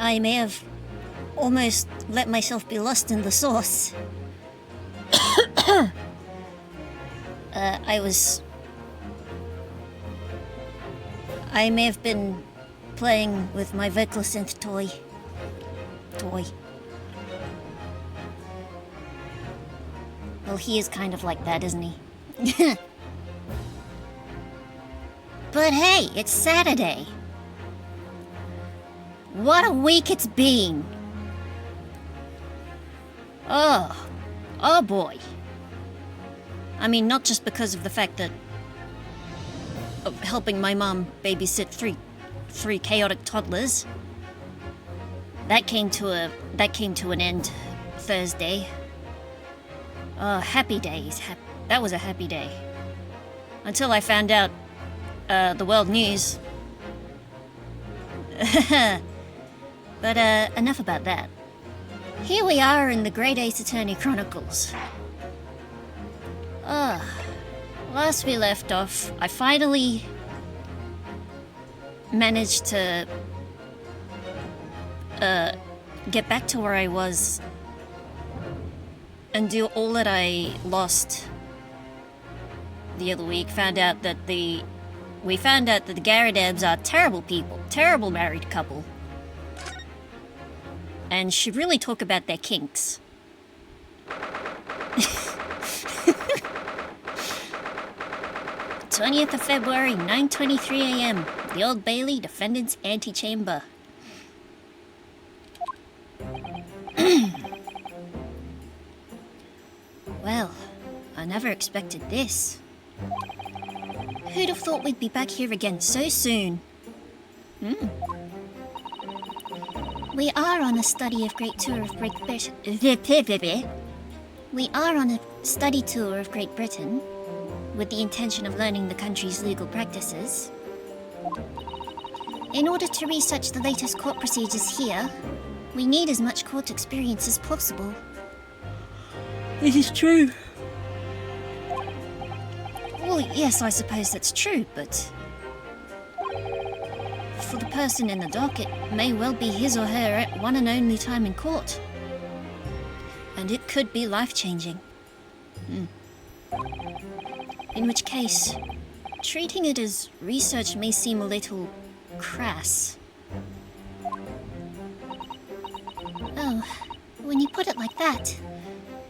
I may have almost let myself be lost in the sauce. I may have been playing with my vocal synth toy. Well, he is kind of like that, isn't he? But hey, it's Saturday. What a week it's been. Oh boy. I mean, not just because of the fact that of helping my mom babysit three chaotic toddlers. That came to an end Thursday. Oh, happy days. That was a happy day. Until I found out the world news. But enough about that. Here we are in the Great Ace Attorney Chronicles. Last we left off, I finally managed to get back to where I was and do all that I lost the other week. We found out that the Garadebs are terrible people, terrible married couple, and should really talk about their kinks. 20th of February, 9:23 a.m. The Old Bailey, defendant's Ante-chamber. Well, I never expected this. Who'd have thought we'd be back here again so soon? We are on a study of Great Tour of Great Britain. We are on a study tour of Great Britain, with the intention of learning the country's legal practices. In order to research the latest court procedures here, we need as much court experience as possible. It is true. Well, yes, I suppose that's true, but for the person in the dock, it may well be his or her one and only time in court. And it could be life-changing. In which case, treating it as research may seem a little crass. Oh, when you put it like that,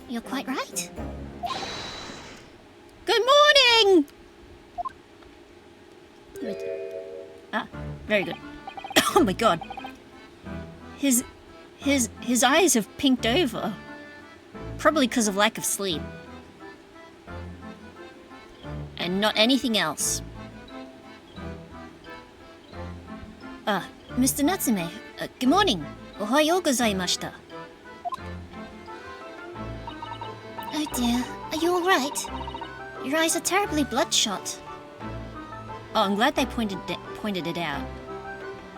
you're quite right. Good morning! Very good. Oh my god. His eyes have pinked over. Probably because of lack of sleep. And not anything else. Mr. Natsume, good morning. Ohayou gozaimashita. Oh dear, are you alright? Your eyes are terribly bloodshot. Oh, I'm glad they pointed it out.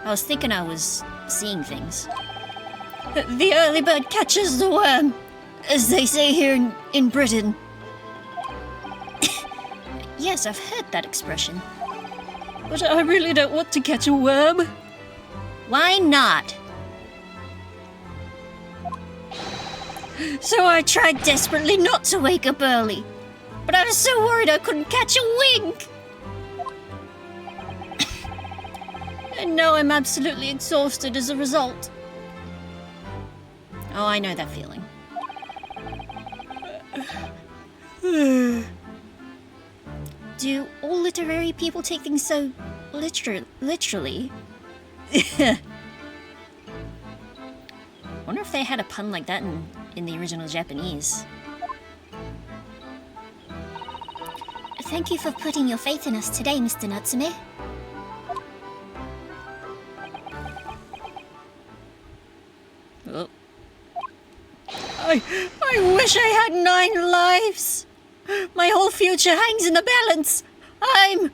I was thinking I was seeing things. The early bird catches the worm, as they say here in Britain. Yes, I've heard that expression. But I really don't want to catch a worm. Why not? So I tried desperately not to wake up early, but I was so worried I couldn't catch a wink. And now I'm absolutely exhausted as a result. Oh, I know that feeling. Do all literary people take things so literally? Wonder if they had a pun like that in the original Japanese. Thank you for putting your faith in us today, Mr. Natsume. Oh. I wish I had 9 lives. My whole future hangs in the balance. I'm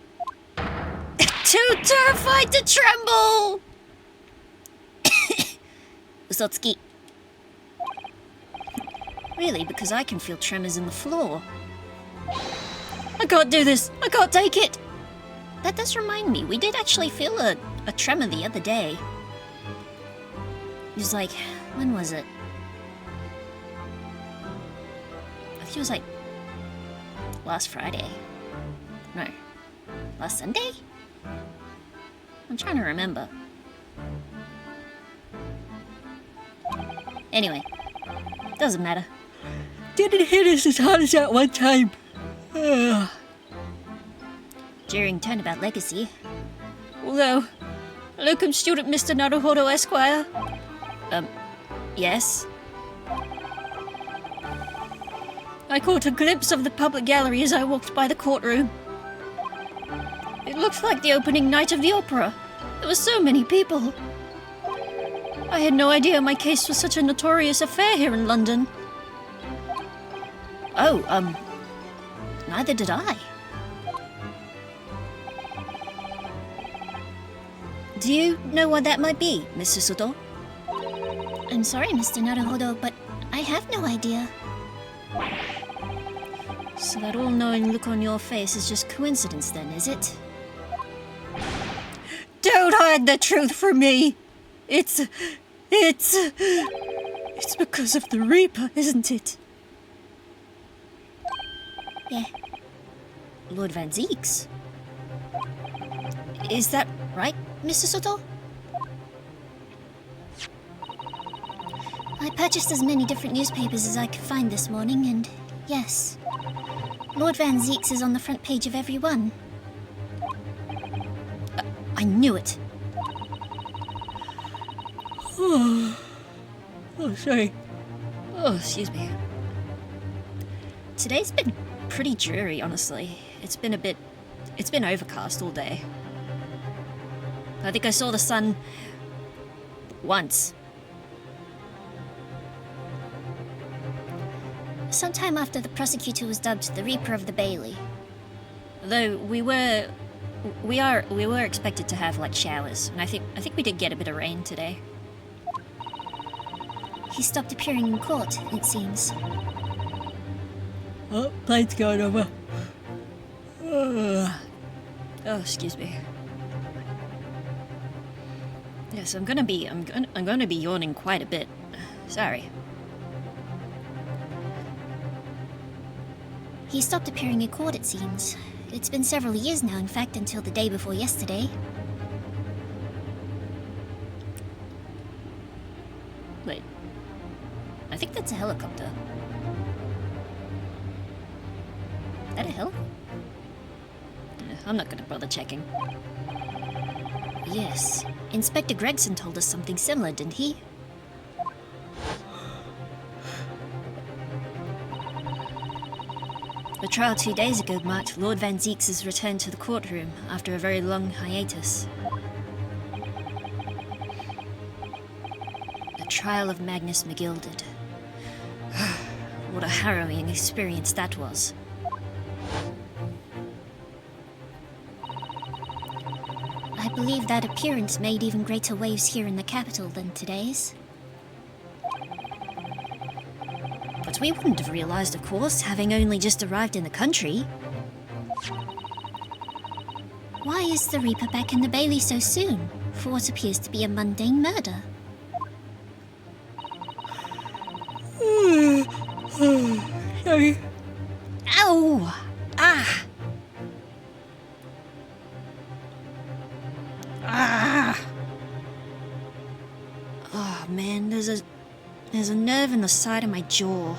too terrified to tremble. Usotsuki. Really, because I can feel tremors in the floor. I can't do this. I can't take it. That does remind me, we did actually feel a tremor the other day. was like, when was it? I think it was like last Friday. No, last Sunday? I'm trying to remember. Anyway, doesn't matter. Didn't hit us as hard as that one time. During Turnabout Legacy. Although, locum student Mr. Naruhodo Esquire. Yes? I caught a glimpse of the public gallery as I walked by the courtroom. It looked like the opening night of the opera. There were so many people. I had no idea my case was such a notorious affair here in London. Oh, neither did I. Do you know what that might be, Mr. Soto? I'm sorry, Mr. Naruhodo, but I have no idea. So that all-knowing look on your face is just coincidence then, is it? Don't hide the truth from me! It's because of the Reaper, isn't it? Yeah. Lord Van Zeeks? Is that right, Mr. Soto? I purchased as many different newspapers as I could find this morning, and yes, Lord Van Zeeks is on the front page of every one. I knew it. Oh, sorry. Oh, excuse me. Today's been pretty dreary, honestly. It's been overcast all day. I think I saw the sun once. Sometime after the prosecutor was dubbed the Reaper of the Bailey. Though we were expected to have like showers, and I think we did get a bit of rain today. He stopped appearing in court, it seems. Oh, plane's going over. Oh, excuse me. Yes, I'm gonna be yawning quite a bit. Sorry. He stopped appearing in court, it seems. It's been several years now, in fact, until the day before yesterday. Wait. I think that's a helicopter. Is that a helicopter? I'm not gonna bother checking. Yes. Inspector Gregson told us something similar, didn't he? The trial 2 days ago marked Lord Van Zeeks' return to the courtroom after a very long hiatus. The trial of Magnus McGilded. What a harrowing experience that was. I believe that appearance made even greater waves here in the capital than today's. But we wouldn't have realized, of course, having only just arrived in the country. Why is the Reaper back in the Bailey so soon, for what appears to be a mundane murder? Sorry. Ow! Ah! Ah! Oh man, there's a nerve in the side of my jaw.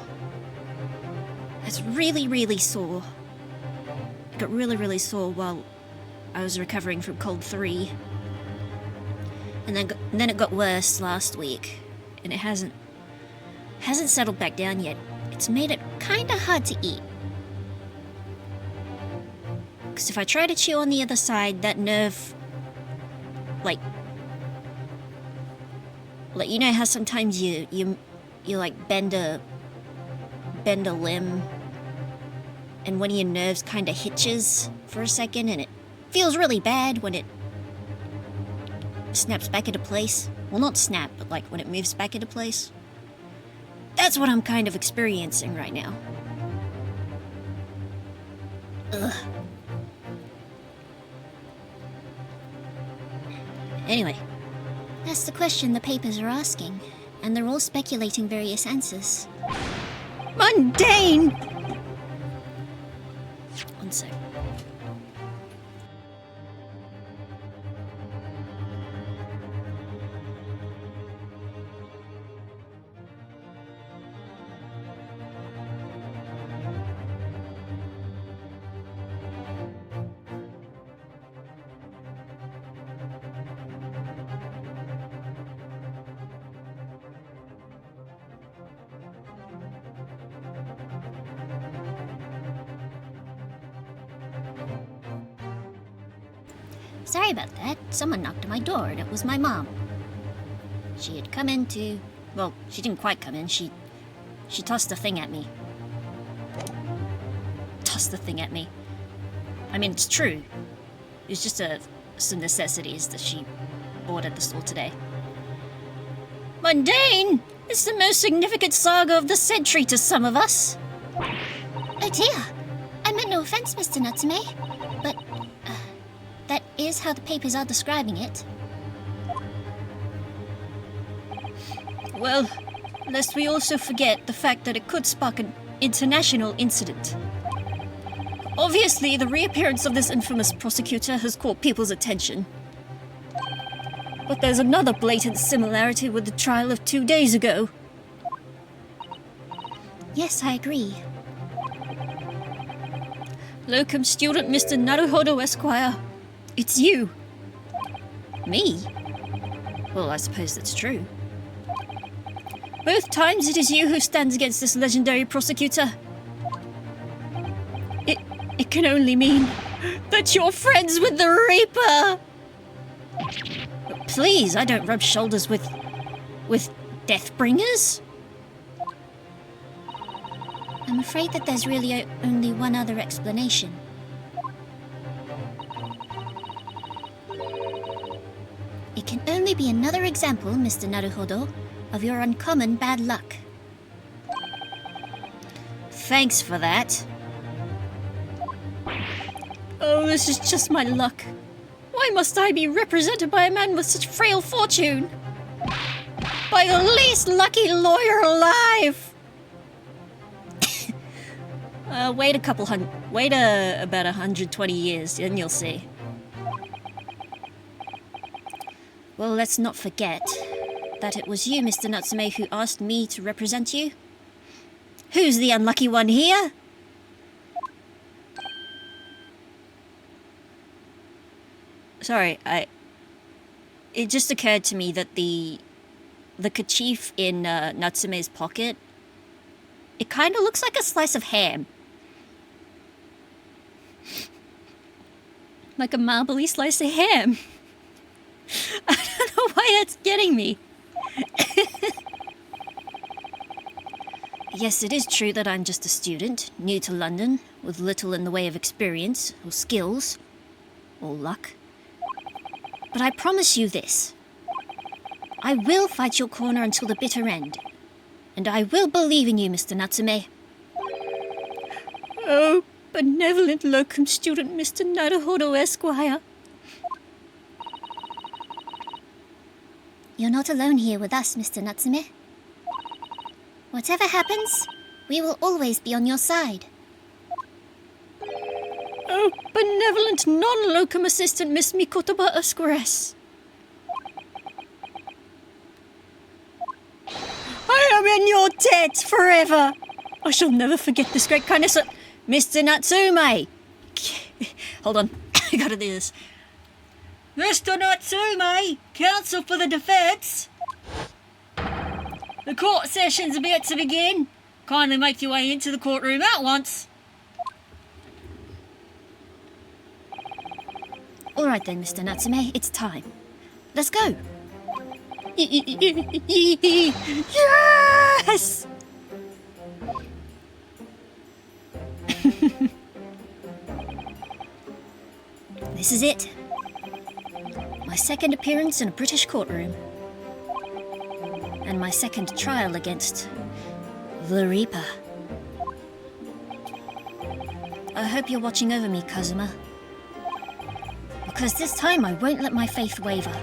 It's really, really sore. It got really, really sore while I was recovering from cold 3. And then it got worse last week, and it hasn't settled back down yet. It's made it kinda hard to eat. Because if I try to chew on the other side, that nerve, like you know how sometimes you like bend a limb, and one of your nerves kinda hitches for a second, and it feels really bad when it snaps back into place. Well, not snap, but like when it moves back into place. That's what I'm kind of experiencing right now. Ugh. Anyway, That's the question the papers are asking, and they're all speculating various answers. Mundane! One sec. Sorry about that. Someone knocked on my door, and it was my mom. She had come in to... Well, she didn't quite come in. She tossed the thing at me. Tossed the thing at me. I mean, it's true. It was just some necessities that she bought at the store today. Mundane! It's the most significant saga of the century to some of us. Oh dear! I meant no offense, Mr. Natsume, but... that is how the papers are describing it. Well, lest we also forget the fact that it could spark an international incident. Obviously, the reappearance of this infamous prosecutor has caught people's attention. But there's another blatant similarity with the trial of 2 days ago. Yes, I agree. Locum student Mr. Naruhodo Esquire. It's you. Me? Well, I suppose that's true. Both times it is you who stands against this legendary prosecutor. It can only mean that you're friends with the Reaper! But please, I don't rub shoulders with Deathbringers. I'm afraid that there's really only one other explanation. It can only be another example, Mr. Naruhodo, of your uncommon bad luck. Thanks for that. Oh, this is just my luck. Why must I be represented by a man with such frail fortune? By the least lucky lawyer alive! Wait about 120 years, and you'll see. Well, let's not forget that it was you, Mr. Natsume, who asked me to represent you. Who's the unlucky one here? Sorry, it just occurred to me that the kerchief in Natsume's pocket, it kind of looks like a slice of ham. Like a marbly slice of ham. I don't know why that's getting me. Yes, it is true that I'm just a student, new to London, with little in the way of experience, or skills, or luck. But I promise you this. I will fight your corner until the bitter end. And I will believe in you, Mr. Natsume. Oh, benevolent locum student Mr. Naruhodo Esquire. You're not alone here with us, Mr. Natsume. Whatever happens, we will always be on your side. Oh, benevolent non-locum assistant Miss Mikotoba Esquires. I am in your debt forever. I shall never forget this great kindness of Mr. Natsume! Hold on, I gotta do this. Mr. Natsume, counsel for the defense. The court session's about to begin. Kindly make your way into the courtroom at once. All right then, Mr. Natsume, it's time. Let's go. Yes! This is it. My second appearance in a British courtroom. And my second trial against the Reaper. I hope you're watching over me, Kazuma. Because this time I won't let my faith waver.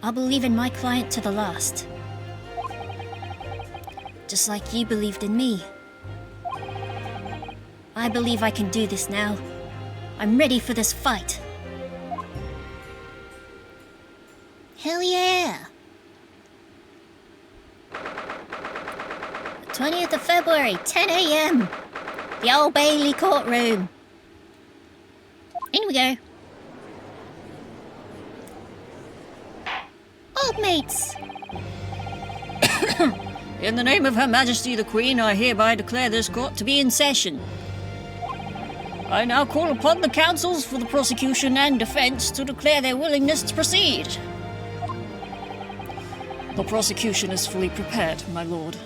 I'll believe in my client to the last. Just like you believed in me. I believe I can do this now. I'm ready for this fight. Hell yeah! 20th of February, 10 a.m. The Old Bailey courtroom. In we go. Old mates! In the name of Her Majesty the Queen, I hereby declare this court to be in session. I now call upon the counsels for the prosecution and defense to declare their willingness to proceed. The prosecution is fully prepared, my lord.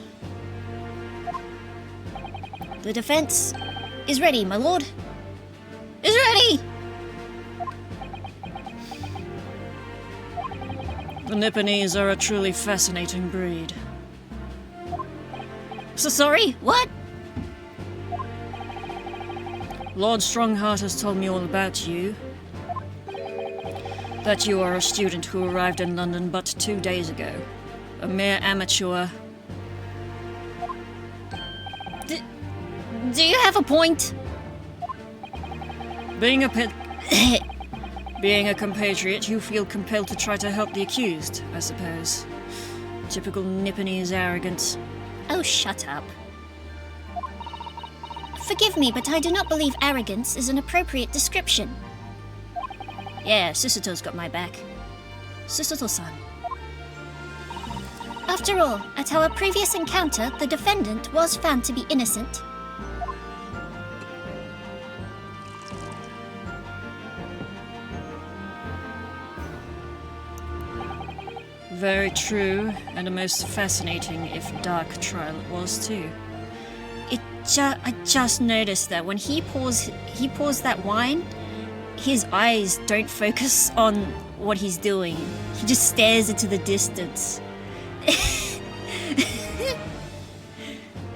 The defense is ready, my lord. Is ready! The Nipponese are a truly fascinating breed. Sorry, what? Lord Strongheart has told me all about you. That you are a student who arrived in London but 2 days ago. A mere amateur. Do you have a point? Being a compatriot, you feel compelled to try to help the accused, I suppose. Typical Nipponese arrogance. Oh, shut up. Forgive me, but I do not believe arrogance is an appropriate description. Yeah, Susuto's got my back. Susuto-san. After all, at our previous encounter, the defendant was found to be innocent. Very true, and a most fascinating, if dark, trial it was too. I just noticed that when he pours that wine, his eyes don't focus on what he's doing. He just stares into the distance.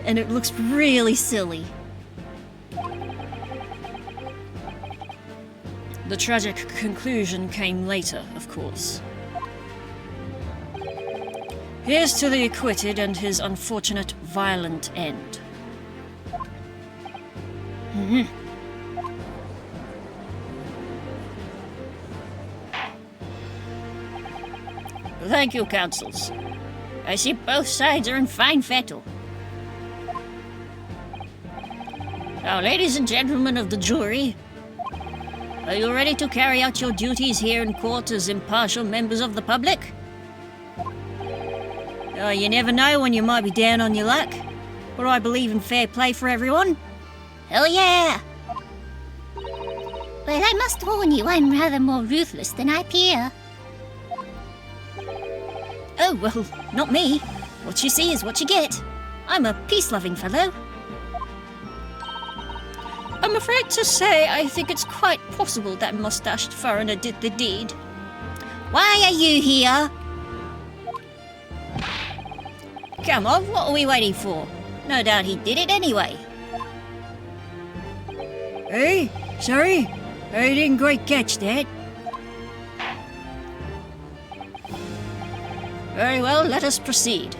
And it looks really silly. The tragic conclusion came later, of course. Here's to the acquitted and his unfortunate, violent end. Thank you, counsels. I see both sides are in fine fettle. Now, ladies and gentlemen of the jury, are you ready to carry out your duties here in court as impartial members of the public? You never know when you might be down on your luck, but I believe in fair play for everyone. Hell yeah! Well, I must warn you, I'm rather more ruthless than I appear. Oh, well, not me. What you see is what you get. I'm a peace-loving fellow. I'm afraid to say I think it's quite possible that mustached foreigner did the deed. Why are you here? Come on, what are we waiting for? No doubt he did it anyway. Hey, sorry, I didn't quite catch that. Very well, let us proceed.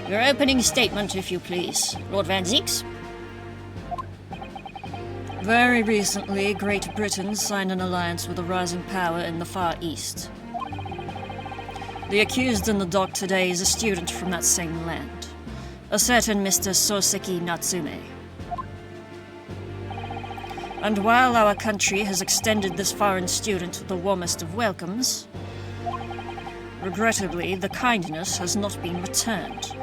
Your opening statement, if you please, Lord Van Zieks. Very recently, Great Britain signed an alliance with a rising power in the Far East. The accused in the dock today is a student from that same land, a certain Mr. Soseki Natsume. And while our country has extended this foreign student the warmest of welcomes, regrettably, the kindness has not been returned.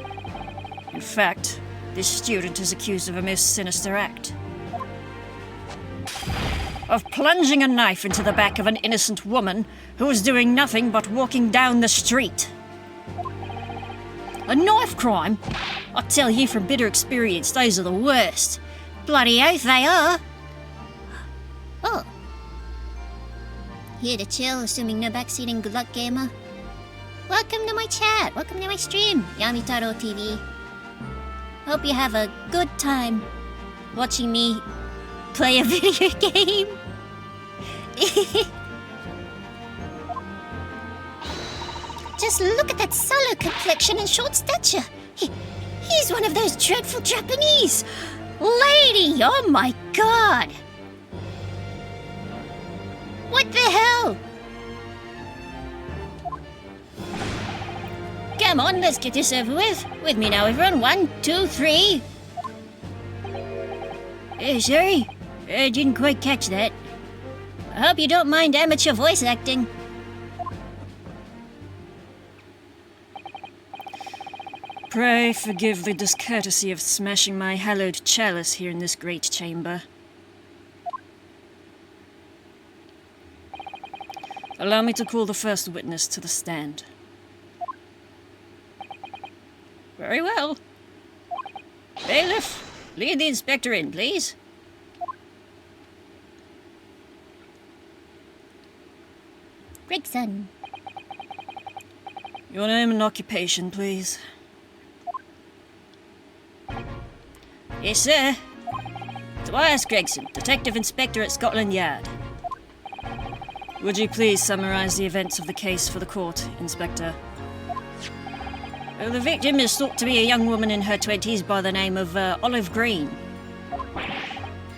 In fact, this student is accused of a most sinister act. Of plunging a knife into the back of an innocent woman who was doing nothing but walking down the street. A knife crime? I tell you from bitter experience, those are the worst. Bloody oath they are. Oh. Here to chill, assuming no backseating. Good luck, gamer. Welcome to my chat. Welcome to my stream, Yamitaro TV. Hope you have a good time watching me play a video game. Just look at that sallow complexion and short stature. He's one of those dreadful Japanese. Lady, oh my god! What the hell? Come on, let's get this over with. With me now, everyone. 1, 2, 3. Sorry, I didn't quite catch that. I hope you don't mind amateur voice acting. Pray forgive the discourtesy of smashing my hallowed chalice here in this great chamber. Allow me to call the first witness to the stand. Very well. Bailiff, lead the inspector in, please. Gregson. Your name and occupation, please. Yes, sir. Tobias Gregson, Detective Inspector at Scotland Yard. Would you please summarize the events of the case for the court, Inspector? The victim is thought to be a young woman in her 20s by the name of Olive Green.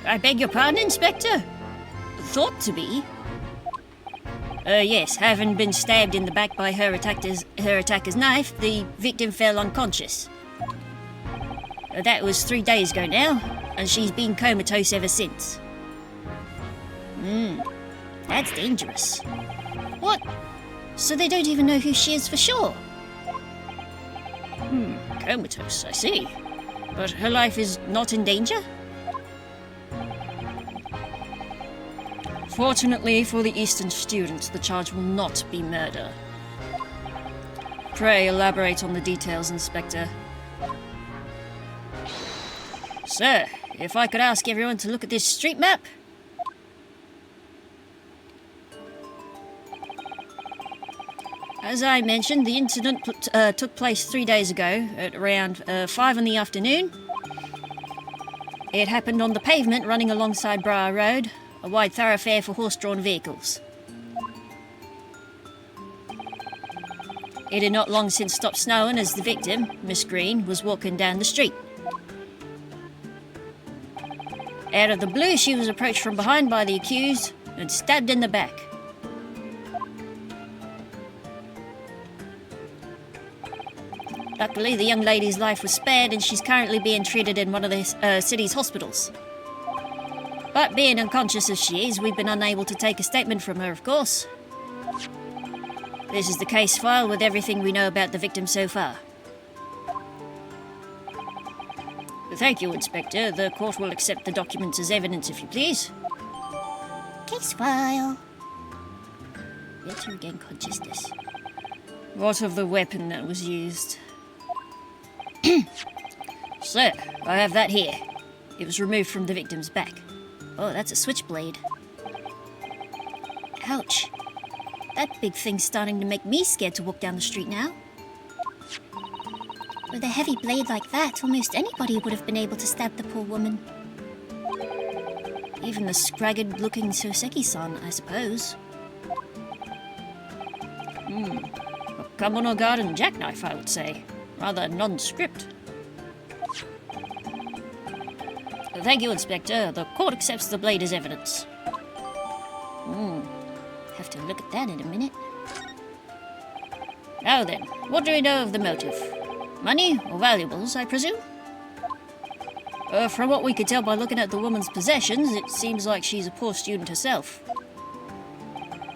I beg your pardon, Inspector? Thought to be? Yes, having been stabbed in the back by her attacker's knife, the victim fell unconscious. That was 3 days ago now, and she's been comatose ever since. That's dangerous. What? So they don't even know who she is for sure? Comatose, I see. But her life is not in danger? Fortunately for the Eastern student, the charge will not be murder. Pray elaborate on the details, Inspector. Sir, if I could ask everyone to look at this street map. As I mentioned, the incident took place 3 days ago at around 5 in the afternoon. It happened on the pavement running alongside Briar Road, a wide thoroughfare for horse-drawn vehicles. It had not long since stopped snowing as the victim, Miss Green, was walking down the street. Out of the blue, she was approached from behind by the accused and stabbed in the back. Luckily, the young lady's life was spared and she's currently being treated in one of the city's hospitals. But being unconscious as she is, we've been unable to take a statement from her, of course. This is the case file with everything we know about the victim so far. Thank you, Inspector. The court will accept the documents as evidence, if you please. Case file. Yet to regain consciousness. What of the weapon that was used? Sir, I have that here. It was removed from the victim's back. Oh, that's a switchblade. Ouch. That big thing's starting to make me scared to walk down the street now. With a heavy blade like that, almost anybody would have been able to stab the poor woman. Even the scragged-looking Soseki-san, I suppose. A Kamono Garden jackknife, I would say. Rather nondescript. Thank you, Inspector. The court accepts the blade as evidence. Have to look at that in a minute. Now then, what do we know of the motive? Money or valuables, I presume? From what we could tell by looking at the woman's possessions, it seems like she's a poor student herself.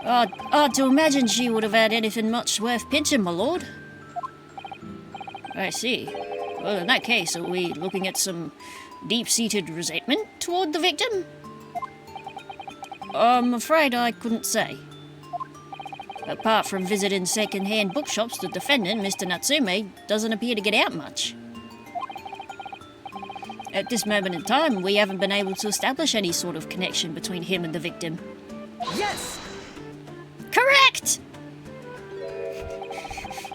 Hard to imagine she would have had anything much worth pinching, my lord. I see. Well, in that case, are we looking at some deep-seated resentment toward the victim? I'm afraid I couldn't say. Apart from visiting second-hand bookshops, the defendant, Mr. Natsume, doesn't appear to get out much. At this moment in time, we haven't been able to establish any sort of connection between him and the victim. Yes! Correct!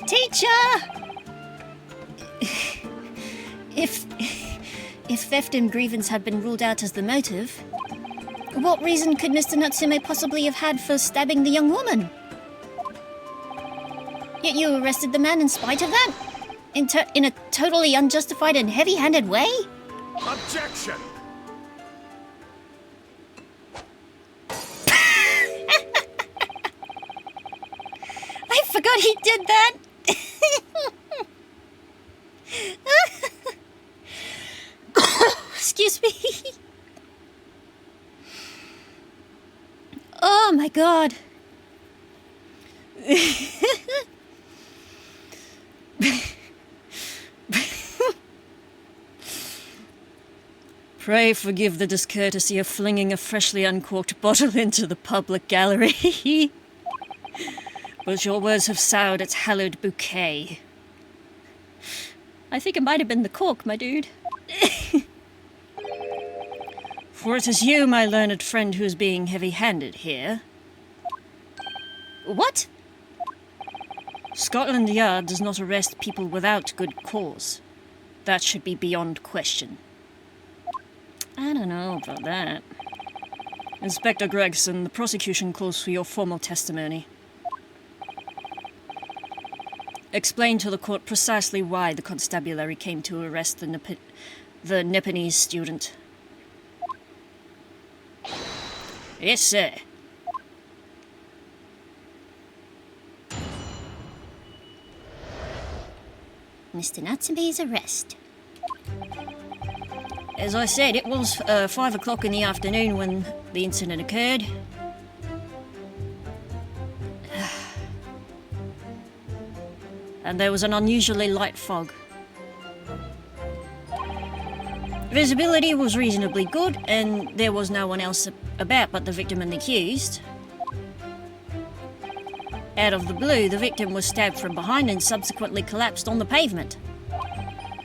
Teacher! If theft and grievance had been ruled out as the motive, what reason could Mr. Natsume possibly have had for stabbing the young woman? Yet you arrested the man in spite of that? In a totally unjustified and heavy-handed way? Objection! I forgot he did that! Excuse me. Oh my god. Pray forgive the discourtesy of flinging a freshly uncorked bottle into the public gallery. But your words have soured its hallowed bouquet. I think it might have been the cork, my dude. For it is you, my learned friend, who is being heavy-handed here. What? Scotland Yard does not arrest people without good cause. That should be beyond question. I don't know about that. Inspector Gregson, the prosecution calls for your formal testimony. Explain to the court precisely why the constabulary came to arrest the Nepalese student. Yes, sir. Mr. Natsume's arrest. As I said, it was 5 o'clock in the afternoon when the incident occurred. And there was an unusually light fog. Visibility was reasonably good, and there was no one else about but the victim and the accused. Out of the blue, the victim was stabbed from behind and subsequently collapsed on the pavement.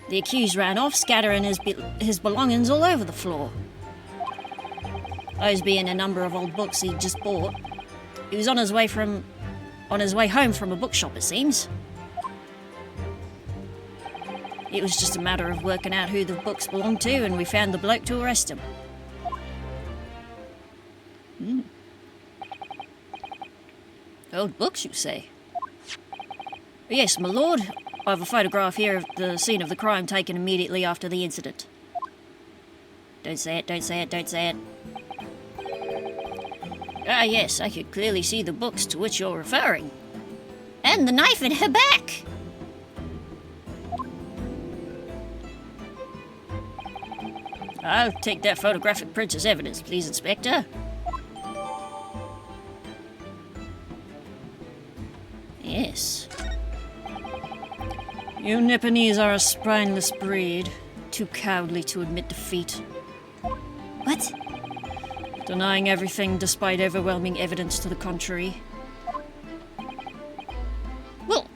The accused ran off, scattering his belongings all over the floor. Those being a number of old books he'd just bought. He was on his way home from a bookshop, it seems. It was just a matter of working out who the books belonged to, and we found the bloke to arrest him. Old books, you say? Yes, my lord. I have a photograph here of the scene of the crime taken immediately after the incident. Don't say it, don't say it, don't say it. Ah, yes, I could clearly see the books to which you're referring. And the knife in her back! I'll take that photographic print as evidence, please, Inspector. Yes. You Nipponese are a spineless breed, too cowardly to admit defeat. What? Denying everything despite overwhelming evidence to the contrary. Well,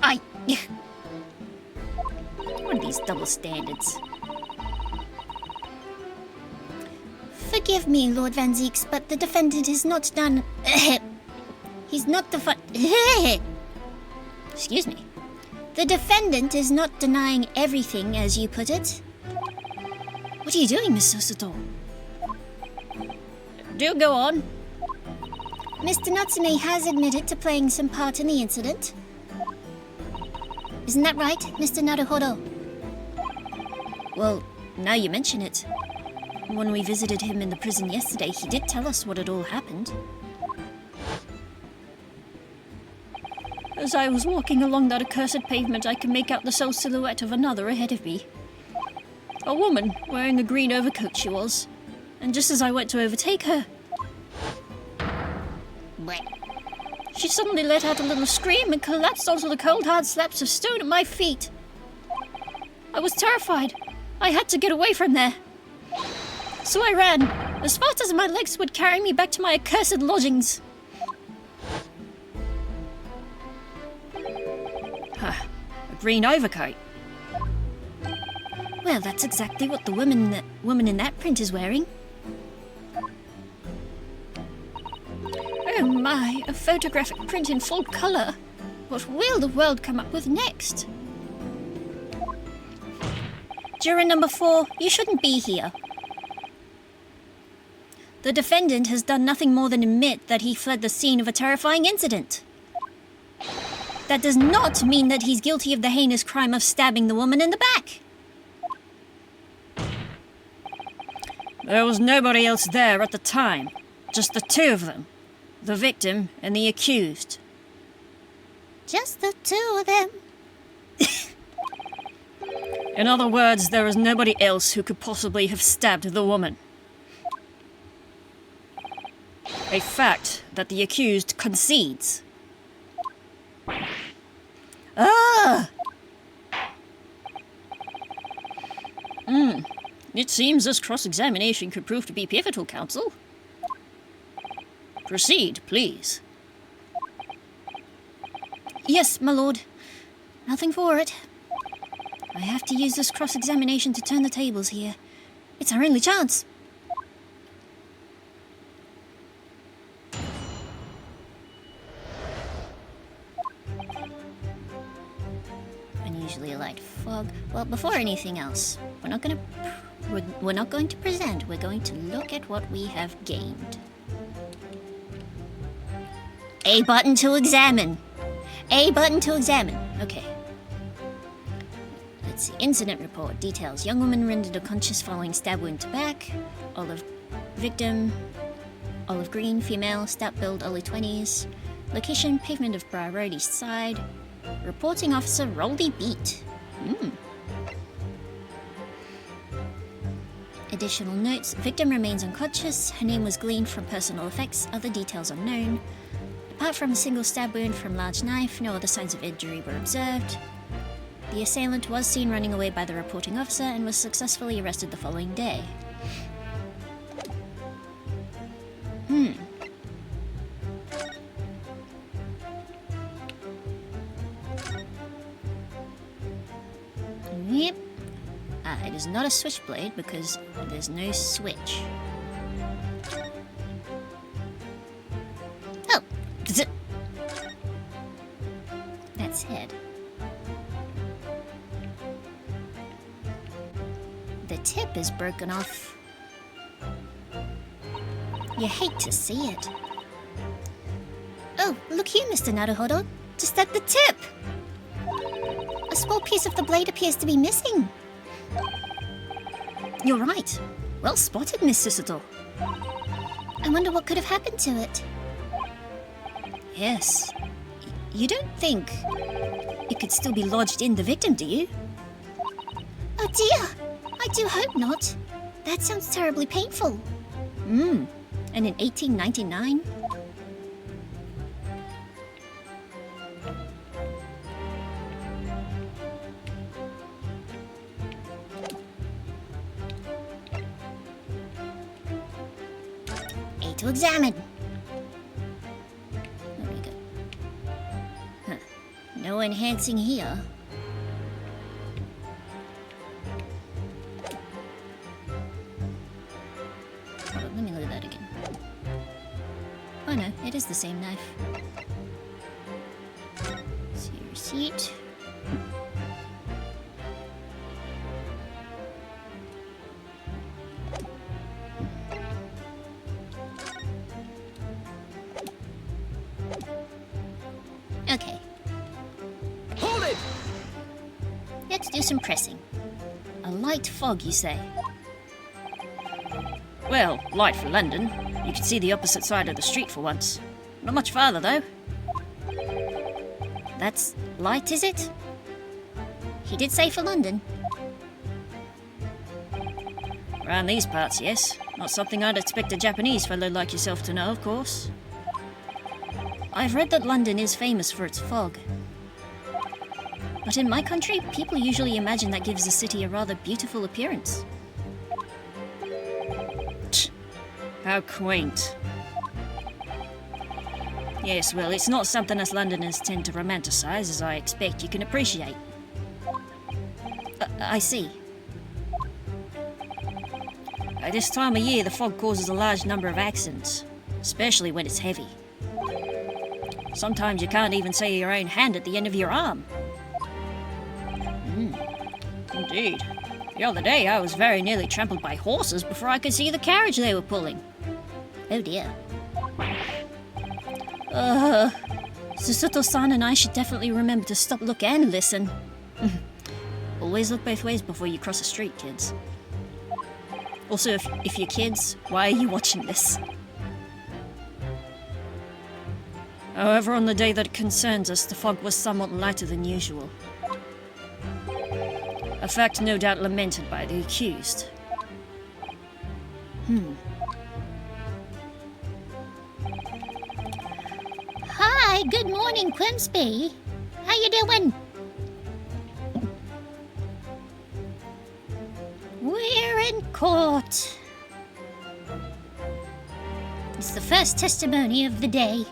what are these double standards? Forgive me, Lord Van Zeeks, but the defendant has not done... He's not Excuse me. The defendant is not denying everything, as you put it. What are you doing, Miss Sosato? Do go on. Mr. Natsume has admitted to playing some part in the incident. Isn't that right, Mr. Naruhodo? Well, now you mention it. When we visited him in the prison yesterday, he did tell us what had all happened. As I was walking along that accursed pavement, I could make out the sole silhouette of another ahead of me. A woman, wearing a green overcoat she was. And just as I went to overtake her, What? she suddenly let out a little scream and collapsed onto the cold hard slabs of stone at my feet. I was terrified. I had to get away from there. So I ran, as fast as my legs would carry me back to my accursed lodgings. A green overcoat. Well, that's exactly what the woman in that print is wearing. Oh my, a photographic print in full colour. What will the world come up with next? Juror number 4, you shouldn't be here. The defendant has done nothing more than admit that he fled the scene of a terrifying incident. That does not mean that he's guilty of the heinous crime of stabbing the woman in the back. There was nobody else there at the time. Just the two of them. The victim and the accused. Just the two of them. In other words, there was nobody else who could possibly have stabbed the woman. A fact that the accused concedes. Ah! It seems this cross-examination could prove to be pivotal, counsel. Proceed, please. Yes, my lord. Nothing for it. I have to use this cross-examination to turn the tables here. It's our only chance. Unusually light fog. Well, before anything else, we're not going to present. We're going to look at what we have gained. A button to examine. A button to examine. Okay. Let's see. Incident report. Details. Young woman rendered unconscious following stab wound to back. Victim. Olive green. Female. Stout build. Early 20s. Location. Pavement of Bra Road. East side. Reporting officer. Roldy beat. Additional notes. Victim remains unconscious. Her name was gleaned from personal effects. Other details unknown. Apart from a single stab wound from large knife, no other signs of injury were observed. The assailant was seen running away by the reporting officer and was successfully arrested the following day. Yep. It is not a switchblade because there's no switch. Oh! That's head. The tip is broken off. You hate to see it. Oh, look here, Mr. Naruhodo. Just at the tip! A small piece of the blade appears to be missing. You're right. Well spotted, Miss Sisato. I wonder what could have happened to it. Yes. You don't think it could still be lodged in the victim, do you? Oh dear! I do hope not. That sounds terribly painful. And in 1899? A to examine. There we go. Huh. No enhancing here. Hold on, let me look at that again. Oh no, it is the same knife. See your receipt. Okay, Hold it! let's do some pressing. A light fog, you say? Well, light for London. You can see the opposite side of the street for once. Not much farther, though. That's light, is it? He did say for London. Around these parts, yes. Not something I'd expect a Japanese fellow like yourself to know, of course. I've read that London is famous for its fog. But in my country, people usually imagine that gives the city a rather beautiful appearance. How quaint. Yes, well, it's not something us Londoners tend to romanticize, as I expect you can appreciate. I see. At this time of year, the fog causes a large number of accidents, especially when it's heavy. Sometimes you can't even see your own hand at the end of your arm. Indeed. The other day, I was very nearly trampled by horses before I could see the carriage they were pulling. Oh dear. Susato-san and I should definitely remember to stop, look, and listen. Always look both ways before you cross a street, kids. Also, if you're kids, why are you watching this? However, on the day that it concerns us, the fog was somewhat lighter than usual. A fact no doubt lamented by the accused. Hi, good morning, Quimsby. How you doing? We're in court. It's the first testimony of the day.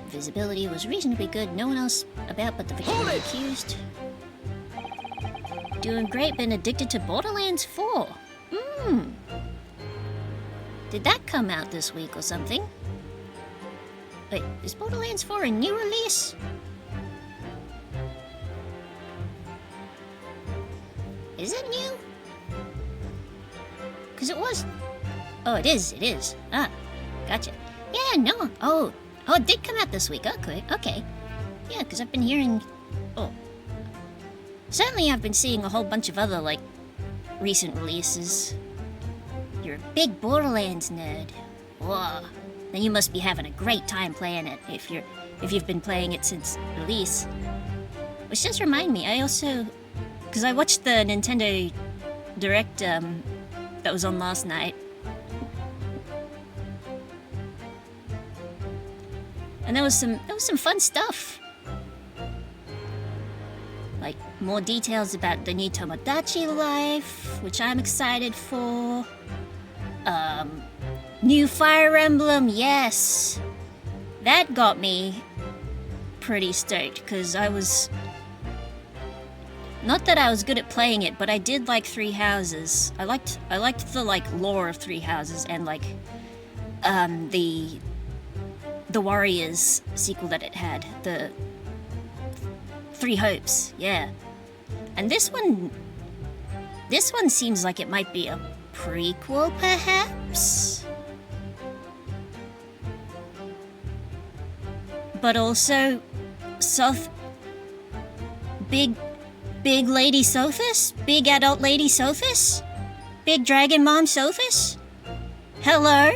Visibility was reasonably good. No one else about but the victim and the accused. Doing great, been addicted to Borderlands 4. Did that come out this week or something? Wait, is Borderlands 4 a new release? Is it new? Because it was... Oh, it is. Ah, gotcha. Yeah, no. Oh, it did come out this week. Okay. Yeah, because I've been hearing... Oh. Certainly I've been seeing a whole bunch of other, like, recent releases. You're a big Borderlands nerd. Whoa. Then you must be having a great time playing it if you've been playing it since release. Which does remind me, I also... Because I watched the Nintendo Direct that was on last night. And there was some fun stuff. Like more details about the new Tomodachi life, which I'm excited for. New Fire Emblem, yes. That got me pretty stoked because I was... Not that I was good at playing it, but I did like Three Houses. I liked the like lore of Three Houses and like the Warriors sequel that it had, the Three Hopes, yeah. And this one seems like it might be a prequel, perhaps. But also, Big Lady Sophis? Big adult Lady Sophis? Big Dragon Mom Sophis? Hello?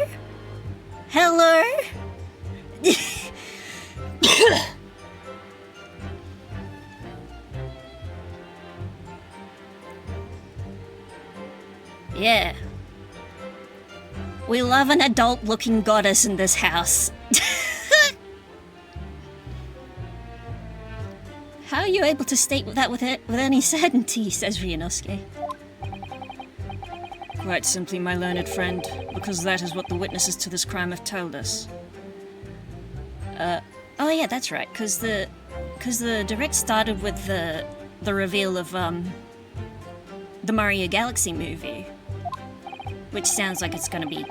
Yeah. We love an adult-looking goddess in this house. How are you able to state that with any certainty, says Ryunosuke. Quite simply, my learned friend, because that is what the witnesses to this crime have told us. Oh yeah, that's right, because the direct started with the reveal of the Mario Galaxy movie, which sounds like it's gonna be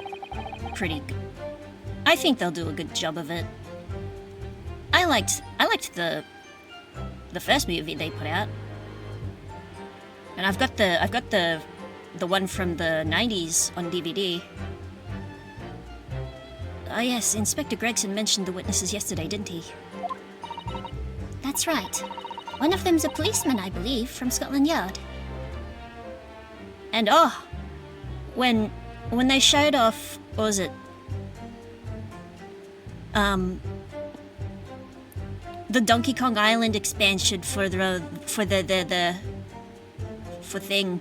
pretty good. I think they'll do a good job of it. I liked the first movie they put out, and I've got the one from the 90s on DVD. Oh yes, Inspector Gregson mentioned the witnesses yesterday, didn't he? That's right. One of them's a policeman, I believe, from Scotland Yard. And when they showed off, what was it? The Donkey Kong Island expansion for thing.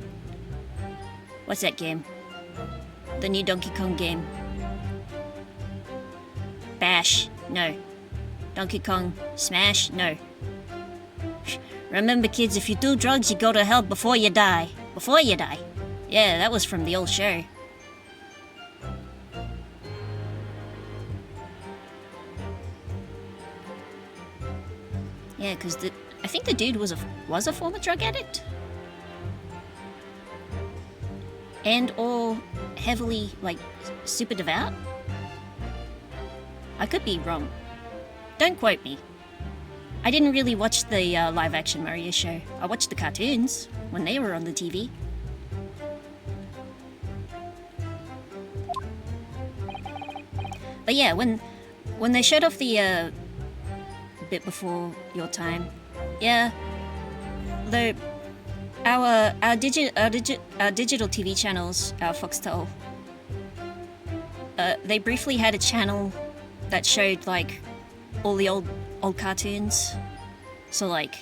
What's that game? The new Donkey Kong game. Bash? No. Donkey Kong Smash? No. Remember, kids, if you do drugs, you go to hell before you die. Before you die. Yeah, that was from the old show. Yeah, because I think the dude was a former drug addict, and or heavily like super devout. I could be wrong. Don't quote me. I didn't really watch the live-action Mario show. I watched the cartoons when they were on the TV. But yeah, when they showed off the bit before your time, yeah, our digital TV channels, our Foxtel, they briefly had a channel that showed like all the old cartoons. So like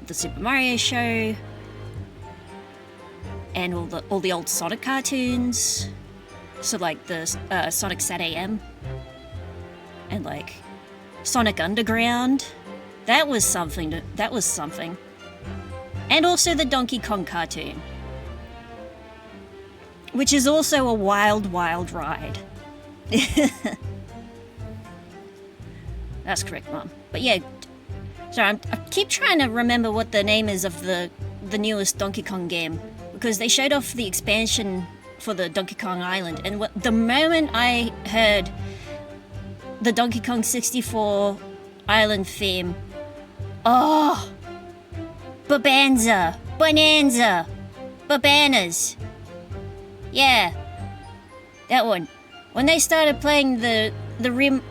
the Super Mario show and all the old Sonic cartoons. So like the Sonic Sat AM and like Sonic Underground. That was something. And also the Donkey Kong cartoon, which is also a wild, wild ride. That's correct, Mom. But yeah, sorry, I keep trying to remember what the name is of the newest Donkey Kong game, because they showed off the expansion for the Donkey Kong Island, and the moment I heard the Donkey Kong 64 Island theme, oh, Bonanza, Babanas. Yeah, that one. When they started playing the new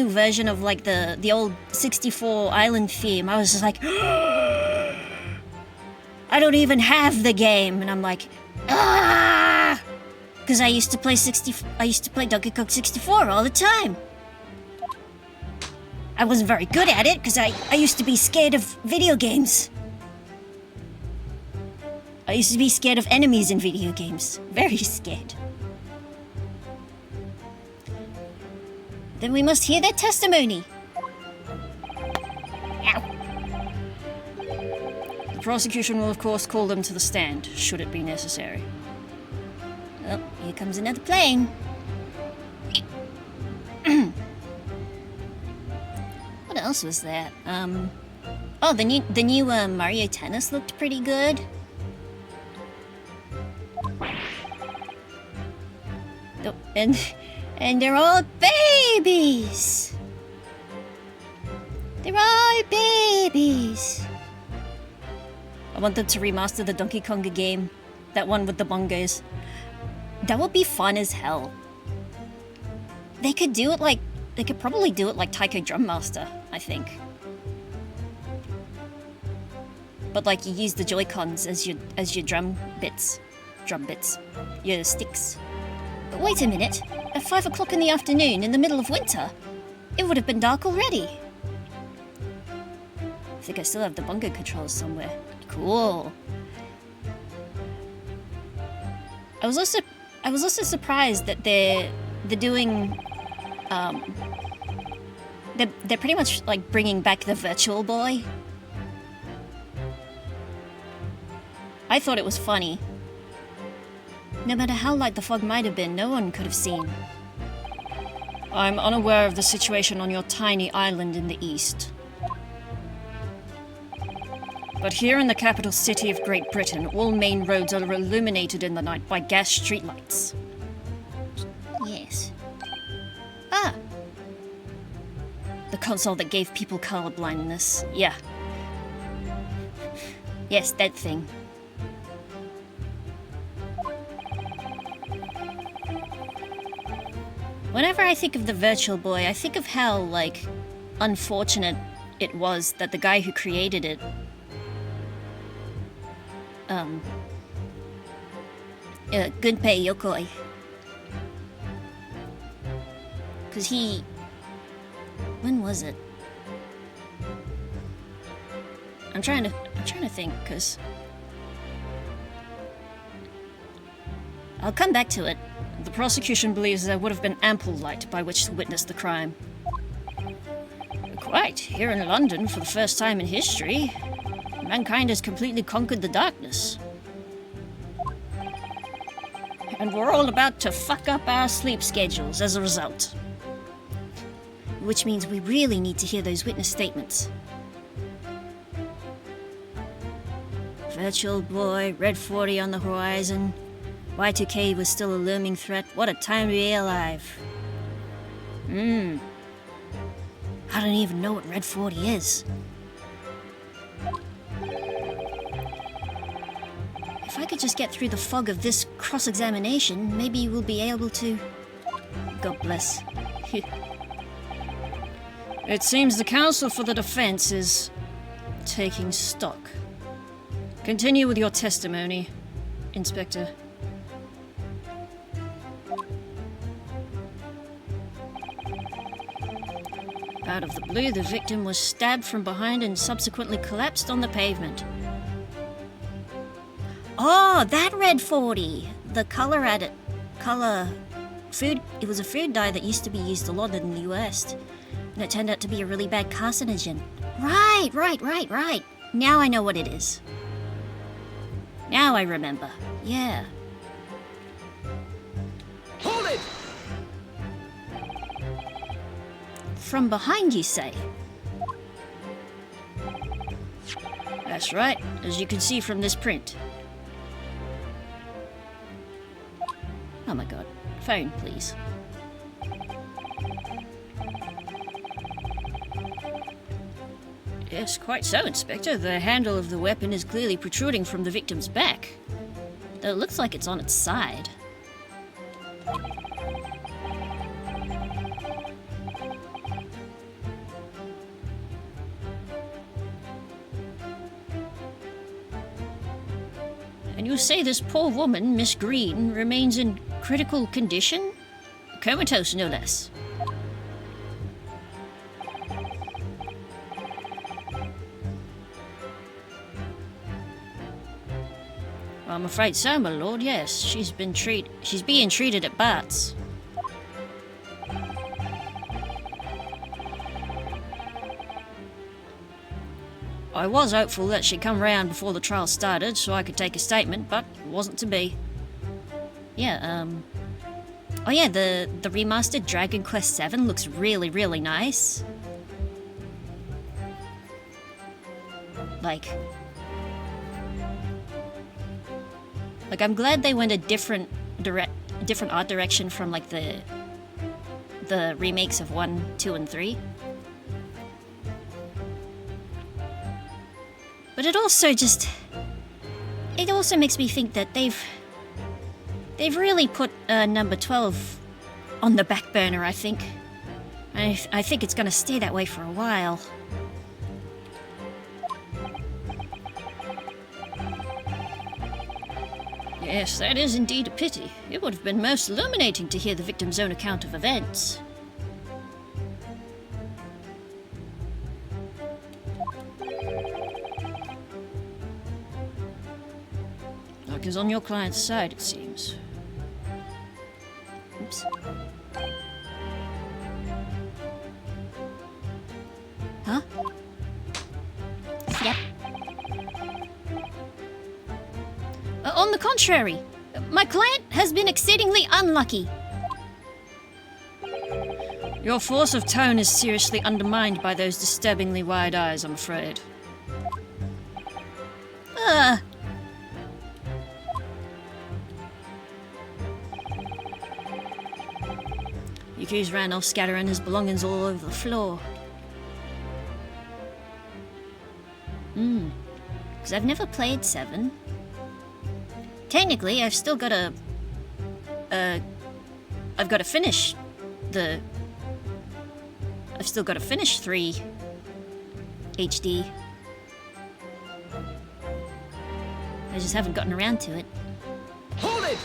version of like the old 64 Island theme, I was just like, I don't even have the game, and I'm like, because I used to play Donkey Kong 64 all the time. I wasn't very good at it because I used to be scared of video games. I used to be scared of enemies in video games. Very scared. Then we must hear their testimony. Ow. The prosecution will, of course, call them to the stand, should it be necessary. Oh, here comes another plane. What else was there? Oh, the new Mario Tennis looked pretty good. Oh, and they're all babies. They're all babies. I want them to remaster the Donkey Konga game, that one with the bongos. That would be fun as hell. They could probably do it like Taiko Drum Master, I think. But like you use the Joy-Cons as your drum bits, your sticks. But wait a minute, at 5 o'clock in the afternoon in the middle of winter, it would have been dark already. I think I still have the bongo controls somewhere. Cool. I was also surprised that they're doing they're pretty much like bringing back the Virtual Boy. I thought it was funny. No matter how light the fog might have been, no one could have seen. I'm unaware of the situation on your tiny island in the east. But here in the capital city of Great Britain, all main roads are illuminated in the night by gas streetlights. Yes. Ah! The console that gave people color blindness. Yeah. Yes, that thing. Whenever I think of the Virtual Boy, I think of how, like, unfortunate it was that the guy who created it, Gunpei Yokoi. Because he... When was it? I'm trying to think, because... I'll come back to it. The prosecution believes there would have been ample light by which to witness the crime. Quite. Here in London, for the first time in history, mankind has completely conquered the darkness. And we're all about to fuck up our sleep schedules as a result. Which means we really need to hear those witness statements. Virtual Boy, Red 40 on the horizon. Y2K was still a looming threat. What a time to be alive. I don't even know what Red 40 is. If I could just get through the fog of this cross-examination, maybe we'll be able to... God bless. It seems the counsel for the defense is taking stock. Continue with your testimony, Inspector. Out of the blue, the victim was stabbed from behind and subsequently collapsed on the pavement. Oh, that red 40! The color added... food... It was a food dye that used to be used a lot in the US. And it turned out to be a really bad carcinogen. Right. Now I know what it is. Now I remember. Yeah. Hold it! From behind, you say? That's right, as you can see from this print. Oh my god. Phone, please. Yes, quite so, Inspector. The handle of the weapon is clearly protruding from the victim's back. Though it looks like it's on its side. And you say this poor woman, Miss Green, remains in critical condition? Comatose, no less. I'm afraid so, my lord, yes. She's being treated at Bart's. I was hopeful that she'd come round before the trial started so I could take a statement, but it wasn't to be. Yeah, Oh yeah, the remastered Dragon Quest VII looks really nice. Like, I'm glad they went a different art direction from like the remakes of 1, 2, and 3. But it also makes me think that they've really put number 12 on the back burner, I think. I think it's gonna stay that way for a while. Yes, that is indeed a pity. It would have been most illuminating to hear the victim's own account of events. Luck is on your client's side, it seems. Oops. Huh? Yep. On the contrary, my client has been exceedingly unlucky. Your force of tone is seriously undermined by those disturbingly wide eyes, I'm afraid. The accused ran off scattering his belongings all over the floor. Because I've never played 7. Technically, I've still got to... I've got to finish the... I've still got to finish 3 HD. I just haven't gotten around to it. Hold it!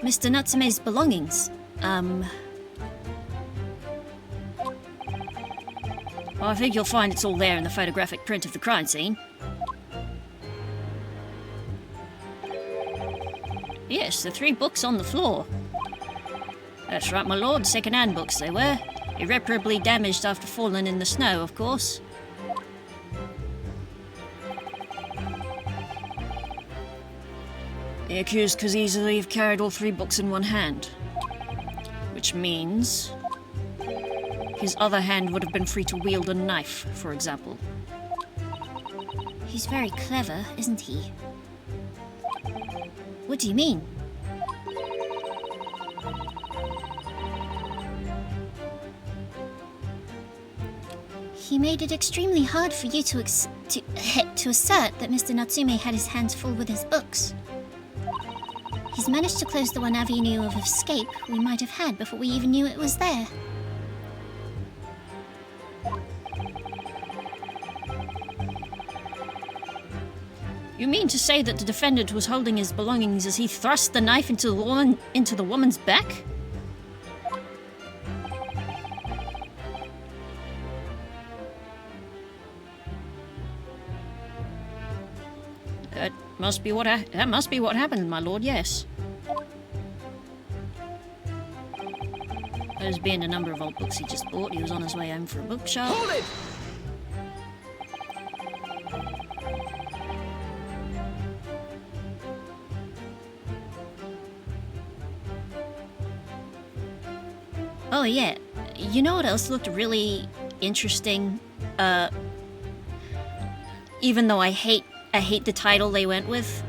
Mr. Natsume's belongings. I think you'll find it's all there in the photographic print of the crime scene. Yes, the 3 books on the floor. That's right, my lord, second-hand books they were. Irreparably damaged after falling in the snow, of course. The accused could easily have carried all 3 books in one hand. Which means... his other hand would have been free to wield a knife, for example. He's very clever, isn't he? What do you mean? He made it extremely hard for you to assert that Mr. Natsume had his hands full with his books. He's managed to close the one avenue of escape we might have had before we even knew it was there. You mean to say that the defendant was holding his belongings as he thrust the knife into the woman's back? That must be what happened, my lord. Yes. Those being the number of old books he just bought, he was on his way home for a bookshop. Hold it! Oh yeah, you know what else looked really interesting? Even though I hate the title they went with,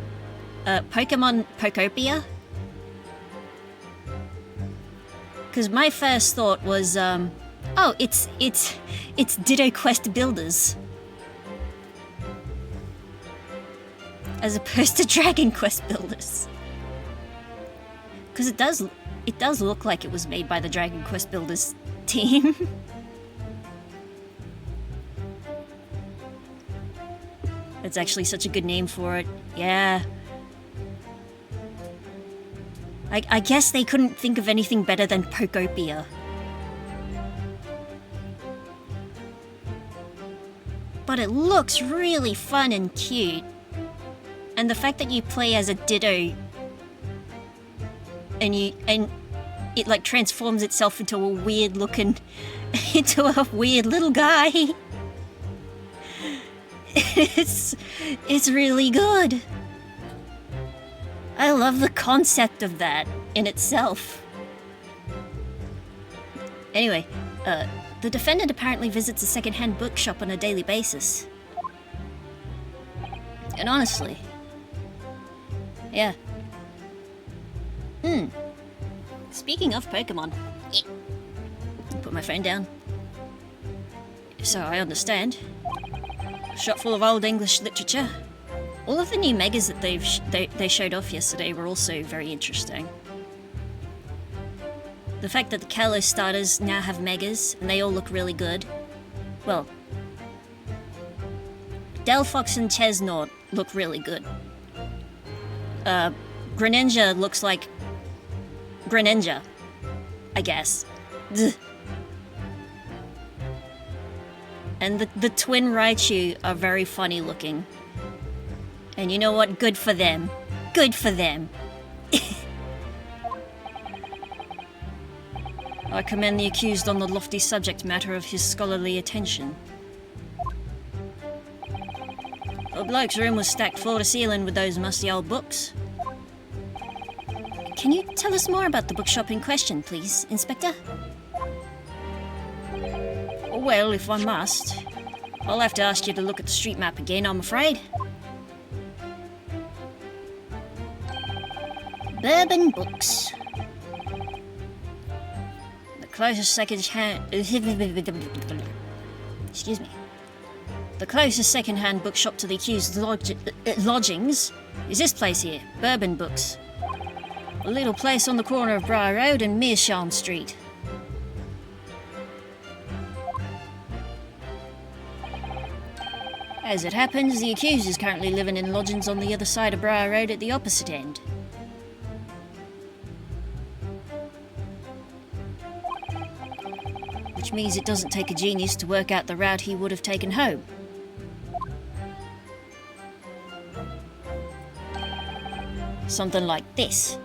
Pokemon Pokopia. Because my first thought was, oh, it's Ditto Quest Builders, as opposed to Dragon Quest Builders. Because it does look like it was made by the Dragon Quest Builders team. That's actually such a good name for it. Yeah. I guess they couldn't think of anything better than Pokopia. But it looks really fun and cute. And the fact that you play as a Ditto and it like transforms itself into a weird looking into a weird little guy. It's really good. I love the concept of that in itself. Anyway, the defendant apparently visits a second-hand bookshop on a daily basis. And honestly, yeah. Speaking of Pokemon, put my phone down. So I understand. A shop full of old English literature. All of the new megas that they showed off yesterday were also very interesting. The fact that the Kalos starters now have megas and they all look really good. Well, Delphox and Chesnaught look really good. Greninja looks like Greninja, I guess. And the twin Raichu are very funny looking. And you know what? Good for them. Good for them. I commend the accused on the lofty subject matter of his scholarly attention. The bloke's room was stacked floor to ceiling with those musty old books. Can you tell us more about the bookshop in question, please, Inspector? Well, if I must, I'll have to ask you to look at the street map again, I'm afraid. Bourbon Books. The closest second-hand... Excuse me. The closest second-hand bookshop to the accused lodgings is this place here, Bourbon Books. A little place on the corner of Briar Road and Meerschaum Street. As it happens, the accused is currently living in lodgings on the other side of Briar Road at the opposite end. Which means it doesn't take a genius to work out the route he would have taken home. Something like this.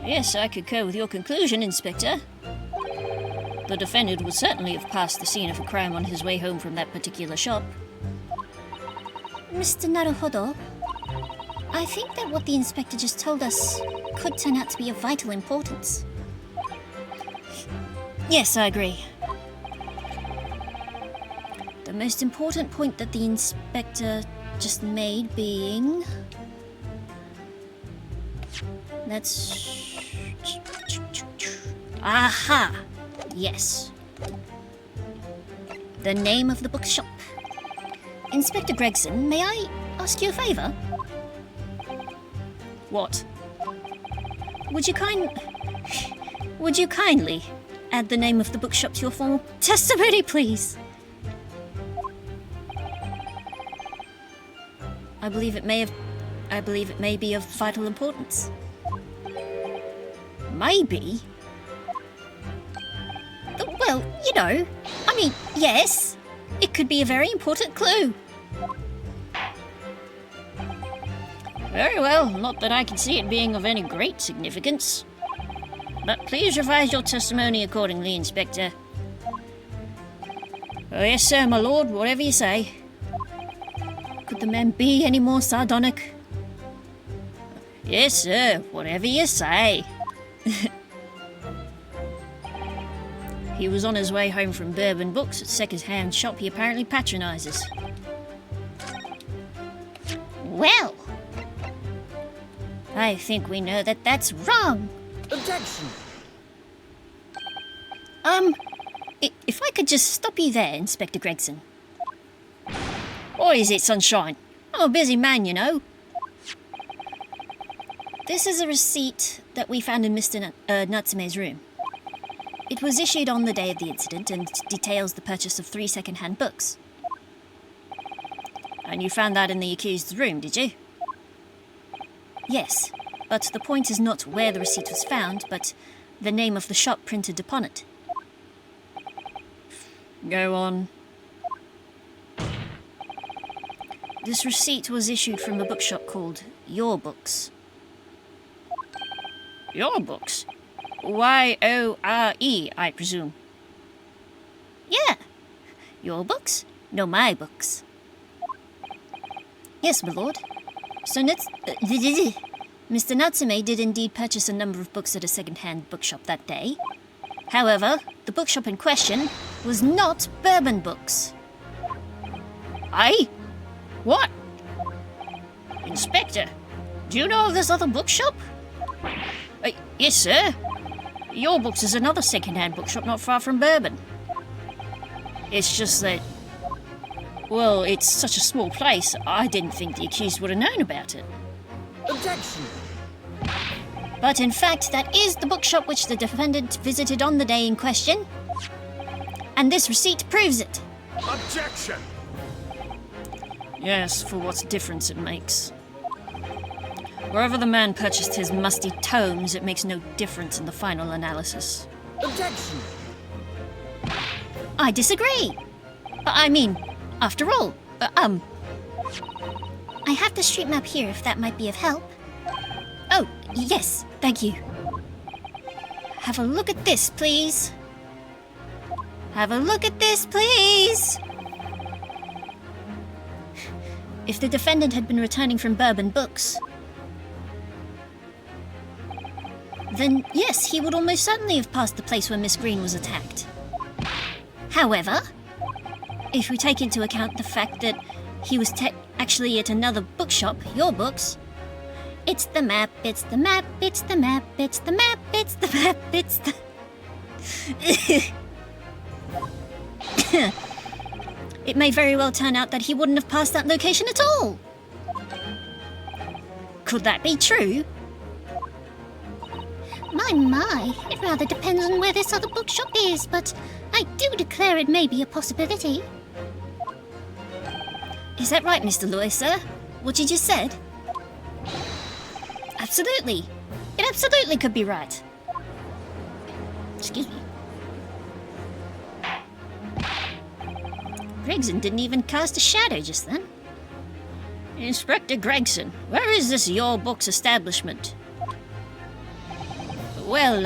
Yes, I concur with your conclusion, Inspector. The defendant would certainly have passed the scene of a crime on his way home from that particular shop. Mr. Naruhodo, I think that what the inspector just told us could turn out to be of vital importance. Yes, I agree. The most important point that the inspector just made being... That's... Aha! Yes. The name of the bookshop. Inspector Gregson, may I ask you a favour? What? Would you kindly add the name of the bookshop to your formal testimony, please? I believe it may be of vital importance. Maybe? Well, you know, I mean, yes. It could be a very important clue. Very well, not that I can see it being of any great significance. But please revise your testimony accordingly, Inspector. Oh, yes, sir, my lord, whatever you say. Could the man be any more sardonic? Yes, sir, whatever you say. He was on his way home from Bourbon Books, a second-hand shop he apparently patronises. Well, I think we know that that's wrong. Objection! If I could just stop you there, Inspector Gregson. What is it, Sunshine? I'm a busy man, you know. This is a receipt that we found in Mr. Natsume's room. It was issued on the day of the incident and details the purchase of 3 second-hand books. And you found that in the accused's room, did you? Yes, but the point is not where the receipt was found, but the name of the shop printed upon it. Go on. This receipt was issued from a bookshop called Your Books. Your Books? Y-O-R-E, I presume. Yeah. Your books? No, my books. Yes, my lord. So Mr. Natsume did indeed purchase a number of books at a second-hand bookshop that day. However, the bookshop in question was not Bourbon Books. Aye? What? Inspector, do you know of this other bookshop? Yes, sir. Your Books is another second-hand bookshop not far from Bourbon. It's just that... well, it's such a small place, I didn't think the accused would have known about it. Objection! But in fact, that is the bookshop which the defendant visited on the day in question. And this receipt proves it. Objection! Yes, for what difference it makes. Wherever the man purchased his musty tomes, it makes no difference in the final analysis. Objection! I disagree. I mean, after all, I have the street map here if that might be of help. Oh, yes, thank you. Have a look at this, please. Have a look at this, please. If the defendant had been returning from Bourbon Books, then yes, he would almost certainly have passed the place where Miss Green was attacked. However, if we take into account the fact that he was actually at another bookshop, Your Books, It's the map, it's the map, it's the map, it's the map, it's the map, it's the... it may very well turn out that he wouldn't have passed that location at all. Could that be true? My, it rather depends on where this other bookshop is, but I do declare it may be a possibility. Is that right, Mr. Lewis, sir? What you just said? Absolutely. It absolutely could be right. Excuse me. Gregson didn't even cast a shadow just then. Inspector Gregson, where is this Your Books establishment? Well,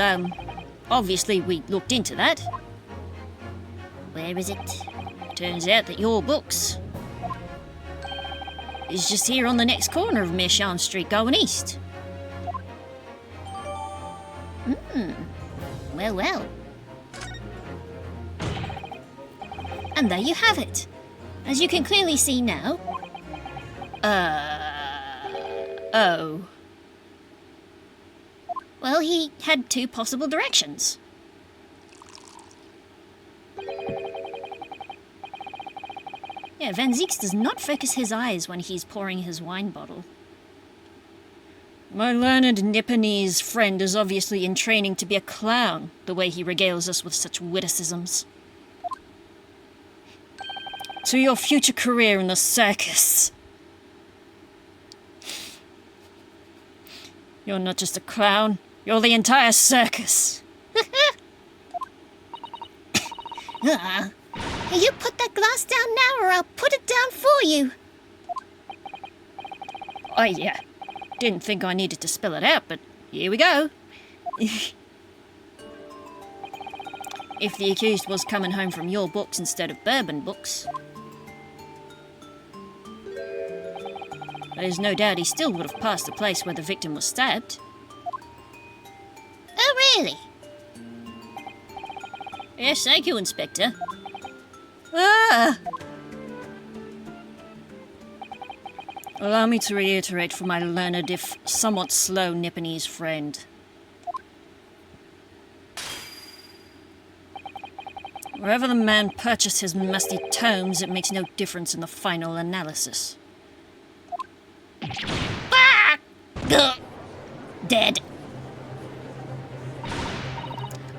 obviously we looked into that. Where is it? Turns out that Your Books is just here on the next corner of Mersham Street going east. Well. And there you have it. As you can clearly see now... oh. Well, he had two possible directions. Yeah, Van Zieks does not focus his eyes when he's pouring his wine bottle. My learned Nipponese friend is obviously in training to be a clown, the way he regales us with such witticisms. To your future career in the circus. You're not just a clown, you're the entire circus. You put that glass down now, or I'll put it down for you. Oh yeah, didn't think I needed to spill it out, but here we go. If the accused was coming home from your books instead of bourbon books, there's no doubt he still would have passed the place where the victim was stabbed. Oh, really? Yes, thank you, Inspector. Ah! Allow me to reiterate for my learned, if somewhat slow, Nipponese friend. Wherever the man purchased his musty tomes, it makes no difference in the final analysis. Ah! Ugh. Dead.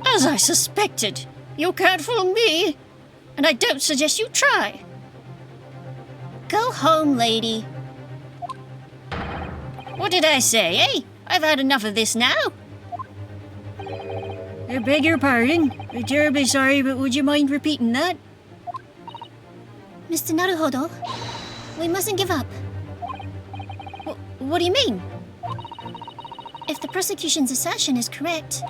As I suspected, you can't fool me, and I don't suggest you try. Go home, lady. What did I say, eh? I've had enough of this now. I beg your pardon. I'm terribly sorry, but would you mind repeating that? Mr. Naruhodo, we mustn't give up. What do you mean? If the prosecution's assertion is correct,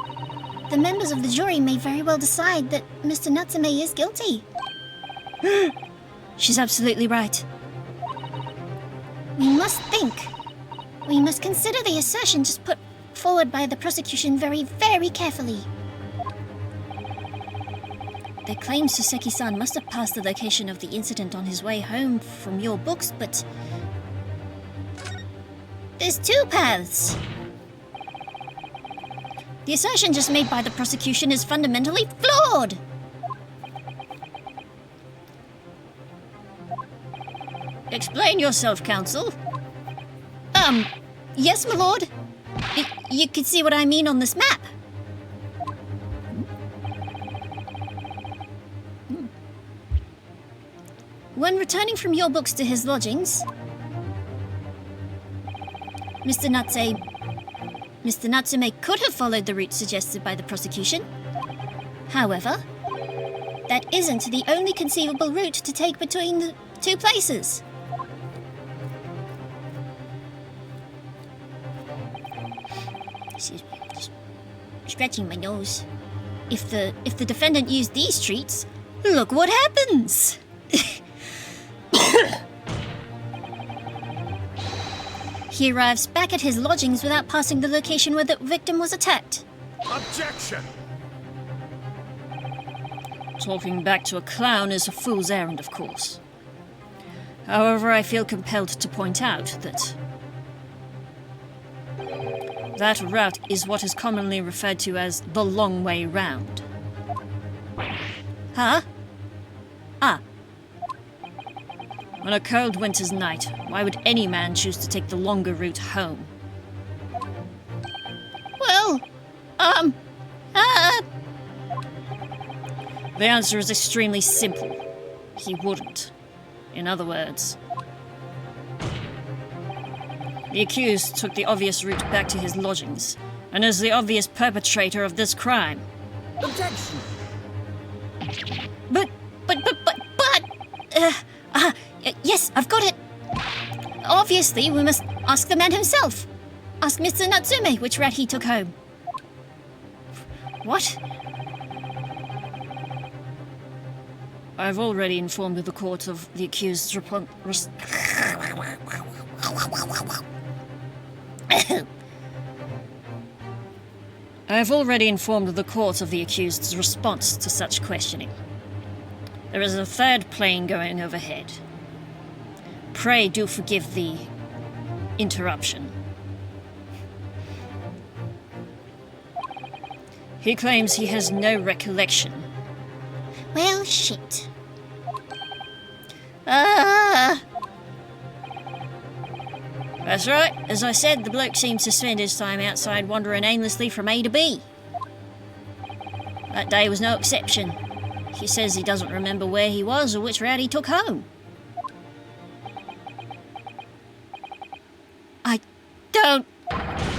the members of the jury may very well decide that Mr. Natsume is guilty. She's absolutely right. We must think. We must consider the assertion just put forward by the prosecution very, very carefully. They claim Soseki-san must have passed the location of the incident on his way home from your books, but There's two paths. the assertion just made by the prosecution is fundamentally flawed. Explain yourself, counsel. Yes, my lord. You can see what I mean on this map. When returning from your books to his lodgings, Mr. Natsume could have followed the route suggested by the prosecution. However, that isn't the only conceivable route to take between the two places. Excuse me, just scratching my nose. If the defendant used these streets, look what happens. He arrives back at his lodgings without passing the location where the victim was attacked. Objection! Talking back to a clown is a fool's errand, of course. However, I feel compelled to point out that that route is what is commonly referred to as the long way round. Huh? Ah. On a cold winter's night, why would any man choose to take the longer route home? Well, The answer is extremely simple. He wouldn't. In other words, the accused took the obvious route back to his lodgings, and is the obvious perpetrator of this crime. Objection! But, yes, I've got it. Obviously, we must ask the man himself. Ask Mr. Natsume which route he took home. What? I've already informed the court of the accused's response to such questioning. There is a third plane going overhead. Pray do forgive the interruption. He claims he has no recollection. Well, shit. That's right. As I said, the bloke seems to spend his time outside wandering aimlessly from A to B. That day was no exception. He says he doesn't remember where he was or which route he took home.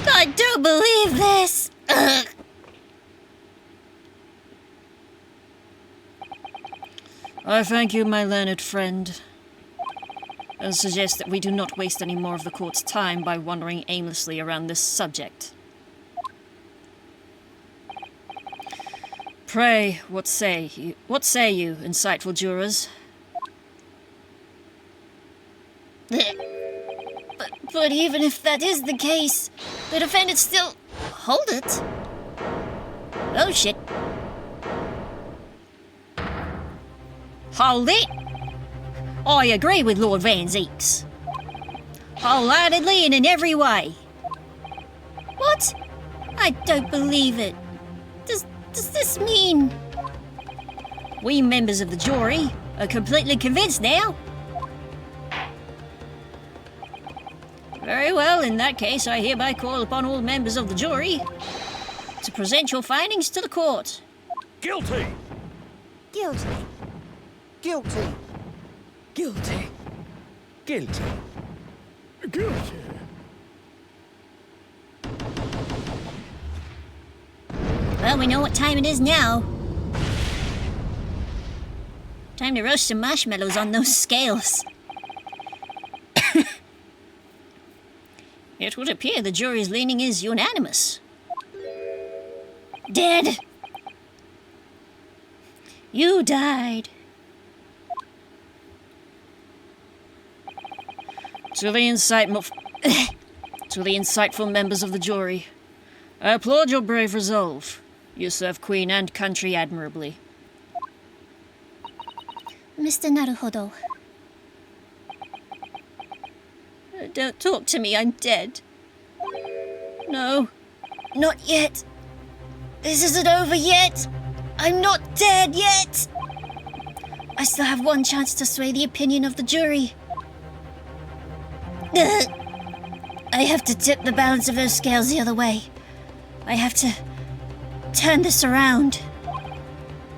I don't believe this. Ugh. I thank you, my learned friend, and suggest that we do not waste any more of the court's time by wandering aimlessly around this subject. Pray, what say you, insightful jurors? But even if that is the case, the defendant still... Hold it. Oh, shit. Hold it! I agree with Lord Van Zeeks. Wholeheartedly and in every way. What? I don't believe it. Does this mean... We members of the jury are completely convinced now. Very well, in that case, I hereby call upon all members of the jury to present your findings to the court. Guilty! Guilty. Guilty! Guilty. Guilty! Guilty! Well, we know what time it is now. Time to roast some marshmallows on those scales. It would appear the jury's leaning is unanimous. Dead. You died. To the insightful members of the jury, I applaud your brave resolve. You serve Queen and country admirably. Mr. Naruhodo. Don't talk to me, I'm dead. No, not yet. This isn't over yet. I'm not dead yet. I still have one chance to sway the opinion of the jury. I have to tip the balance of those scales the other way. I have to turn this around.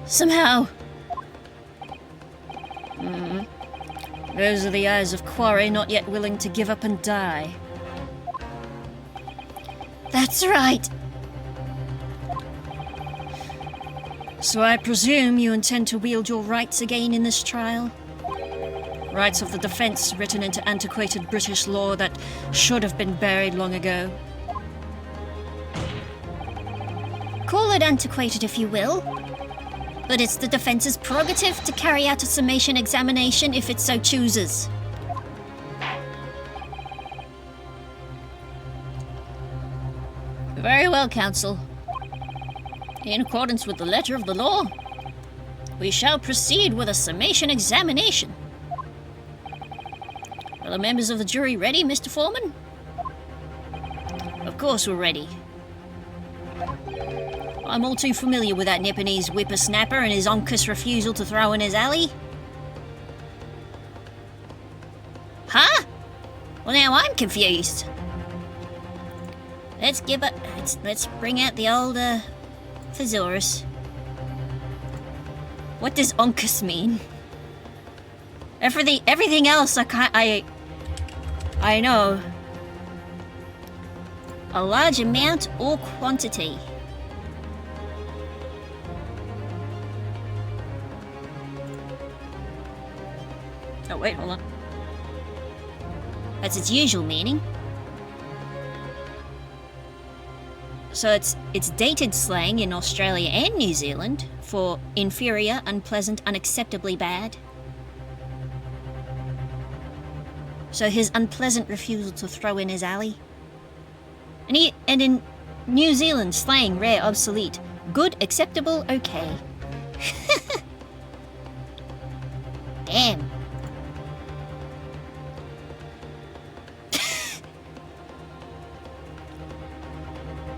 Somehow. Those are the eyes of Quarry, not yet willing to give up and die. That's right. So I presume you intend to wield your rights again in this trial? Rights of the defense written into antiquated British law that should have been buried long ago. Call it antiquated if you will. But it's the defense's prerogative to carry out a summation examination if it so chooses. Very well, counsel. In accordance with the letter of the law, we shall proceed with a summation examination. Are the members of the jury ready, Mr. Foreman? Of course we're ready. I'm all too familiar with that Nipponese whippersnapper and his uncas refusal to throw in his alley. Huh? Well, now I'm confused. Let's bring out the old thesaurus. What does uncas mean? Everything else I know. A large amount or quantity. Oh, wait, hold on. That's its usual meaning. So it's dated slang in Australia and New Zealand for inferior, unpleasant, unacceptably bad. So his unpleasant refusal to throw in his alley. And in New Zealand slang, rare, obsolete. Good, acceptable, okay. Damn.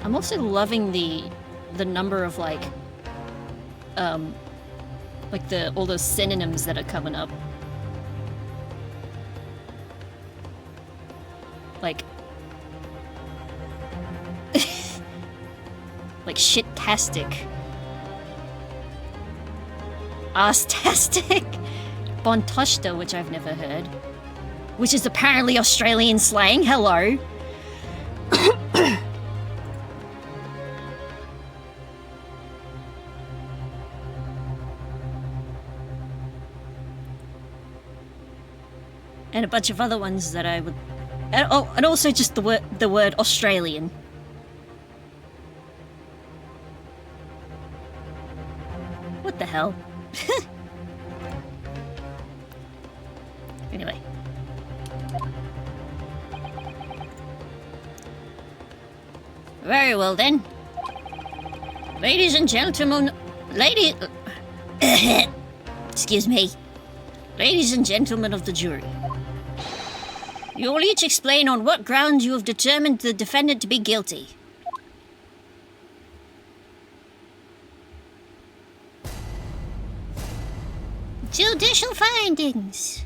I'm also loving the number of like all those synonyms that are coming up. Like like shit-tastic. Ass-tastic. Bontoshta, which I've never heard. Which is apparently Australian slang. Hello. And a bunch of other ones that I would... and also just the word Australian. What the hell? Anyway. Very well then. Ladies and gentlemen... Excuse me. Ladies and gentlemen of the jury. You will each explain on what grounds you have determined the defendant to be guilty. Judicial findings.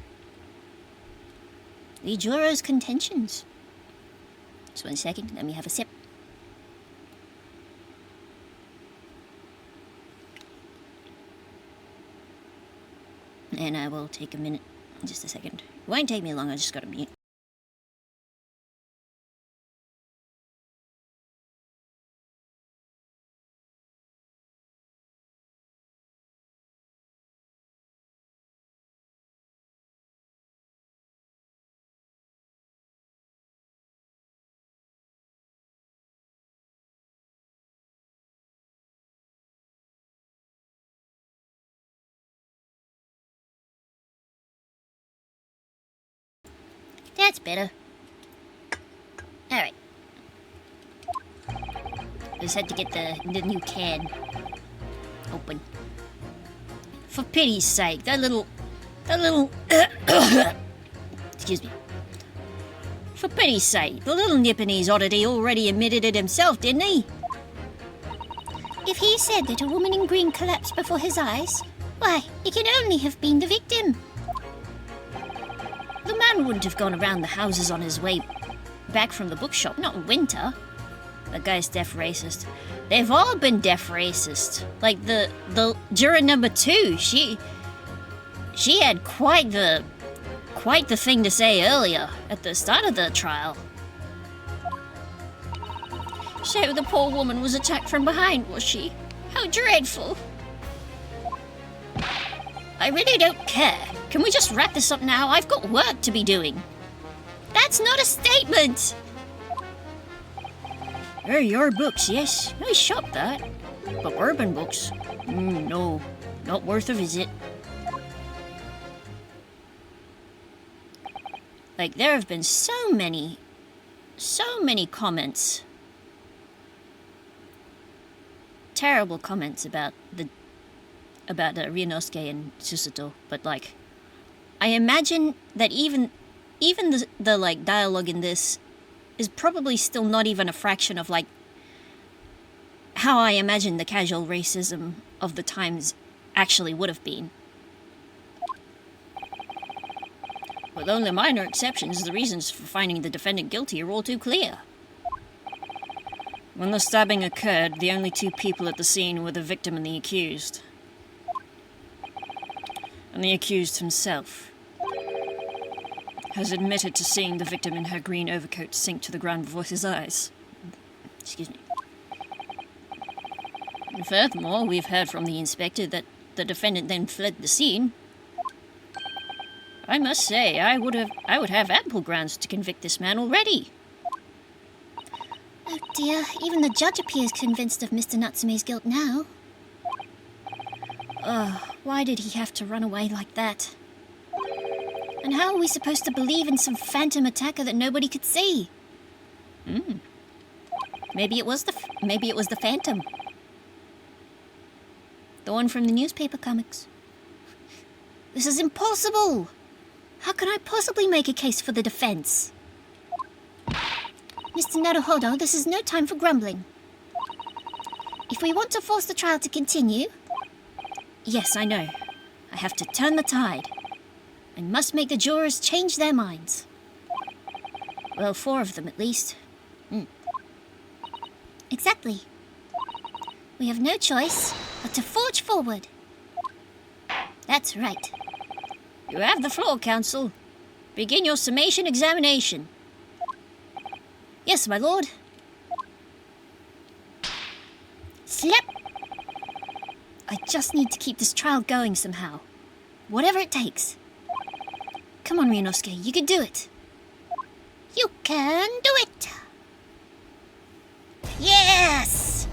The jurors' contentions. Just 1 second, let me have a sip. And I will take a minute, just a second. It won't take me long, I just gotta mute. That's better. Alright. Just had to get the new can open. For pity's sake, that little excuse me. For pity's sake, the little Nipponese oddity already admitted it himself, didn't he? If he said that a woman in green collapsed before his eyes, why, it can only have been the victim. The man wouldn't have gone around the houses on his way back from the bookshop, not in winter. That guy's deaf racist. They've all been deaf racist. Like the juror number 2, she had quite the thing to say earlier at the start of the trial. So the poor woman was attacked from behind, was she? How dreadful. I really don't care. Can we just wrap this up now? I've got work to be doing. That's not a statement! Your books, yes. Nice shop, that. But urban books? No. Not worth a visit. Like, there have been so many comments. Terrible comments about Ryunosuke and Susato, but like, I imagine that even the like dialogue in this is probably still not even a fraction of like how I imagine the casual racism of the times actually would have been. With only minor exceptions, the reasons for finding the defendant guilty are all too clear. When the stabbing occurred, the only 2 people at the scene were the victim and the accused. And the accused himself has admitted to seeing the victim in her green overcoat sink to the ground before his eyes. Excuse me. And furthermore, we've heard from the inspector that the defendant then fled the scene. I must say, I would have ample grounds to convict this man already. Oh dear, even the judge appears convinced of Mr. Natsume's guilt now. Why did he have to run away like that? And how are we supposed to believe in some phantom attacker that nobody could see? Maybe it was the Phantom. The one from the newspaper comics. This is impossible! How can I possibly make a case for the defense? Mr. Naruhodo, this is no time for grumbling. If If we want to force the trial to continue... Yes, I know. I have to turn the tide. I must make the jurors change their minds. Well, 4 of them at least. Exactly. We have no choice but to forge forward. That's right. You have the floor, Counsel. Begin your Summation Examination. Yes, my lord. Slap! I just need to keep this trial going somehow. Whatever it takes. Come on, Ryunosuke, you can do it. You can do it! Yes!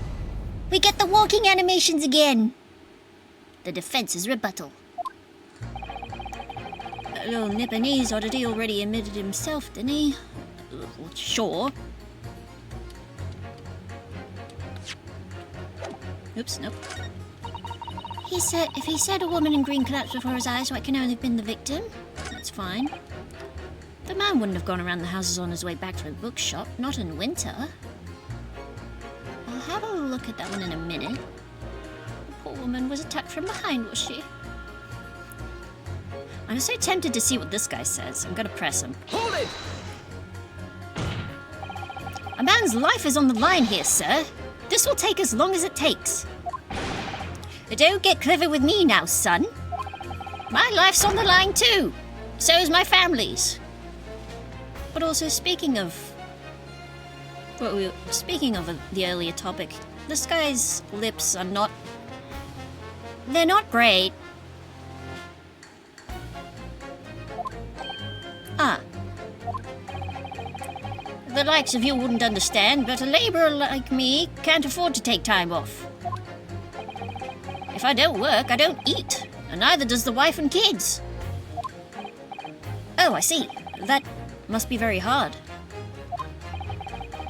We get the walking animations again. The defense's rebuttal. That little Nipponese oddity already admitted himself, didn't he? Well, sure. Oops, nope. He said, if he said a woman in green collapsed before his eyes, what can only have been the victim? That's fine. The man wouldn't have gone around the houses on his way back from the bookshop, not in winter. I'll have a look at that one in a minute. The poor woman was attacked from behind, was she? I'm so tempted to see what this guy says. I'm gonna press him. Hold it! A man's life is on the line here, sir. This will take as long as it takes. Don't get clever with me now, son. My life's on the line too. So is my family's. But also, speaking of the earlier topic, this guy's lips are not... They're not great. The likes of you wouldn't understand, but a laborer like me can't afford to take time off. If I don't work, I don't eat, and neither does the wife and kids. Oh, I see. That must be very hard.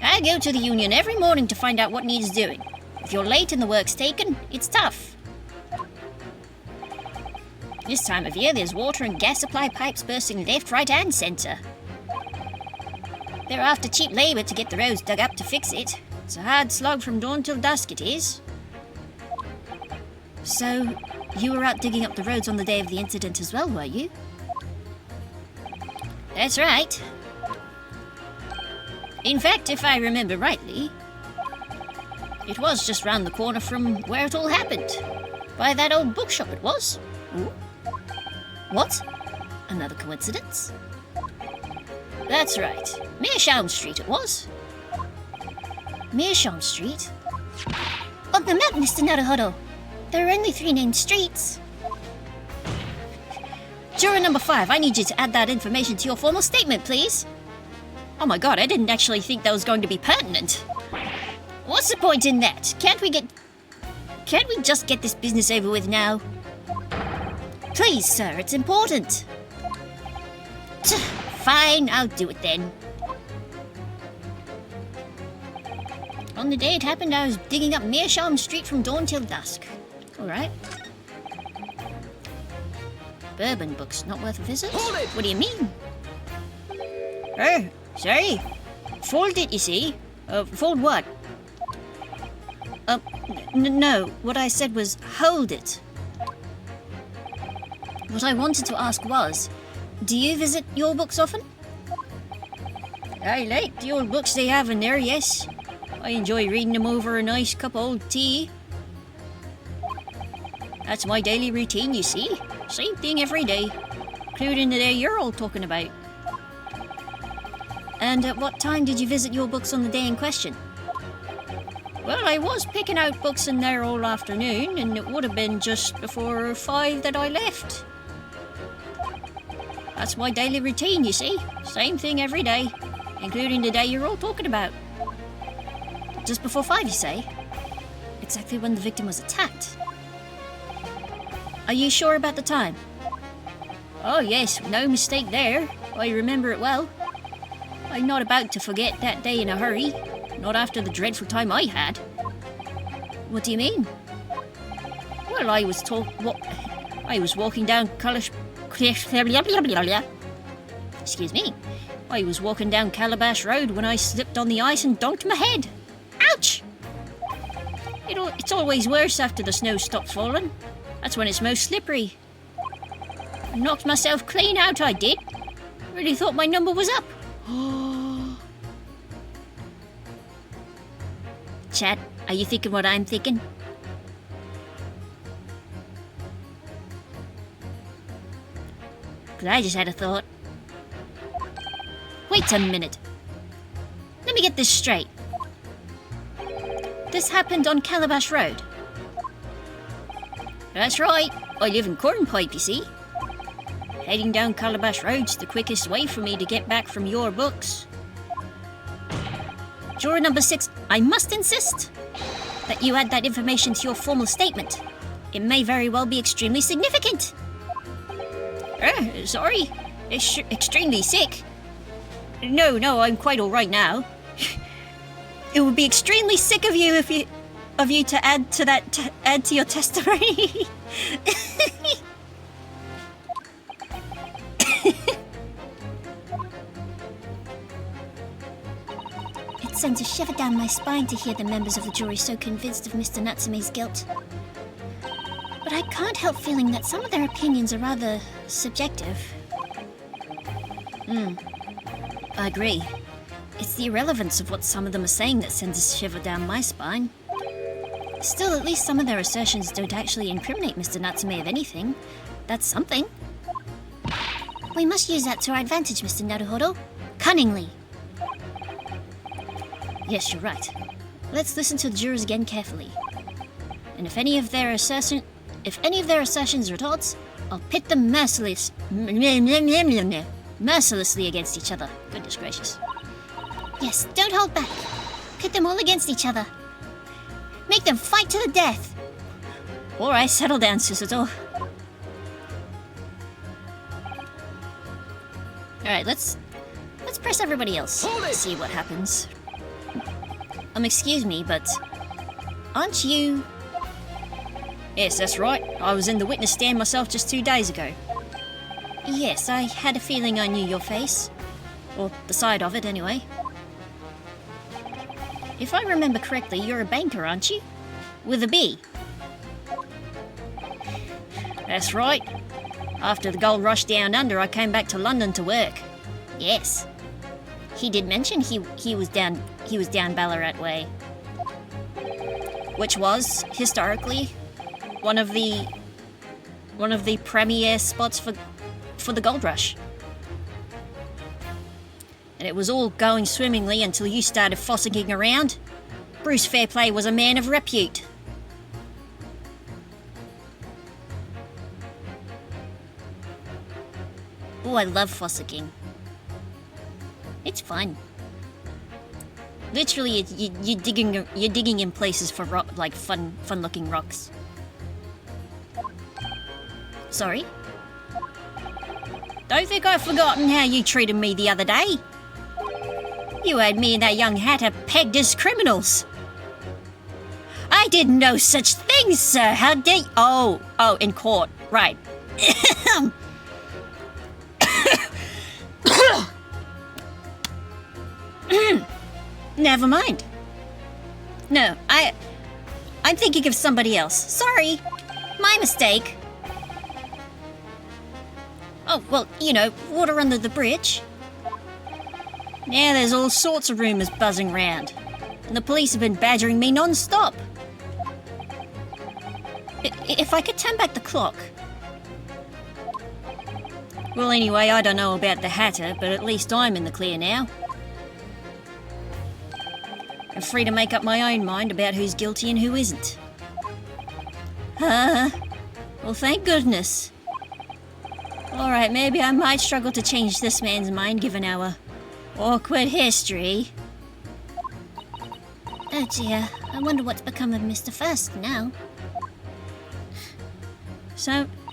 I go to the union every morning to find out what needs doing. If you're late and the work's taken, it's tough. This time of year, there's water and gas supply pipes bursting left, right, and centre. They're after cheap labour to get the roads dug up to fix it. It's a hard slog from dawn till dusk, it is. So, you were out digging up the roads on the day of the incident as well, were you? That's right. In fact, if I remember rightly, it was just round the corner from where it all happened. By that old bookshop it was. Ooh. What? Another coincidence? That's right. Meerschaum Street it was. Meerschaum Street? On the map, Mr. Naruhodo. There are only 3 named streets. Juror number 5, I need you to add that information to your formal statement, please. Oh my god, I didn't actually think that was going to be pertinent. What's the point in that? Can't we just get this business over with now? Please, sir, it's important. Fine, I'll do it then. On the day it happened, I was digging up Meerschaum Street from dawn till dusk. Alright. Bourbon books, not worth a visit? What do you mean? Oh, sorry. Fold it, you see. Fold what? No, what I said was hold it. What I wanted to ask was, do you visit your books often? I like the old books they have in there, yes. I enjoy reading them over a nice cup of old tea. That's my daily routine, you see. Same thing every day, including the day you're all talking about. And at what time did you visit your books on the day in question? Well, I was picking out books in there all afternoon, and it would have been just before 5 that I left. That's my daily routine, you see. Same thing every day, including the day you're all talking about. Just before 5, you say? Exactly when the victim was attacked. Are you sure about the time? Oh yes, no mistake there. I remember it well. I'm not about to forget that day in a hurry. Not after the dreadful time I had. What do you mean? Well, I was walking down Excuse me. I was walking down Calabash Road when I slipped on the ice and donked my head. Ouch! It's always worse after the snow stopped falling. That's when it's most slippery. I knocked myself clean out, I did. Really thought my number was up. Chat, are you thinking what I'm thinking? Because I just had a thought. Wait a minute. Let me get this straight. This happened on Calabash Road. That's right. I live in Cornpipe, you see. Heading down Calabash Road's the quickest way for me to get back from your books. Juror number 6, I must insist that you add that information to your formal statement. It may very well be extremely significant. Sorry. Extremely sick. No, I'm quite all right now. It would be extremely sick of you to add to your testimony. It sends a shiver down my spine to hear the members of the jury so convinced of Mr. Natsume's guilt. But I can't help feeling that some of their opinions are rather subjective. I agree. It's the irrelevance of what some of them are saying that sends a shiver down my spine. Still, at least some of their assertions don't actually incriminate Mr. Natsume of anything. That's something. We must use that to our advantage, Mr. Naruhodo. Cunningly. Yes, you're right. Let's listen to the jurors again carefully. And if any of their assertions are at odds, I'll pit them mercilessly against each other. Goodness gracious. Yes, don't hold back. Pit them all against each other. Make them fight to the death. All right, settle down, Susato. All right, let's press everybody else. See what happens. Excuse me, but aren't you? Yes, that's right. I was in the witness stand myself just 2 days ago. Yes, I had a feeling I knew your face. Or the side of it, anyway. If I remember correctly, you're a banker, aren't you? With a B. That's right. After the gold rush down under, I came back to London to work. Yes. He did mention he was down Ballarat way. Which was, historically, one of the premier spots for the gold rush. And it was all going swimmingly until you started fossicking around. Bruce Fairplay was a man of repute. Oh, I love fossicking. It's fun. Literally, you're digging in places for fun-looking rocks. Sorry? Don't think I've forgotten how you treated me the other day. You had me and that young hatter pegged as criminals. I did no such thing, sir. How dare you? Oh, in court. Right. Never mind. No, I'm thinking of somebody else. Sorry. My mistake. Oh, well, water under the bridge. Now there's all sorts of rumours buzzing round. And the police have been badgering me non-stop. If I could turn back the clock. Well, anyway, I don't know about the hatter, but at least I'm in the clear now. I'm free to make up my own mind about who's guilty and who isn't. Well, thank goodness. Alright, maybe I might struggle to change this man's mind given our awkward history. Oh dear, I wonder what's become of Mr. First now.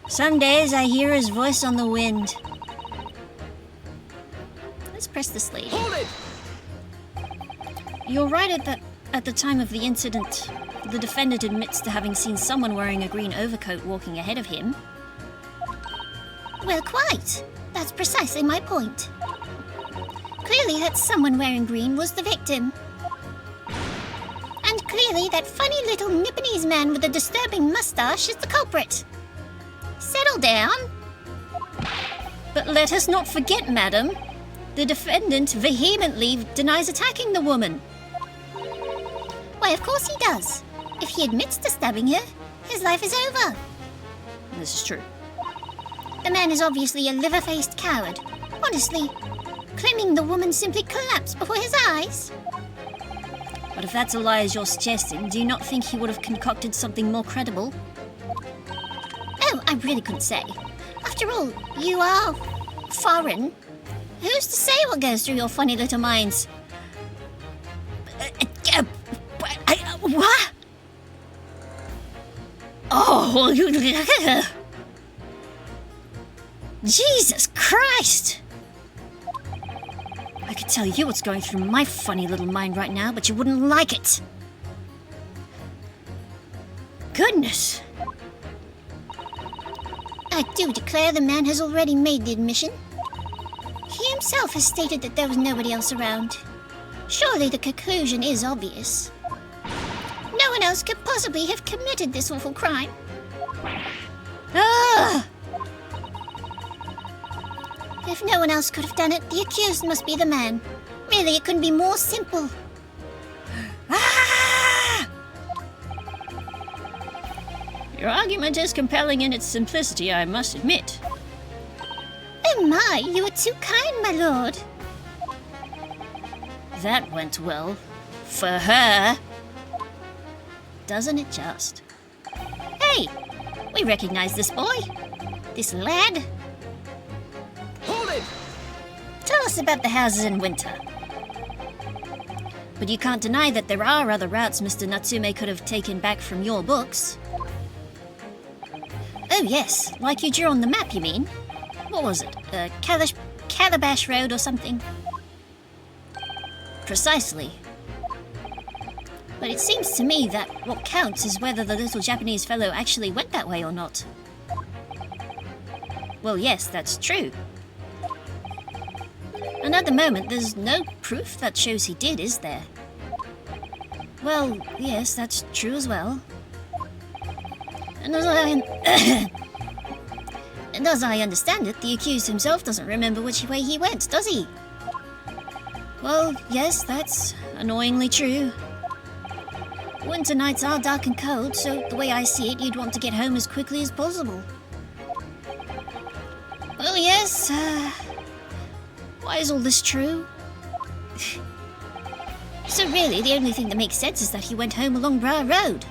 Some days I hear his voice on the wind. Let's press this lady. Hold it! You're right at the time of the incident, the defendant admits to having seen someone wearing a green overcoat walking ahead of him. Well, quite. That's precisely my point. Clearly that someone wearing green was the victim. And clearly that funny little Nipponese man with the disturbing mustache is the culprit. Settle down. But let us not forget, madam, the defendant vehemently denies attacking the woman. Why, of course he does. If he admits to stabbing her, his life is over. This is true. The man is obviously a liver-faced coward. Honestly, claiming the woman simply collapsed before his eyes. But if that's a lie as you're suggesting, do you not think he would have concocted something more credible? Oh, I really couldn't say. After all, you are foreign. Who's to say what goes through your funny little minds? What? Oh, Jesus Christ! I could tell you what's going through my funny little mind right now, but you wouldn't like it. Goodness. I do declare the man has already made the admission. He himself has stated that there was nobody else around. Surely the conclusion is obvious. No one else could possibly have committed this awful crime. Ah! If no one else could have done it, the accused must be the man. Really, it couldn't be more simple. Ah! Your argument is compelling in its simplicity, I must admit. Oh my, you are too kind, my lord. That went well. For her. Doesn't it just? Hey! We recognize this boy. This lad. Hold it! Tell us about the houses in winter. But you can't deny that there are other routes Mr. Natsume could have taken back from your books. Oh yes, like you drew on the map, you mean? What was it? Calabash Road or something? Precisely. But it seems to me that what counts is whether the little Japanese fellow actually went that way or not. Well, yes, that's true. And at the moment, there's no proof that shows he did, is there? Well, yes, that's true as well. And as I understand it, the accused himself doesn't remember which way he went, does he? Well, yes, that's annoyingly true. Winter nights are dark and cold, so the way I see it, you'd want to get home as quickly as possible. Well, yes, why is all this true? So really, the only thing that makes sense is that he went home along Briar Road.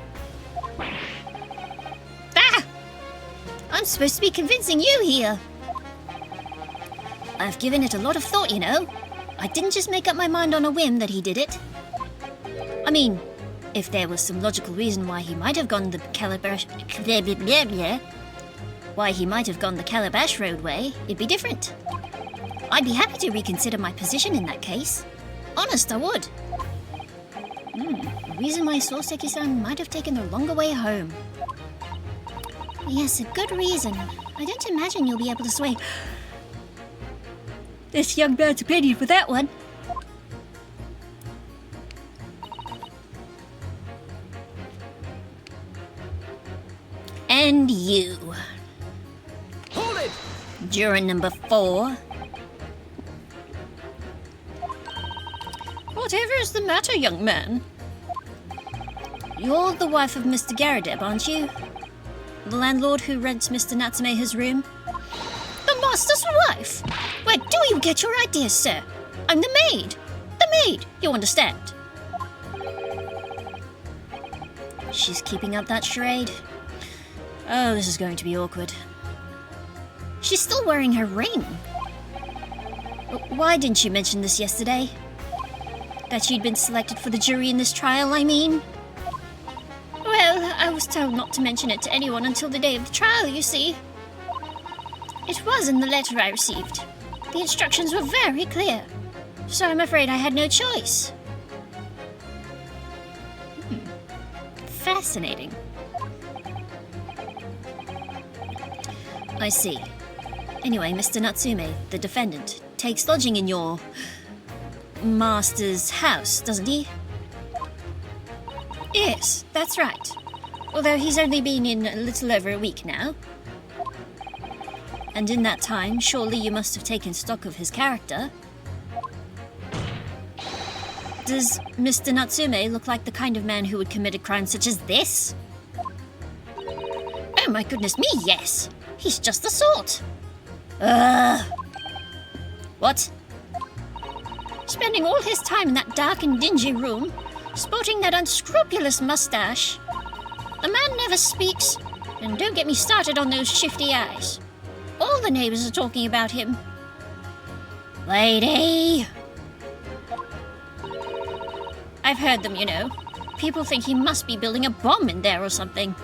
Ah! I'm supposed to be convincing you here. I've given it a lot of thought, you know. I didn't just make up my mind on a whim that he did it. I mean, if there was some logical reason why he might have gone the Calabash Road way, it'd be different. I'd be happy to reconsider my position in that case. Honest, I would. The reason why Soseki-san might have taken the longer way home. Yes, a good reason. I don't imagine you'll be able to sway this young man's opinion for that one. And you. Hold it! Juror number 4. Whatever is the matter, young man? You're the wife of Mr. Garadeb, aren't you? The landlord who rents Mr. Natsume his room? The master's wife? Where do you get your ideas, sir? I'm the maid. The maid, you understand? She's keeping up that charade. Oh, this is going to be awkward. She's still wearing her ring. Why didn't you mention this yesterday? That she'd been selected for the jury in this trial, I mean? Well, I was told not to mention it to anyone until the day of the trial, you see. It was in the letter I received. The instructions were very clear, so I'm afraid I had no choice. Fascinating. I see. Anyway, Mr. Natsume, the defendant, takes lodging in your master's house, doesn't he? Yes, that's right. Although he's only been in a little over a week now. And in that time, surely you must have taken stock of his character. Does Mr. Natsume look like the kind of man who would commit a crime such as this? Oh my goodness me, yes! He's just the sort! What? Spending all his time in that dark and dingy room, sporting that unscrupulous mustache. The man never speaks, and don't get me started on those shifty eyes. All the neighbors are talking about him. Lady! I've heard them, you know. People think he must be building a bomb in there or something.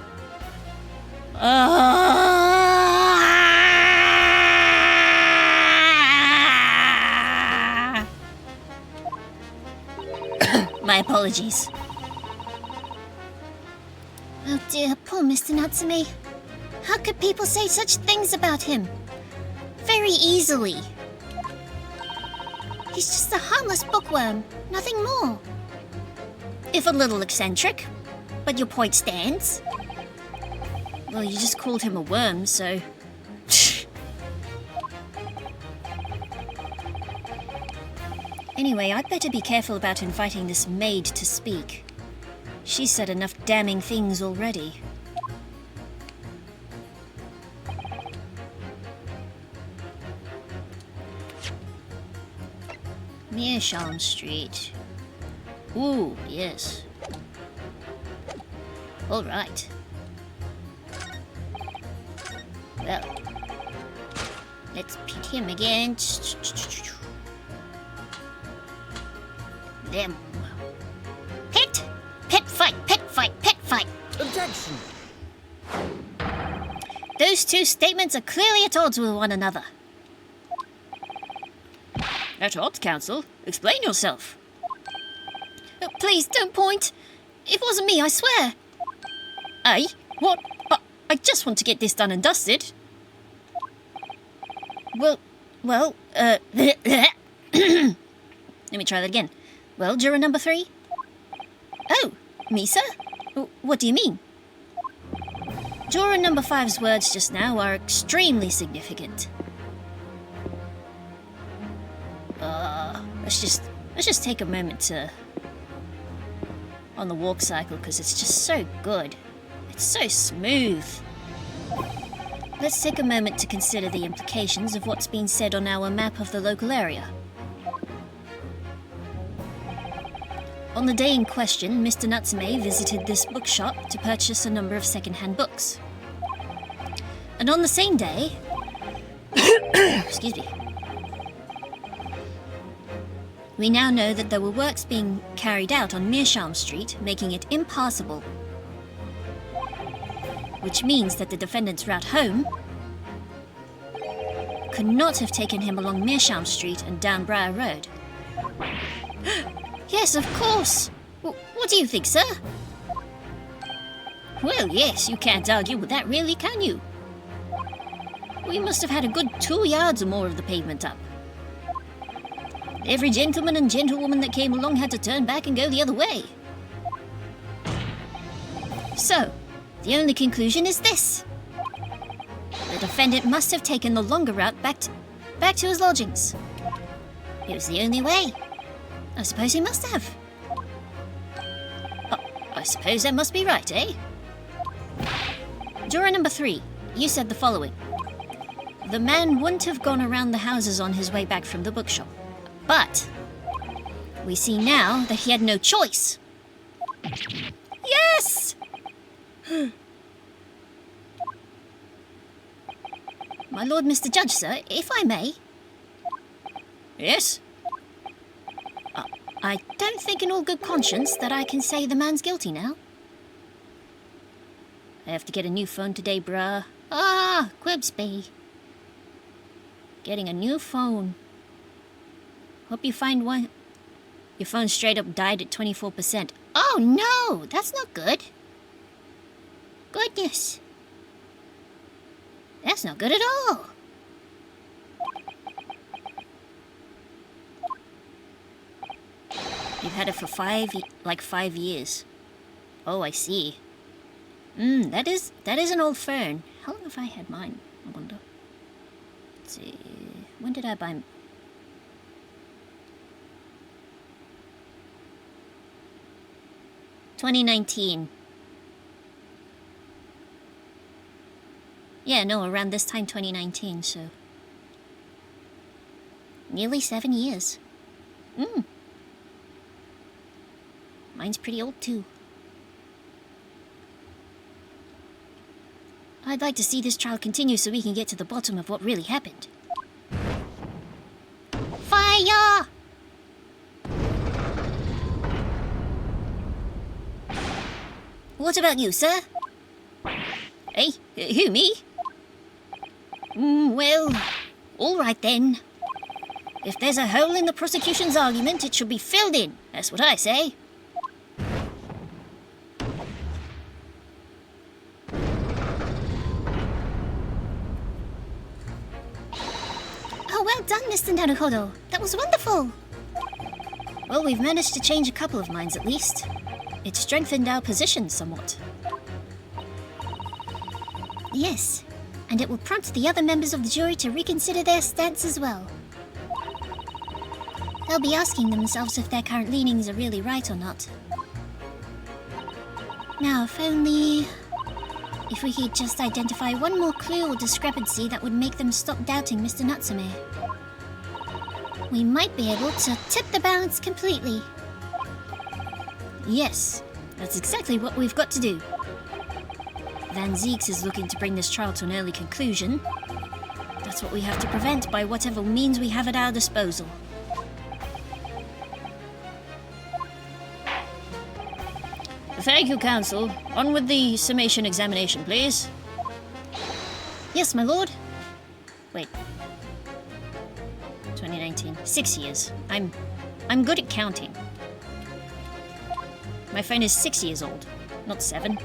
My apologies. Oh dear, poor Mr. Natsume. How could people say such things about him? Very easily. He's just a harmless bookworm, nothing more. If a little eccentric, but your point stands. Well, you just called him a worm, so... Anyway, I'd better be careful about inviting this maid to speak. She's said enough damning things already. Meerschaum Street. Ooh, yes. All right. Well, let's pit him again. Them. Pit! Pit fight! Pit fight! Pit fight! Objection! Those two statements are clearly at odds with one another. At odds, Counsel? Explain yourself. Please, don't point. It wasn't me, I swear. Eh? What? I just want to get this done and dusted. Well, let me try that again. Well, juror number 3? Oh, me, sir? What do you mean? Juror number 5's words just now are extremely significant. Let's just take a moment to... on the walk cycle, because it's just so good. It's so smooth. Let's take a moment to consider the implications of what's been said on our map of the local area. On the day in question, Mr. Natsume visited this bookshop to purchase a number of second-hand books. And on the same day... excuse me. We now know that there were works being carried out on Meerschaum Street, making it impassable. Which means that the defendant's route home could not have taken him along Meerschaum Street and down Briar Road. Yes, of course! What do you think, sir? Well, yes, you can't argue with that really, can you? We must have had a good 2 yards or more of the pavement up. Every gentleman and gentlewoman that came along had to turn back and go the other way. So, the only conclusion is this. The defendant must have taken the longer route back to his lodgings. It was the only way. I suppose he must have. I suppose that must be right, eh? Juror number 3, you said the following. The man wouldn't have gone around the houses on his way back from the bookshop. But we see now that he had no choice. Yes! My lord, Mr. Judge, sir, if I may. Yes? I don't think in all good conscience that I can say the man's guilty now. I have to get a new phone today, bruh. Ah, Quibsby. Getting a new phone. Hope you find one. Your phone straight up died at 24%. Oh no, that's not good. Goodness. That's not good at all. You've had it for 5 years. Oh, I see. That is an old phone. How long have I had mine, I wonder? Let's see. When did I buy... 2019. Yeah, no, around this time, 2019, so... Nearly 7 years. Mine's pretty old, too. I'd like to see this trial continue so we can get to the bottom of what really happened. Fire! What about you, sir? Hey, who, me? Well, all right then. If there's a hole in the prosecution's argument, it should be filled in. That's what I say. Oh, well done, Mr. Naruhodo. That was wonderful. Well, we've managed to change a couple of minds at least. It strengthened our position somewhat. Yes, and it will prompt the other members of the jury to reconsider their stance as well. They'll be asking themselves if their current leanings are really right or not. Now, if we could just identify one more clue or discrepancy that would make them stop doubting Mr. Natsume. We might be able to tip the balance completely. Yes, that's exactly what we've got to do. Van Zieks is looking to bring this trial to an early conclusion. That's what we have to prevent by whatever means we have at our disposal. Thank you, Counsel. On with the summation examination, please. Yes, my lord. Wait. 2019. 6 years. I'm good at counting. My phone is 6 years old, not 7.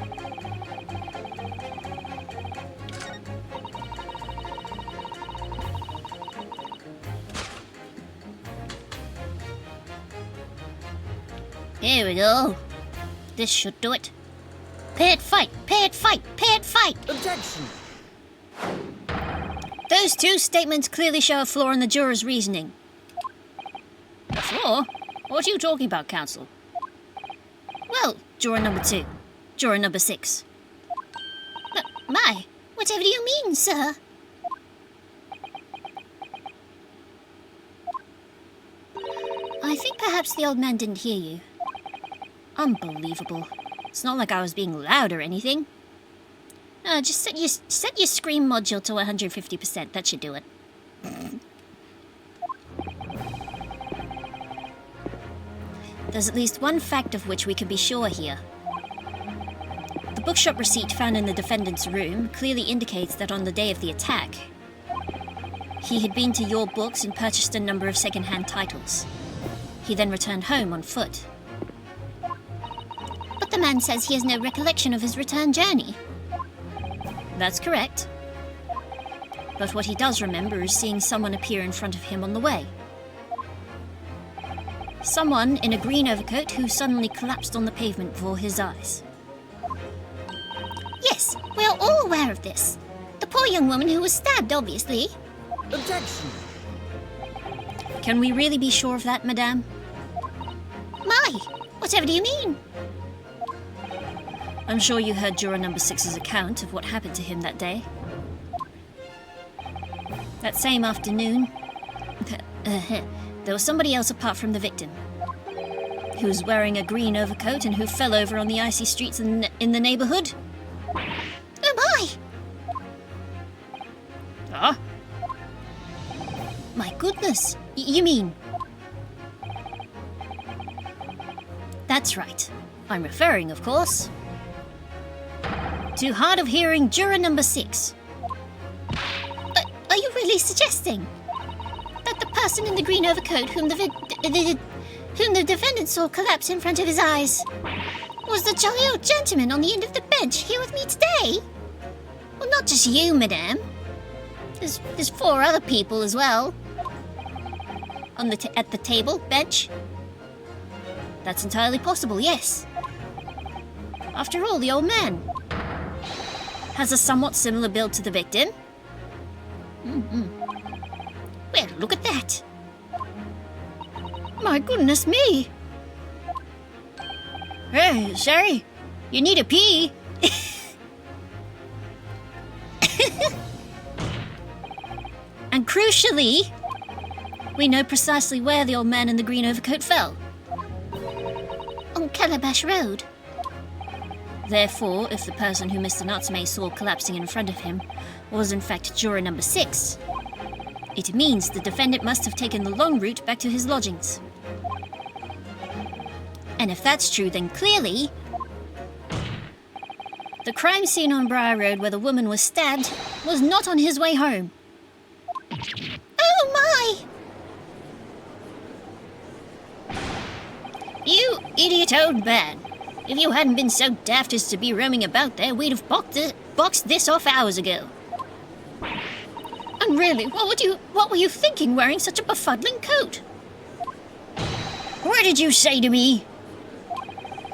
Here we go. This should do it. Paired fight! Paired fight! Paired fight! Objection! Those two statements clearly show a flaw in the juror's reasoning. A flaw? What are you talking about, Counsel? Well, juror number 2. Juror number 6. My, whatever do you mean, sir? I think perhaps the old man didn't hear you. Unbelievable. It's not like I was being loud or anything. Just set your scream module to 150%. That should do it. There's at least one fact of which we can be sure here. The bookshop receipt found in the defendant's room clearly indicates that on the day of the attack, he had been to your books and purchased a number of second-hand titles. He then returned home on foot. But the man says he has no recollection of his return journey. That's correct. But what he does remember is seeing someone appear in front of him on the way. Someone in a green overcoat who suddenly collapsed on the pavement before his eyes. Yes, we are all aware of this. The poor young woman who was stabbed, obviously. Objection! Can we really be sure of that, madame? My, whatever do you mean? I'm sure you heard juror number 6's account of what happened to him that day. That same afternoon, there was somebody else apart from the victim, who was wearing a green overcoat and who fell over on the icy streets in the neighborhood. Oh my! Ah? My goodness! You mean... That's right. I'm referring, of course, to hard of hearing juror number 6. Are you really suggesting that the person in the green overcoat whom the defendant saw collapse in front of his eyes was the jolly old gentleman on the end of the bench here with me today? Well, not just you, madame. There's 4 other people as well. At the table, bench. That's entirely possible, yes. After all, the old man has a somewhat similar build to the victim. Well, look at that. My goodness me! Hey, sorry. You need a pee. And crucially, we know precisely where the old man in the green overcoat fell. On Calabash Road. Therefore, if the person who Mr. Natsume saw collapsing in front of him was in fact juror number 6, it means the defendant must have taken the long route back to his lodgings. And if that's true, then clearly the crime scene on Briar Road where the woman was stabbed was not on his way home. Oh my! You idiot old man. If you hadn't been so daft as to be roaming about there, we'd have boxed this off hours ago. And really, what were you thinking wearing such a befuddling coat? What did you say to me?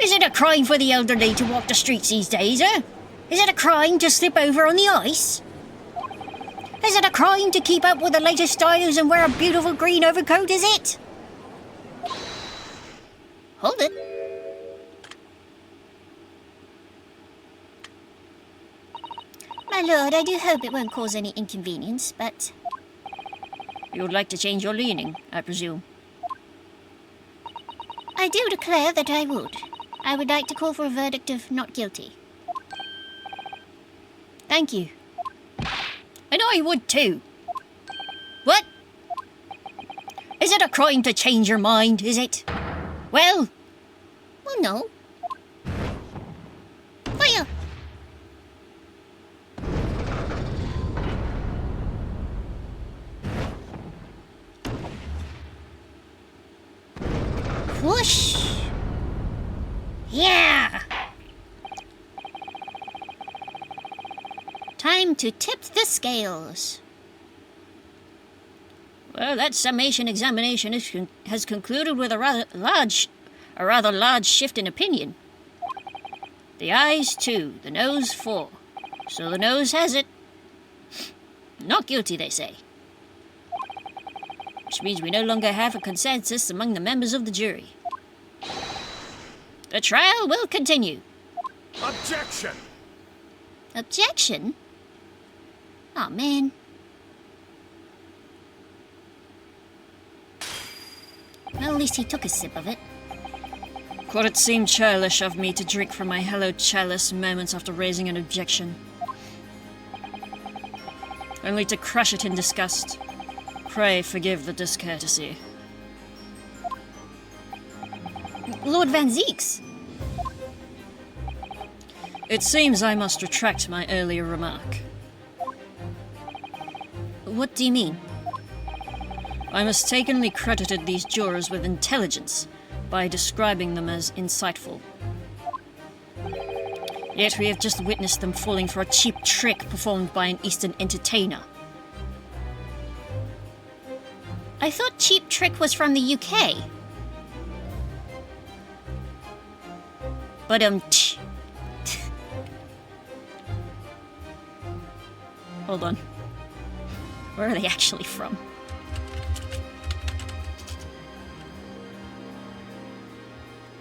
Is it a crime for the elderly to walk the streets these days, eh? Is it a crime to slip over on the ice? Is it a crime to keep up with the latest styles and wear a beautiful green overcoat, is it? Hold it. My lord, I do hope it won't cause any inconvenience, but... You would like to change your leaning, I presume. I do declare that I would. I would like to call for a verdict of not guilty. Thank you. And I would too. What? Is it a crime to change your mind, is it? Well, no. Fire! Whoosh! yeah! Time to tip the scales. Well, that summation examination has concluded with a rather large shift in opinion. The eyes 2, the nose 4. So the nose has it. Not guilty, they say. Which means we no longer have a consensus among the members of the jury. The trial will continue. Objection! Objection? Oh, man. Well, at least he took a sip of it. Could it seem churlish of me to drink from my hallowed chalice moments after raising an objection? Only to crush it in disgust. Pray forgive the discourtesy. Lord Van Zeeks. It seems I must retract my earlier remark. What do you mean? I mistakenly credited these jurors with intelligence by describing them as insightful. Yet we have just witnessed them falling for a cheap trick performed by an Eastern entertainer. I thought Cheap Trick was from the UK. But Hold on. where are they actually from?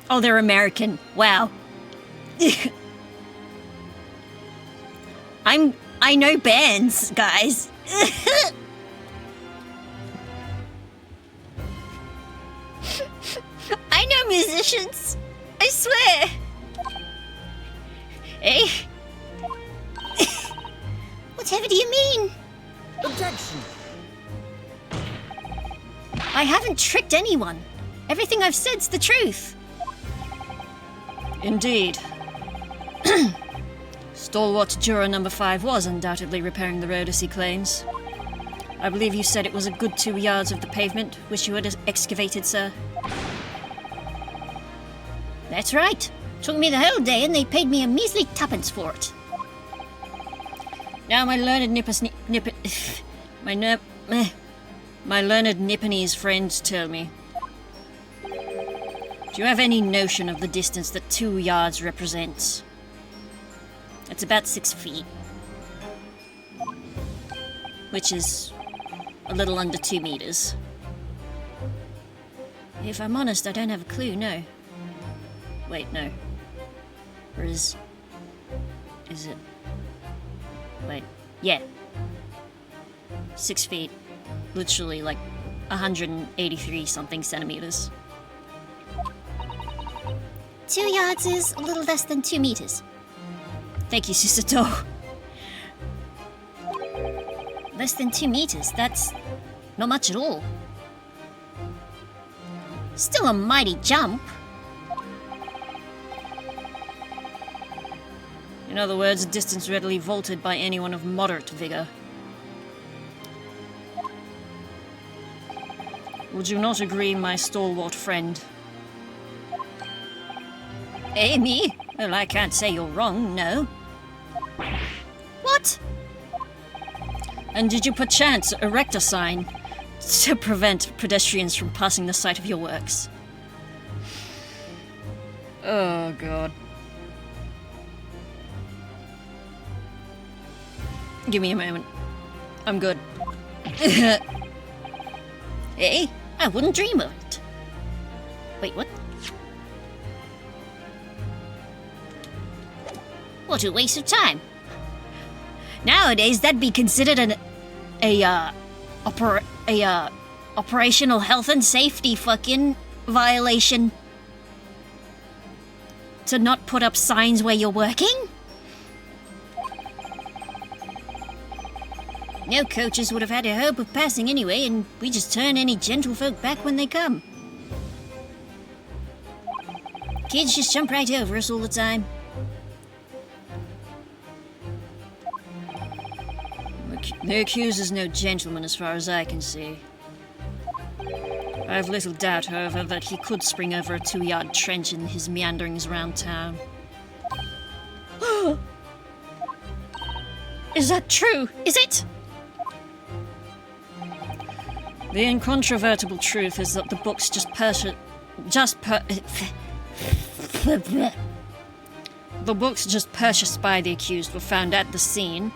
Oh, they're American. Wow. I know bands, guys. I know musicians. I swear. Hey. Whatever do you mean? Objection! I haven't tricked anyone. Everything I've said's the truth. Indeed. Stalwart juror number 5 was undoubtedly repairing the road as he claims. I believe you said it was a good 2 yards of the pavement which you had excavated, sir. That's right. Took me the whole day and they paid me a measly tuppence for it. Now my learned my learned Nipponese friends tell me. Do you have any notion of the distance that 2 yards represents? It's about 6 feet. Which is a little under 2 meters. If I'm honest, I don't have a clue, no. Wait, no. Or is it? Wait, yeah. 6 feet. Literally like 183 something centimeters. 2 yards is a little less than 2 meters. Thank you, Sister Doe. Less than 2 meters, that's not much at all. Still a mighty jump. In other words, a distance readily vaulted by anyone of moderate vigor. Would you not agree, my stalwart friend? Amy? Well, I can't say you're wrong, no. What? And did you perchance erect a sign to prevent pedestrians from passing the site of your works? Oh, God. Give me a moment. I'm good. Hey, I wouldn't dream of it. Wait, what? What a waste of time. Nowadays, that'd be considered operational health and safety fucking violation. To not put up signs where you're working? No coaches would have had a hope of passing anyway, and we just turn any gentlefolk back when they come. Kids just jump right over us all the time. The accuser's no gentleman as far as I can see. I have little doubt, however, that he could spring over a 2-yard trench in his meanderings around town. Is that true? Is it? The incontrovertible truth is that the books the books just purchased by the accused were found at the scene.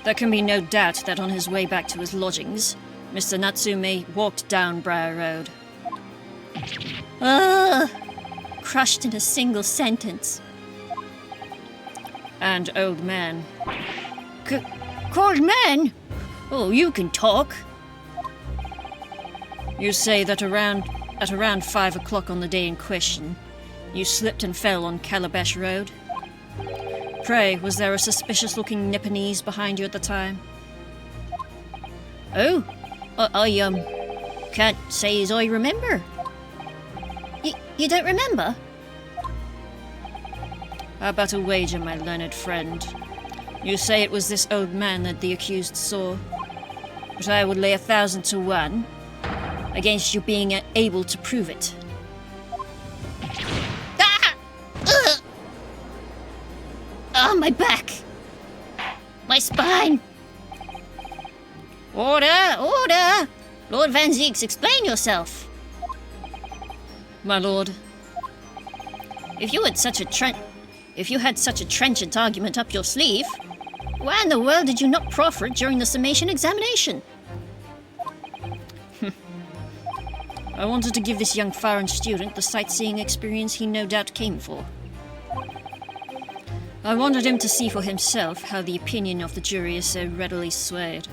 There can be no doubt that on his way back to his lodgings, Mr. Natsume walked down Briar Road. Crushed in a single sentence. And old man. Cold man? Oh, you can talk. You say that at around 5 o'clock on the day in question, you slipped and fell on Calabash Road? Pray, was there a suspicious-looking Nipponese behind you at the time? Oh, I can't say as I remember. You don't remember? How about a wager, my learned friend? You say it was this old man that the accused saw, but I would lay 1,000 to 1 against you being able to prove it. Oh, my back! My spine! Order! Order! Lord Van Zieks, explain yourself! My lord, If you had such a trenchant argument up your sleeve, why in the world did you not proffer it during the Summation Examination? I wanted to give this young foreign student the sightseeing experience he no doubt came for. I wanted him to see for himself how the opinion of the jury is so readily swayed.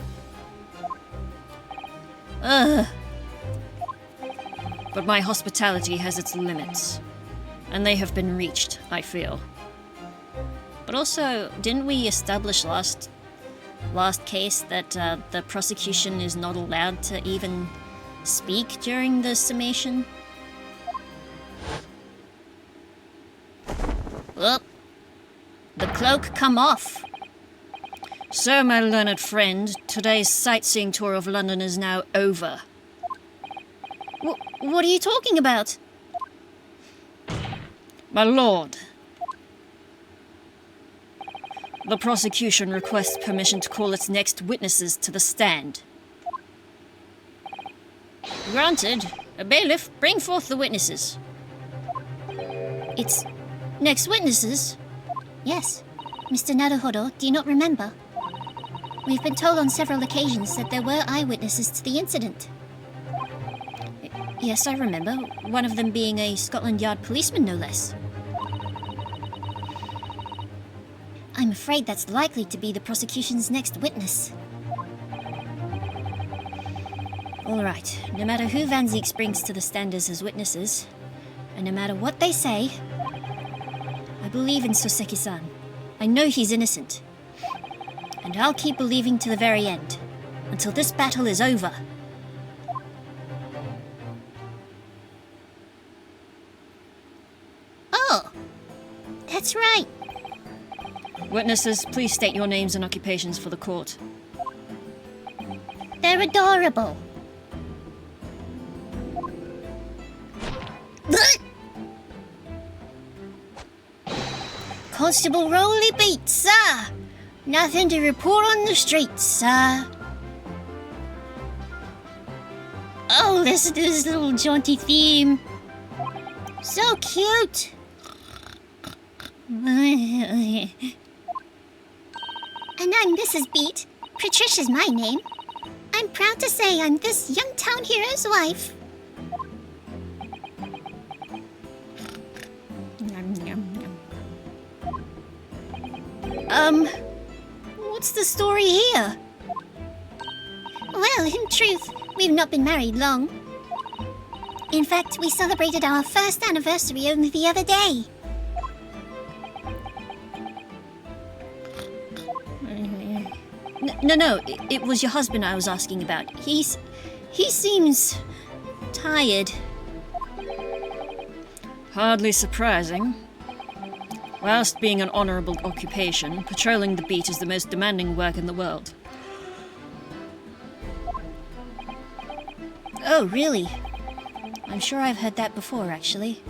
But my hospitality has its limits, and they have been reached, I feel. But also, didn't we establish last case that the prosecution is not allowed to even speak during the summation? Well, the cloak come off. So, my learned friend, today's sightseeing tour of London is now over. What are you talking about? My lord, the prosecution requests permission to call its next witnesses to the stand. Granted. A bailiff, bring forth the witnesses. It's next witnesses? Yes. Mr. Naruhodo, do you not remember? We've been told on several occasions that there were eyewitnesses to the incident. Yes, I remember. One of them being a Scotland Yard policeman, no less. I'm afraid that's likely to be the prosecution's next witness. All right, no matter who Van Zieks brings to the standards as witnesses, and no matter what they say, I believe in Soseki-san. I know he's innocent. And I'll keep believing to the very end, until this battle is over. Oh, that's right. Witnesses, please state your names and occupations for the court. They're adorable. Constable Rolly Beats, sir. Nothing to report on the streets, sir. Oh, listen to this little jaunty theme. So cute. And I'm Mrs. Beat. Patricia's my name. I'm proud to say I'm this young town hero's wife. What's the story here? Well, in truth, we've not been married long. In fact, we celebrated our first anniversary only the other day. No, it was your husband I was asking about. He seems tired. Hardly surprising. Whilst being an honourable occupation, patrolling the beat is the most demanding work in the world. Oh, really? I'm sure I've heard that before, actually.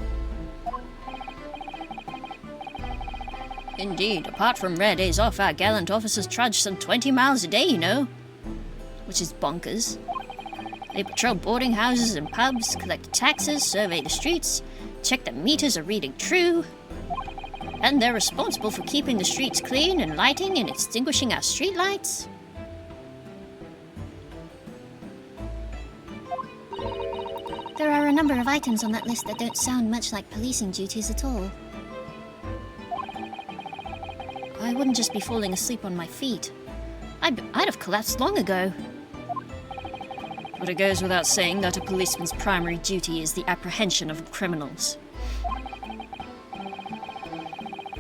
Indeed, apart from rare days off, our gallant officers trudge some 20 miles a day, you know. Which is bonkers. They patrol boarding houses and pubs, collect taxes, survey the streets, check the meters are reading true. And they're responsible for keeping the streets clean and lighting and extinguishing our streetlights. There are a number of items on that list that don't sound much like policing duties at all. I wouldn't just be falling asleep on my feet. I'd have collapsed long ago. But it goes without saying that a policeman's primary duty is the apprehension of criminals.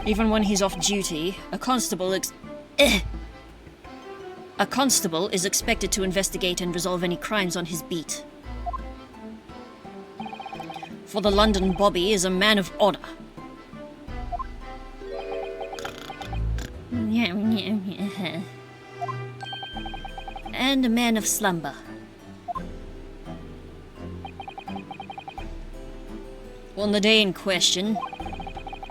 Even when he's off duty, a constable is expected to investigate and resolve any crimes on his beat. For the London Bobby is a man of honour. And a man of slumber. On the day in question,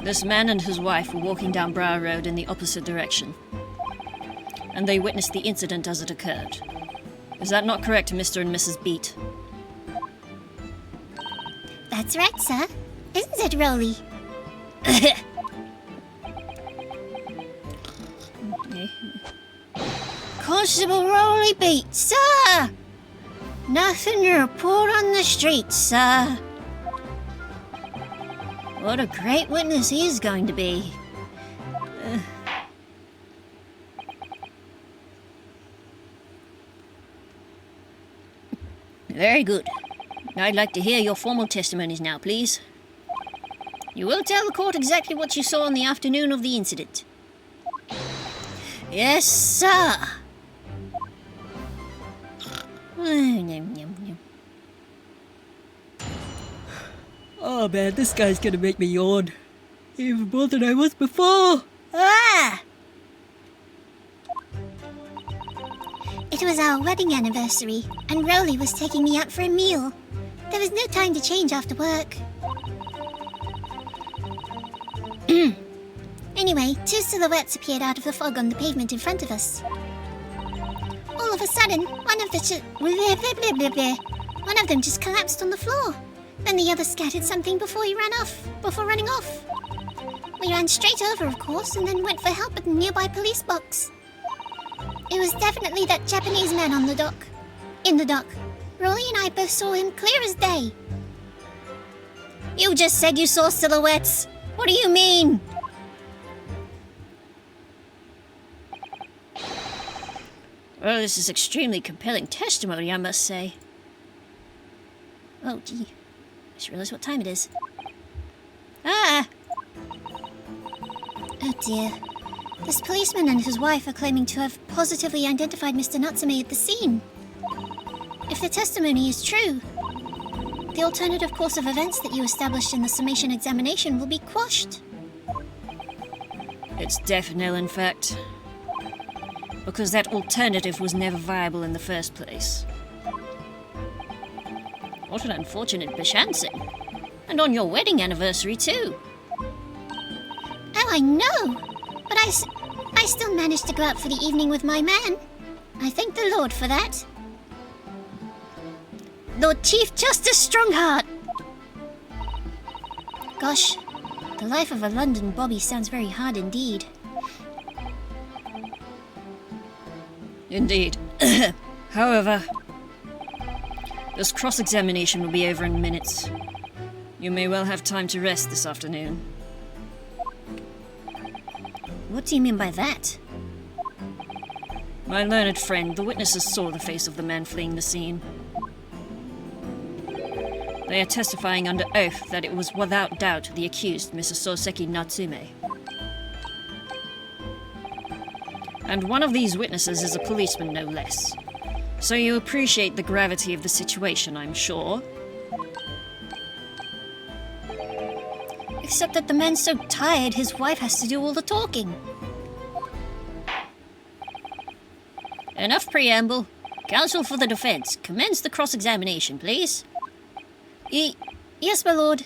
this man and his wife were walking down Brow Road in the opposite direction, and they witnessed the incident as it occurred. Is that not correct, Mr. and Mrs. Beat? That's right, sir. Isn't it, Rolly? Constable Rolly Beat, sir! Nothing to report on the streets, sir. What a great witness he is going to be. Very good. I'd like to hear your formal testimonies now, please. You will tell the court exactly what you saw on the afternoon of the incident. Yes, sir. Oh man, this guy's gonna make me yawn. Even more than I was before. Ah! It was our wedding anniversary, and Rolly was taking me out for a meal. There was no time to change after work. Anyway, two silhouettes appeared out of the fog on the pavement in front of us. All of a sudden, one of them just collapsed on the floor. Then the other scattered something before running off. We ran straight over, of course, and then went for help at the nearby police box. It was definitely that Japanese man on the dock. In the dock. Rolly and I both saw him clear as day. You just said you saw silhouettes. What do you mean? Well, this is extremely compelling testimony, I must say. Oh, gee. I just realized what time it is. Ah! Oh, dear. This policeman and his wife are claiming to have positively identified Mr. Natsume at the scene. If the testimony is true, the alternative course of events that you established in the Summation Examination will be quashed. It's definite, in fact. Because that alternative was never viable in the first place. What an unfortunate bechancing. And on your wedding anniversary, too. Oh, I know! But I still managed to go out for the evening with my man. I thank the Lord for that. Lord Chief Justice Strongheart! Gosh, the life of a London bobby sounds very hard indeed. Indeed. However, this cross-examination will be over in minutes. You may well have time to rest this afternoon. What do you mean by that? My learned friend, the witnesses saw the face of the man fleeing the scene. They are testifying under oath that it was without doubt the accused, Mrs. Soseki Natsume. And one of these witnesses is a policeman, no less. So you appreciate the gravity of the situation, I'm sure. Except that the man's so tired, his wife has to do all the talking. Enough preamble. Counsel for the defense, commence the cross-examination, please. Yes, my lord.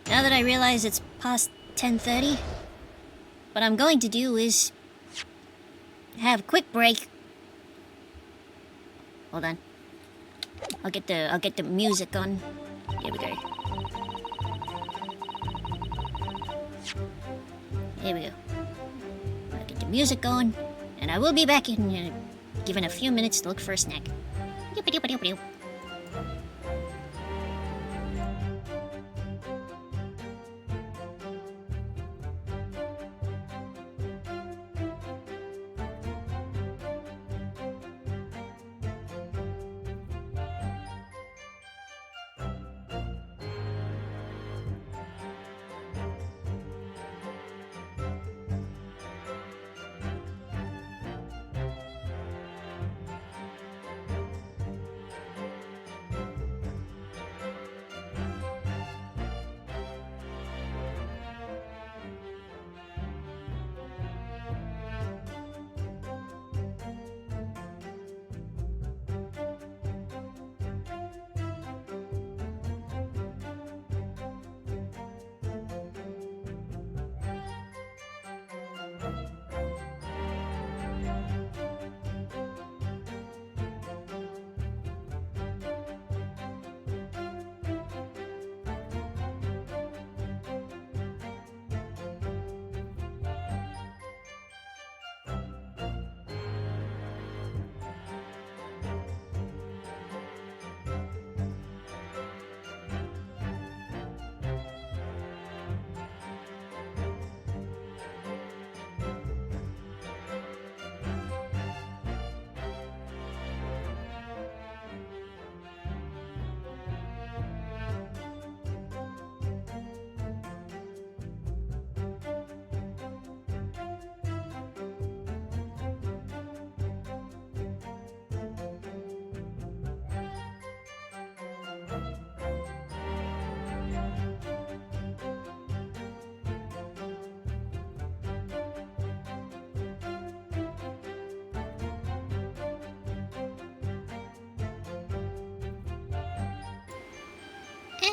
Now that I realize it's past 10:30, what I'm going to do is have a quick break. Hold on. I'll get the music on. Here we go. Here we go. I'll get the music on, and I will be back in given a few minutes to look for a snack. Yoop-a-doop-a-doop-a-doop.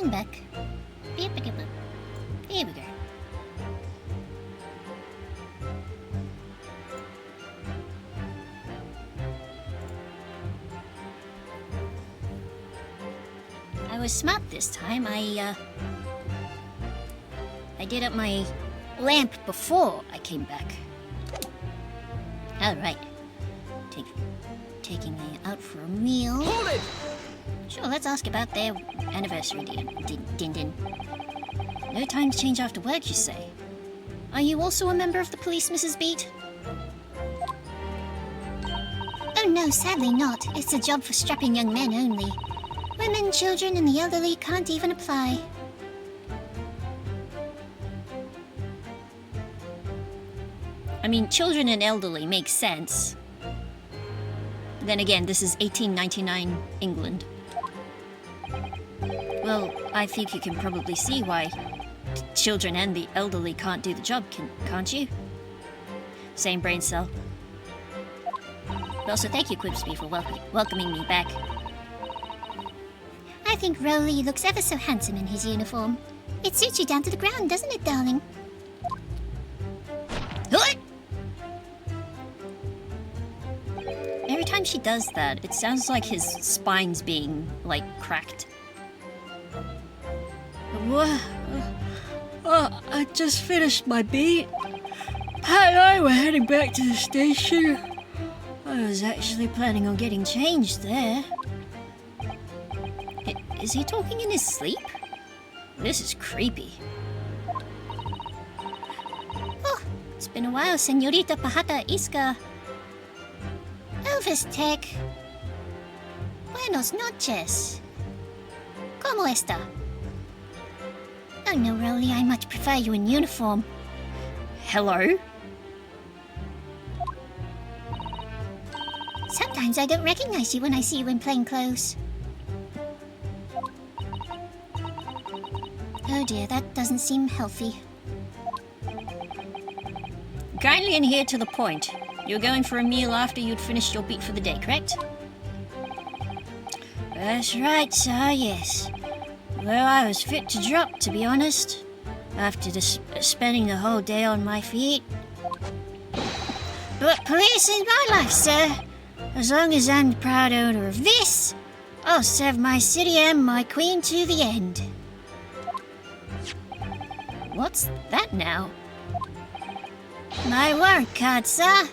And back. Beep-a-doop-a. Here we go. I was smart this time. I did up my lamp before I came back. Alright. Taking me out for a meal. Hold it! Sure, let's ask about their anniversary, Din. No time to change after work, you say? Are you also a member of the police, Mrs. Beat? Oh no, sadly not. It's a job for strapping young men only. Women, children, and the elderly can't even apply. I mean, children and elderly makes sense. Then again, this is 1899 England. Well, I think you can probably see why children and the elderly can't do the job, can't you? Same brain cell. But also, thank you, Quibsby, for welcoming me back. I think Rowley looks ever so handsome in his uniform. It suits you down to the ground, doesn't it, darling? What? Every time she does that, it sounds like his spine's being, like, cracked. What? I just finished my beat. Pat and I were heading back to the station. I was actually planning on getting changed there. Is he talking in his sleep? This is creepy. Oh, it's been a while, Señorita Pajata Isca. Elvis Tech. Buenos noches. ¿Cómo está? Oh no, Rowley, I much prefer you in uniform. Hello? Sometimes I don't recognize you when I see you in plain clothes. Oh dear, that doesn't seem healthy. Kindly adhere to the point. You were going for a meal after you'd finished your beat for the day, correct? That's right, sir, yes. Well, I was fit to drop, to be honest. After spending the whole day on my feet. But police is my life, sir. As long as I'm the proud owner of this, I'll serve my city and my queen to the end. What's that now? My warrant card, sir.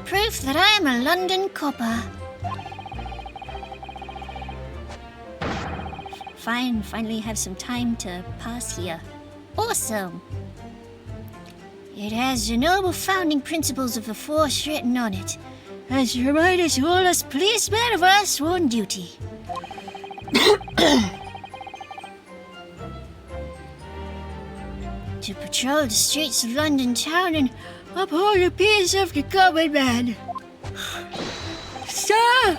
Proof that I am a London copper. Finally have some time to pass here. Awesome. It has the noble founding principles of the force written on it, as a reminder to all us policemen of our sworn duty. To patrol the streets of London town and uphold the peace of the common man. Sir!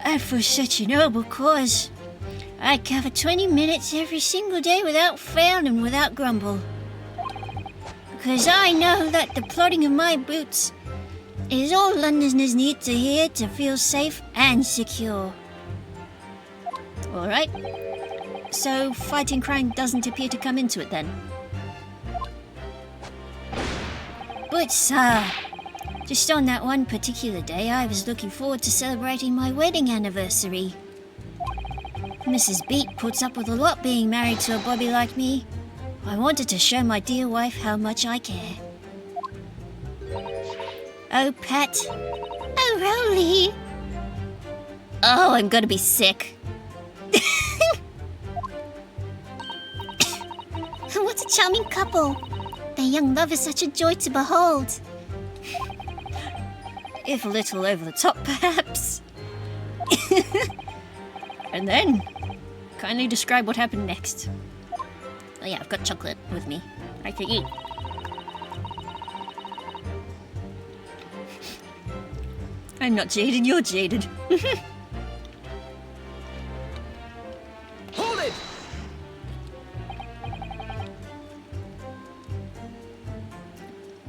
And for such a noble cause, I cover 20 minutes every single day without fail and without grumble. Because I know that the plodding of my boots is all Londoners need to hear to feel safe and secure. Alright. So, fighting crime doesn't appear to come into it then? But sir, just on that one particular day, I was looking forward to celebrating my wedding anniversary. Mrs. Beat puts up with a lot being married to a bobby like me. I wanted to show my dear wife how much I care. Oh, Pat. Oh, Rowley. Oh, I'm gonna be sick. What a charming couple. Their young love is such a joy to behold. If a little over the top, perhaps. And then, kindly describe what happened next. Oh yeah, I've got chocolate with me. I can eat. I'm not jaded, you're jaded. Hold it!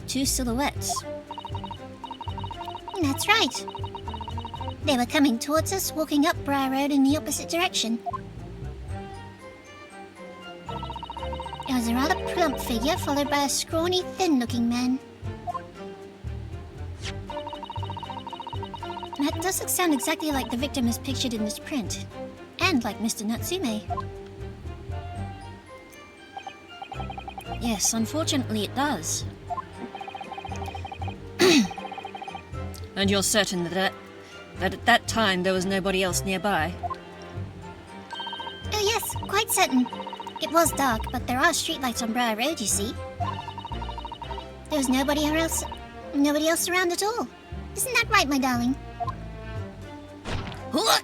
Two silhouettes. That's right. They were coming towards us, walking up Briar Road in the opposite direction. It was a rather plump figure, followed by a scrawny, thin-looking man. That doesn't sound exactly like the victim as pictured in this print. And like Mr. Natsume. Yes, unfortunately it does. And you're certain that at that time there was nobody else nearby? Oh yes, quite certain. It was dark, but there are streetlights on Briar Road, you see. There was nobody else around at all. Isn't that right, my darling? What?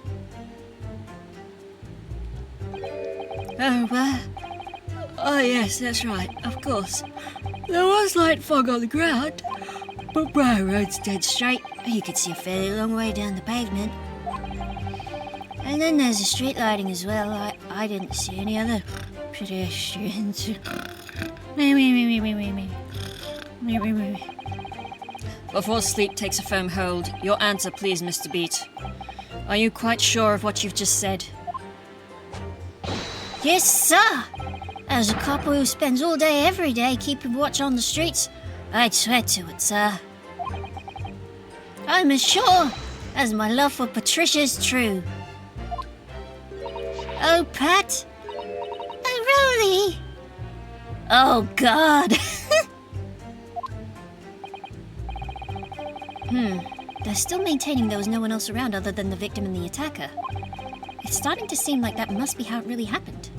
Oh, yes, that's right, of course. There was light fog on the ground, but Briar Road's dead straight. You could see a fairly long way down the pavement. And then there's the street lighting as well. I didn't see any other pedestrians. Before sleep takes a firm hold, your answer please, Mr. Beat. Are you quite sure of what you've just said? Yes, sir! As a copper who spends all day every day keeping watch on the streets, I'd swear to it, sir. I'm as sure as my love for Patricia's true. Oh, Pat. Oh, Rolly. Oh, God. They're still maintaining there was no one else around other than the victim and the attacker. It's starting to seem like that must be how it really happened.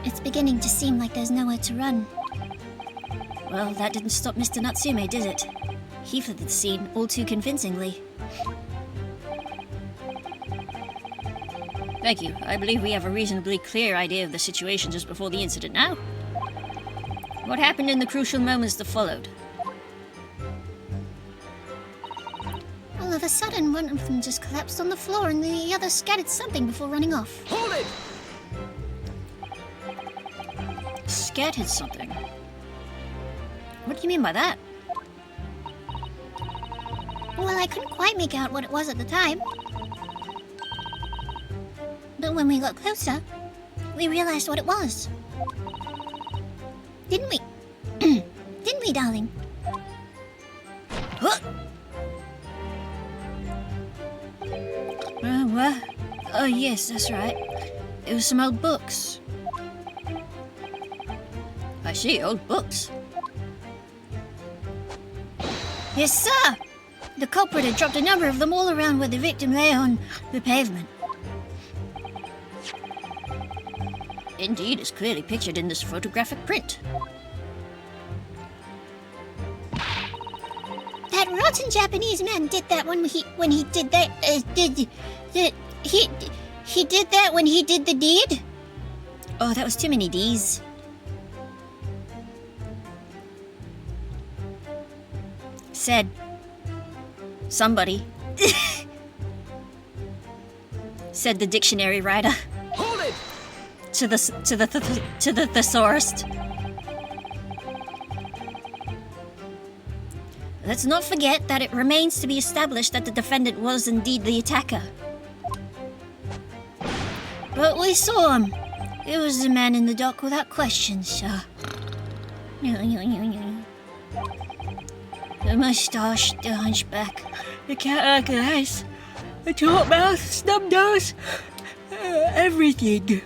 It's beginning to seem like there's nowhere to run. Well, that didn't stop Mr. Natsume, did it? He fled the scene all too convincingly. Thank you. I believe we have a reasonably clear idea of the situation just before the incident now. What happened in the crucial moments that followed? All of a sudden, one of them just collapsed on the floor and the other scattered something before running off. Hold it! Scattered something? What do you mean by that? Well, I couldn't quite make out what it was at the time. But when we got closer, we realized what it was. Didn't we? Didn't we, darling? What? What? Oh, yes, that's right. It was some old books. I see, old books. Yes, sir! The culprit had dropped a number of them all around where the victim lay on the pavement. Indeed, as clearly pictured in this photographic print. That rotten Japanese man did that when he did that. He did that when he did the deed. Oh, that was too many D's. Said somebody. Said the dictionary writer. Hold it! To the thesaurus. Let's not forget that it remains to be established that the defendant was indeed the attacker. But we saw him. It was the man in the dock without question, sir. The moustache, the hunchback. The cat eyes, the short mouth, snub nose, everything.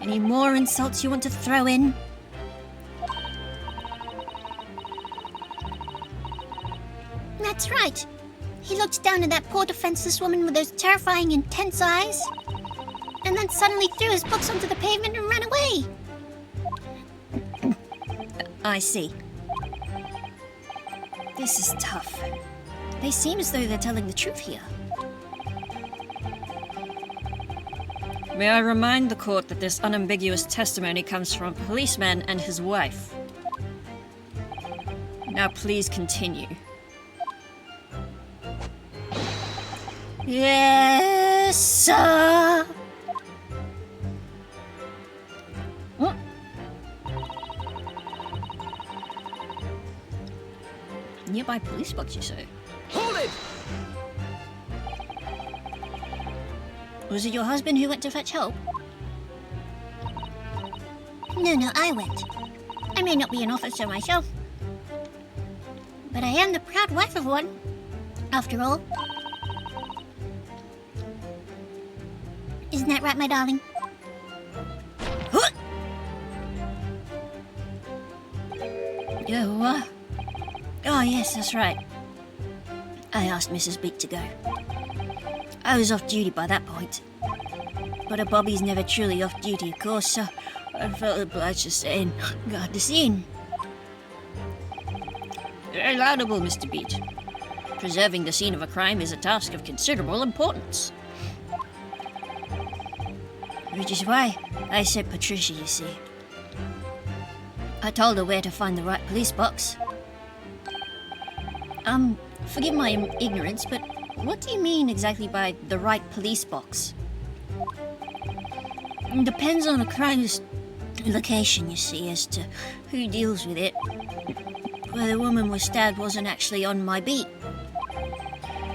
Any more insults you want to throw in? That's right. He looked down at that poor defenseless woman with those terrifying, intense eyes, and then suddenly threw his books onto the pavement and ran away. I see. This is tough. They seem as though they're telling the truth here. May I remind the court that this unambiguous testimony comes from a policeman and his wife. Now please continue. Yes, sir. What? Nearby police box, you say? Hold it! Was it your husband who went to fetch help? No, I went. I may not be an officer myself, but I am the proud wife of one, after all. Isn't that right, my darling? what? Oh, yes, that's right. I asked Mrs. Beat to go. I was off duty by that point. But a Bobby's never truly off duty, of course, so I felt obliged to stay and guard the scene. Very laudable, Mr. Beat. Preserving the scene of a crime is a task of considerable importance. Which is why I sent Patricia, you see. I told her where to find the right police box. Forgive my ignorance, but what do you mean exactly by the right police box? It depends on a crime's location, you see, as to who deals with it. Where the woman was stabbed wasn't actually on my beat.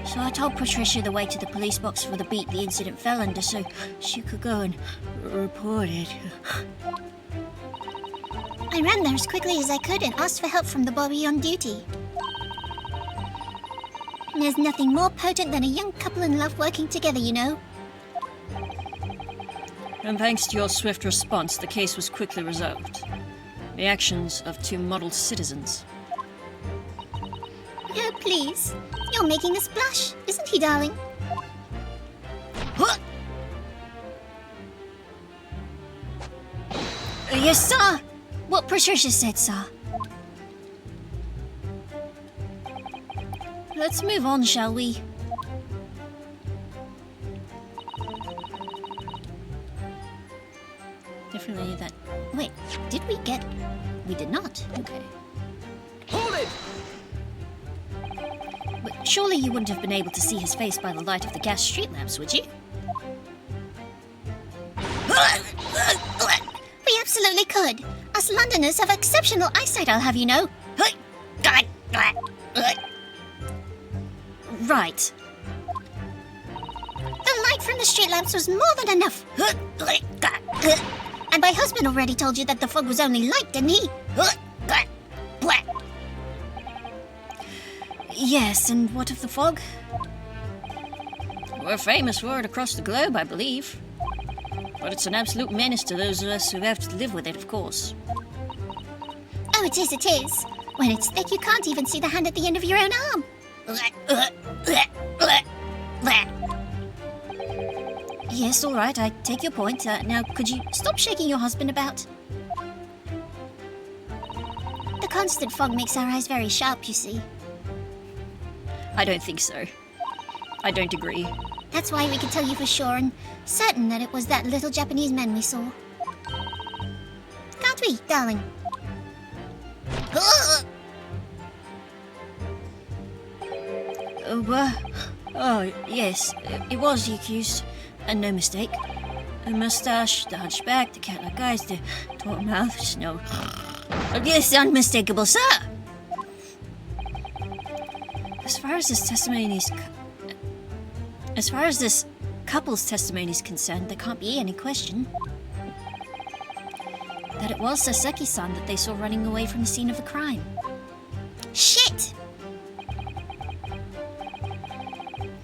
So I told Patricia the way to the police box for the beat the incident fell under so she could go and report it. I ran there as quickly as I could and asked for help from the Bobby on duty. There's nothing more potent than a young couple in love working together, you know. And thanks to your swift response, the case was quickly resolved. The actions of two model citizens. Oh, please. You're making us blush, isn't he, darling? What? Yes, sir. What Patricia said, sir. Let's move on, shall we? Definitely that. Wait, did we get... We did not. Okay. Hold it! But surely you wouldn't have been able to see his face by the light of the gas street lamps, would you? We absolutely could. Us Londoners have exceptional eyesight, I'll have you know. Right. The light from the street lamps was more than enough. And my husband already told you that the fog was only light, didn't he? Yes, and what of the fog? We're famous for it across the globe, I believe. But it's an absolute menace to those of us who have to live with it, of course. Oh, it is, it is. When it's thick, you can't even see the hand at the end of your own arm. Yes, all right, I take your point. Now, could you stop shaking your husband about? The constant fog makes our eyes very sharp, you see. I don't think so. I don't agree. That's why we can tell you for sure and certain that it was that little Japanese man we saw. Can't we, darling? Oh, yes, it was the accused, and no mistake. The moustache, the hunchback, the cat-like eyes, the taut mouth, snow. Yes, unmistakable, sir! As far as this couple's testimony is concerned, there can't be any question that it was Saseki-san that they saw running away from the scene of the crime. Shit!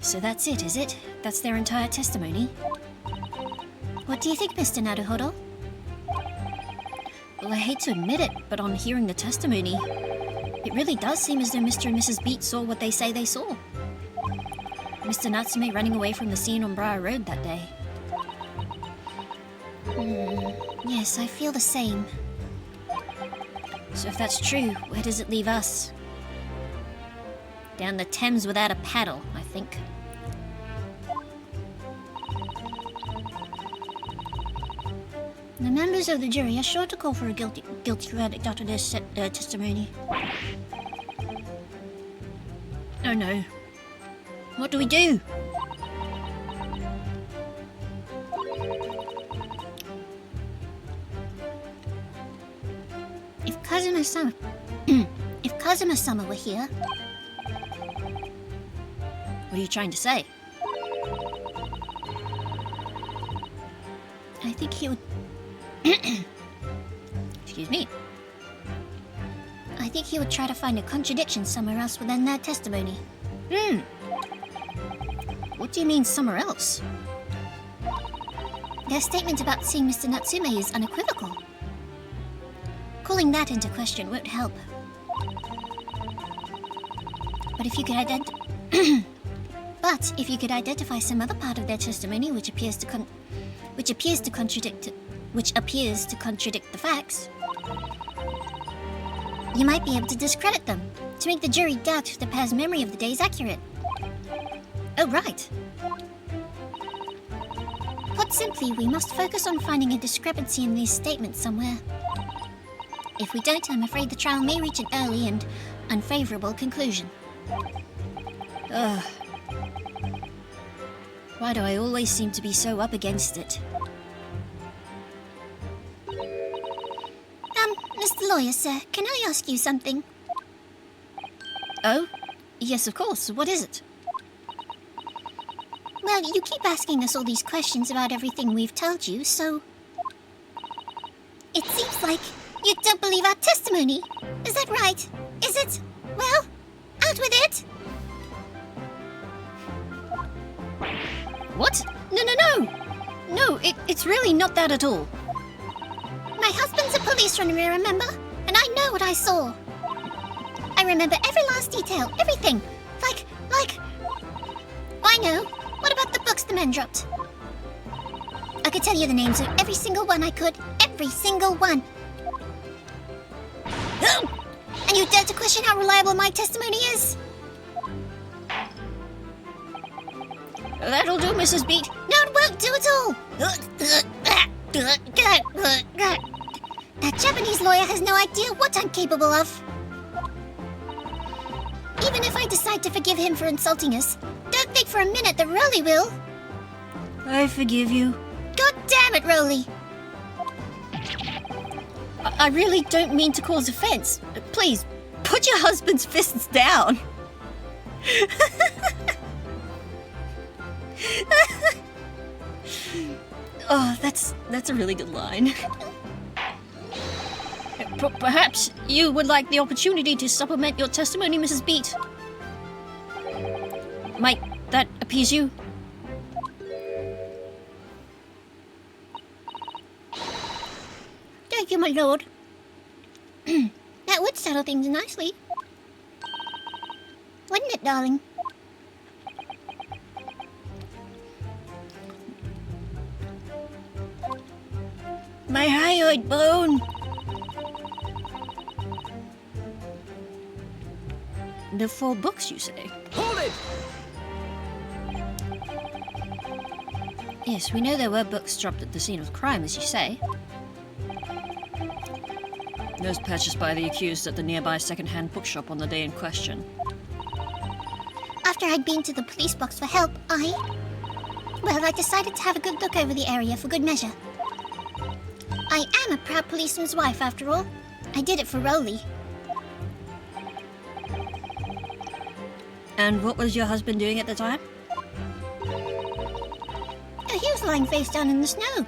So that's it, is it? That's their entire testimony? What do you think, Mr. Naruhodo? Well, I hate to admit it, but on hearing the testimony, it really does seem as though Mr. and Mrs. Beat saw what they say they saw. Mr. Natsume running away from the scene on Briar Road that day. Yes, I feel the same. So if that's true, where does it leave us? Down the Thames without a paddle, I think. The members of the jury are sure to call for a guilty verdict after this testimony. Oh no. What do we do? If Kazuma-sama... if Kazuma-sama were here... What are you trying to say? I think he would... Excuse me. I think he would try to find a contradiction somewhere else within their testimony. What do you mean somewhere else? Their statement about seeing Mr. Natsume is unequivocal. Calling that into question won't help. But if you could identify some other part of their testimony which appears to contradict the facts, you might be able to discredit them, to make the jury doubt if the pair's memory of the day is accurate. Oh, right. Put simply, we must focus on finding a discrepancy in these statements somewhere. If we don't, I'm afraid the trial may reach an early and unfavorable conclusion. Why do I always seem to be so up against it? Mr. Lawyer, sir, can I ask you something? Oh? Yes, of course. What is it? Well, you keep asking us all these questions about everything we've told you, so... It seems like you don't believe our testimony. Is that right? Is it? Well, out with it! What? No! No, it's really not that at all. My husband's a police runner, remember? And I know what I saw. I remember every last detail, everything. Like... I know. What about the books the men dropped? I could tell you the names of every single one I could. Every single one. And you dare to question how reliable my testimony is? That'll do, Mrs. Beat. No, it won't do at all. That Japanese lawyer has no idea what I'm capable of. Even if I decide to forgive him for insulting us, don't think for a minute that Rolly will. I forgive you. God damn it, Rolly. I really don't mean to cause offense. Please, put your husband's fists down. Oh, that's a really good line. Perhaps you would like the opportunity to supplement your testimony, Mrs. Beat. Might that appease you? Thank you, my lord. That would settle things nicely. Wouldn't it, darling? My hyoid bone! The 4 books, you say? Hold it! Yes, we know there were books dropped at the scene of the crime, as you say. Those purchased by the accused at the nearby second-hand bookshop on the day in question. After I'd been to the police box for help, I decided to have a good look over the area for good measure. I am a proud policeman's wife, after all. I did it for Rolly. And what was your husband doing at the time? Oh, he was lying face down in the snow.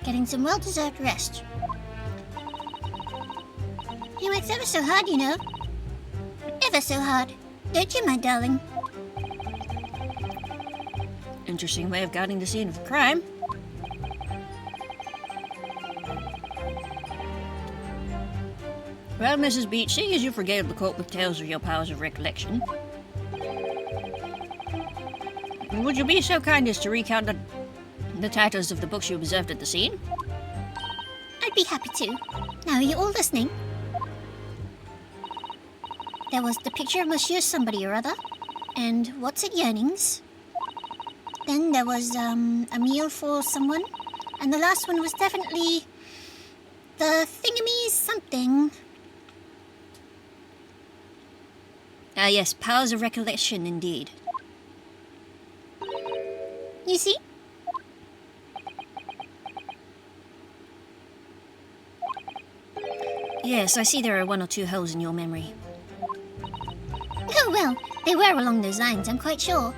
Getting some well-deserved rest. He works ever so hard, you know. Ever so hard. Don't you, my darling? Interesting way of guarding the scene of the crime. Well, Mrs. Beach, seeing as you've regaled the court with tales of your powers of recollection, would you be so kind as to recount the titles of the books you observed at the scene? I'd be happy to. Now, are you all listening? There was the picture of Monsieur Somebody or Other, and What's It Yearnings. Then there was, a meal for someone, and the last one was definitely the Thingamies something. Ah, yes, powers of recollection, indeed. You see? Yes, I see there are 1 or 2 holes in your memory. Oh, well, they were along those lines, I'm quite sure.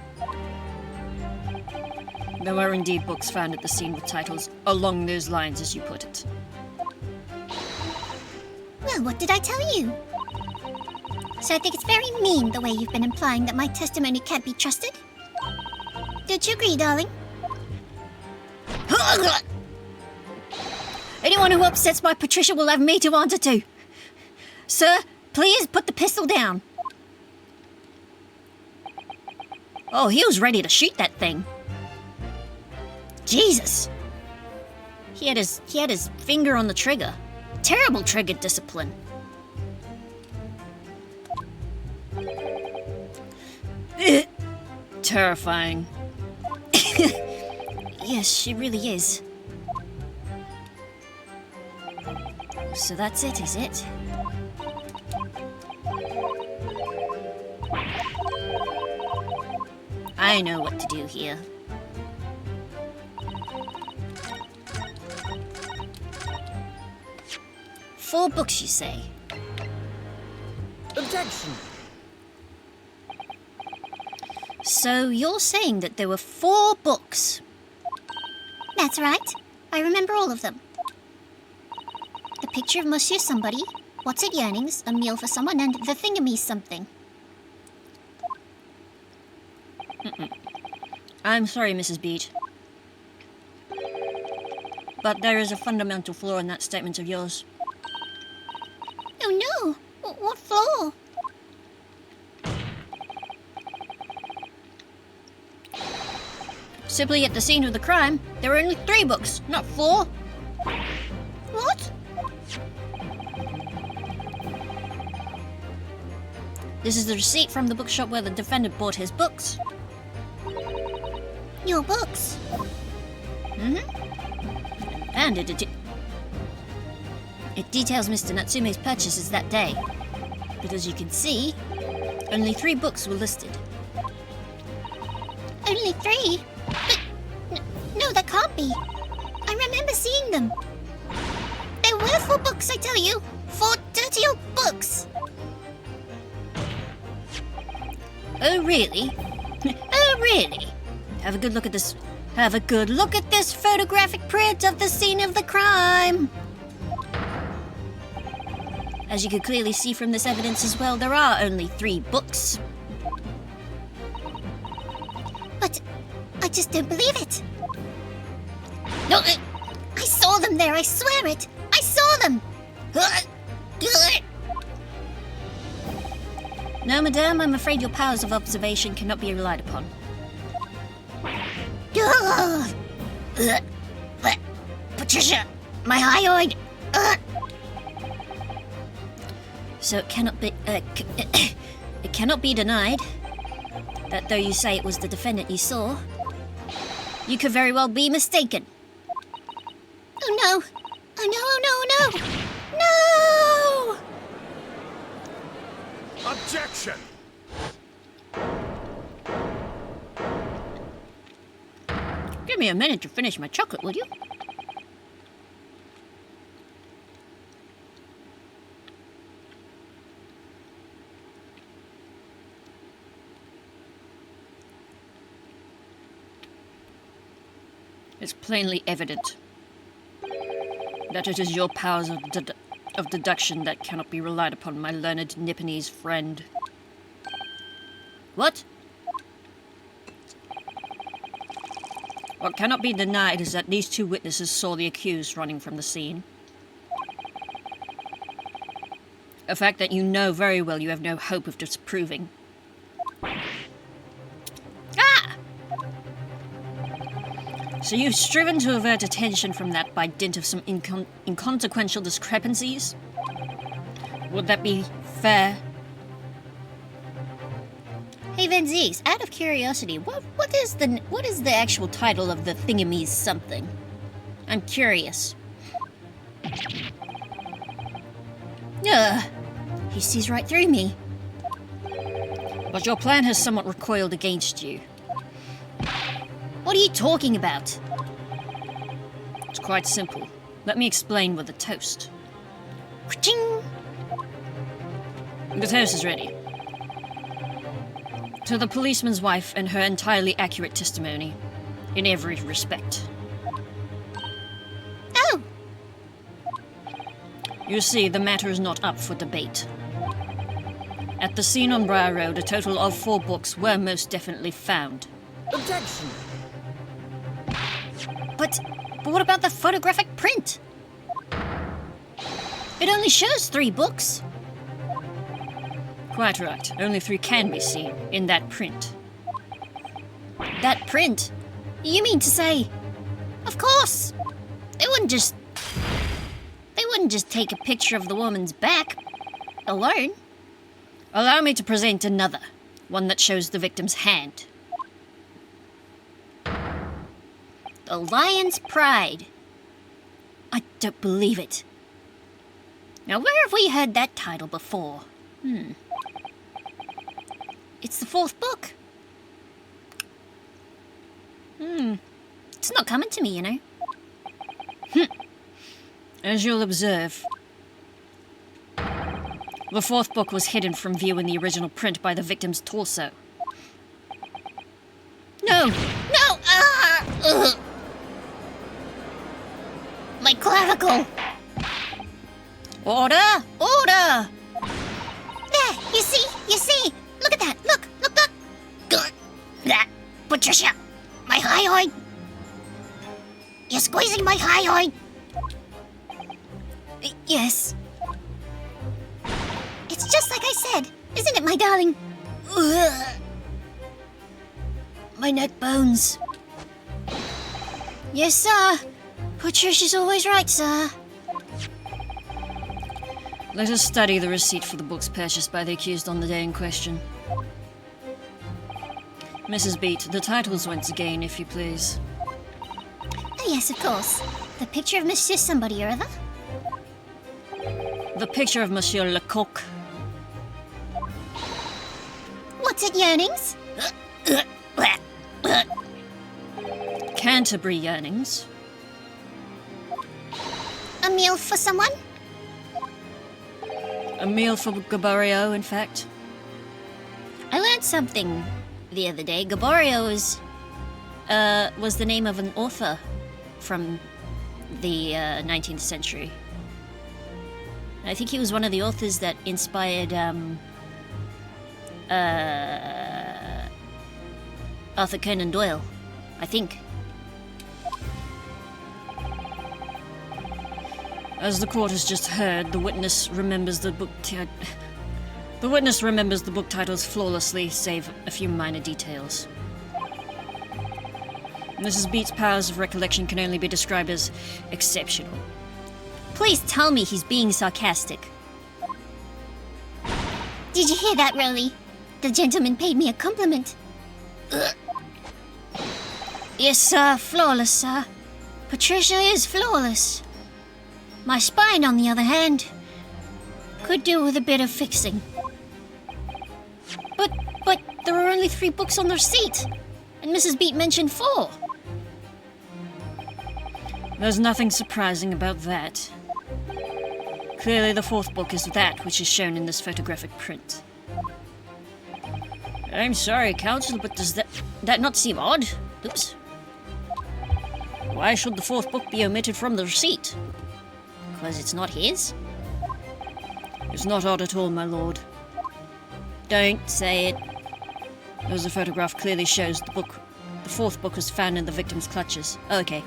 There were indeed books found at the scene with titles along those lines, as you put it. Well, what did I tell you? So I think it's very mean the way you've been implying that my testimony can't be trusted. Don't you agree, darling? Anyone who upsets my Patricia will have me to answer to. Sir, please put the pistol down. Oh, he was ready to shoot that thing. Jesus. He had his finger on the trigger. Terrible trigger discipline. Terrifying. Yes, she really is. So that's it, is it? I know what to do here. Four books, you say? Objection! So you're saying that there were 4 books? That's right. I remember all of them. The picture of Monsieur Somebody, What's It Yearnings, A Meal for Someone, and The Thingamee Something. I'm sorry, Mrs. Beat. But there is a fundamental flaw in that statement of yours. Oh no! What flaw? Simply at the scene of the crime, there were only 3 books, not 4. What? This is the receipt from the bookshop where the defendant bought his books. Your books? And it details Mr. Natsume's purchases that day. But as you can see, only 3 books were listed. Only 3? But no, that can't be. I remember seeing them. There were 4 books, I tell you. 4 dirty old books. Oh, really? Oh, really? Have a good look at this. Have a good look at this photographic print of the scene of the crime. As you can clearly see from this evidence as well, there are only 3 books. But I just don't believe it. No, I saw them there, I swear it. I saw them. No, madame, I'm afraid your powers of observation cannot be relied upon. Patricia, my hyoid. So it cannot be it cannot be denied that though you say it was the defendant you saw, you could very well be mistaken. Oh no! Oh no! Oh no! No! No! Objection! Give me a minute to finish my chocolate, will you? It's plainly evident that it is your powers of deduction that cannot be relied upon, my learned Nipponese friend. What? What cannot be denied is that these 2 witnesses saw the accused running from the scene. A fact that you know very well you have no hope of disproving. Ah! So you've striven to avert attention from that by dint of some inconsequential discrepancies? Would that be fair? Hey Venzies, out of curiosity, what is the actual title of the Thingamese something? I'm curious. Ugh, He sees right through me. but your plan has somewhat recoiled against you. What are you talking about? It's quite simple. Let me explain with a toast. Ka-ching! The toast is ready. To the policeman's wife and her entirely accurate testimony, in every respect. Oh! You see, the matter is not up for debate. At the scene on Briar Road, a total of 4 books were most definitely found. Objection! But what about the photographic print? It only shows 3 books. Quite right. Only 3 can be seen in that print. That print? You mean to say... Of course! They wouldn't just take a picture of the woman's back alone. Allow me to present another, one that shows the victim's hand. The Lion's Pride. I don't believe it. Now, where have we heard that title before? It's the fourth book. It's not coming to me, you know. As you'll observe, the fourth book was hidden from view in the original print by the victim's torso. No! No! Ugh. My clavicle! Order! Order! There! You see? Look at that! Look! Good! That! Patricia! My hyoid! You're squeezing my hyoid! Yes. It's just like I said, isn't it, my darling? Ugh. My neck bones. Yes, sir. Patricia's always right, sir. Let us study the receipt for the books purchased by the accused on the day in question. Mrs. Beat, the titles once again, if you please. Oh yes, of course. The picture of Monsieur somebody or other? The picture of Monsieur Lecoq. What's it, Yearnings? Canterbury Yearnings. A meal for someone? A meal for Gaborio, in fact. I learned something the other day. Gaborio was the name of an author from the 19th century. I think he was one of the authors that inspired Arthur Conan Doyle, I think. As the court has just heard, the witness remembers the book titles flawlessly, save a few minor details. Mrs. Beat's powers of recollection can only be described as exceptional. Please tell me he's being sarcastic. Did you hear that, Rolly? The gentleman paid me a compliment. Yes, sir. Flawless, sir. Patricia is flawless. My spine, on the other hand, could do with a bit of fixing. But there are only 3 books on the receipt, and Mrs. Beat mentioned 4. There's nothing surprising about that. Clearly the 4th book is that which is shown in this photographic print. I'm sorry, Counsel, but does that not seem odd? Oops. Why should the 4th book be omitted from the receipt? Because it's not his? It's not odd at all, my lord. Don't say it. As the photograph clearly shows, the 4th book was found in the victim's clutches. Okay.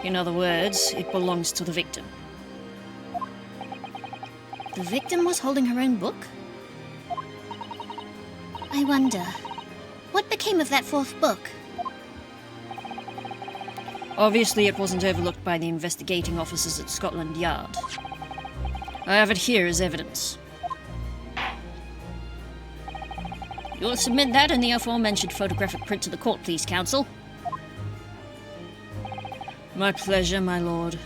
In other words, it belongs to the victim. The victim was holding her own book? I wonder, what became of that 4th book? Obviously, it wasn't overlooked by the investigating officers at Scotland Yard. I have it here as evidence. You'll submit that and the aforementioned photographic print to the court, please, Counsel. My pleasure, my lord.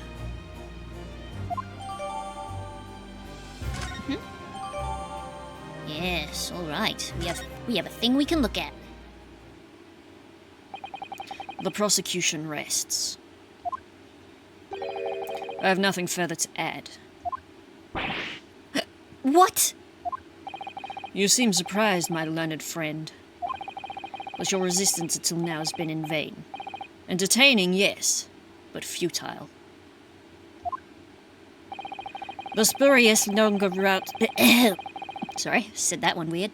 Yes, all right. We have a thing we can look at. The prosecution rests. I have nothing further to add. What? You seem surprised, my learned friend. But your resistance until now has been in vain. Entertaining, yes, but futile. The spurious longer route... Sorry, said that one weird.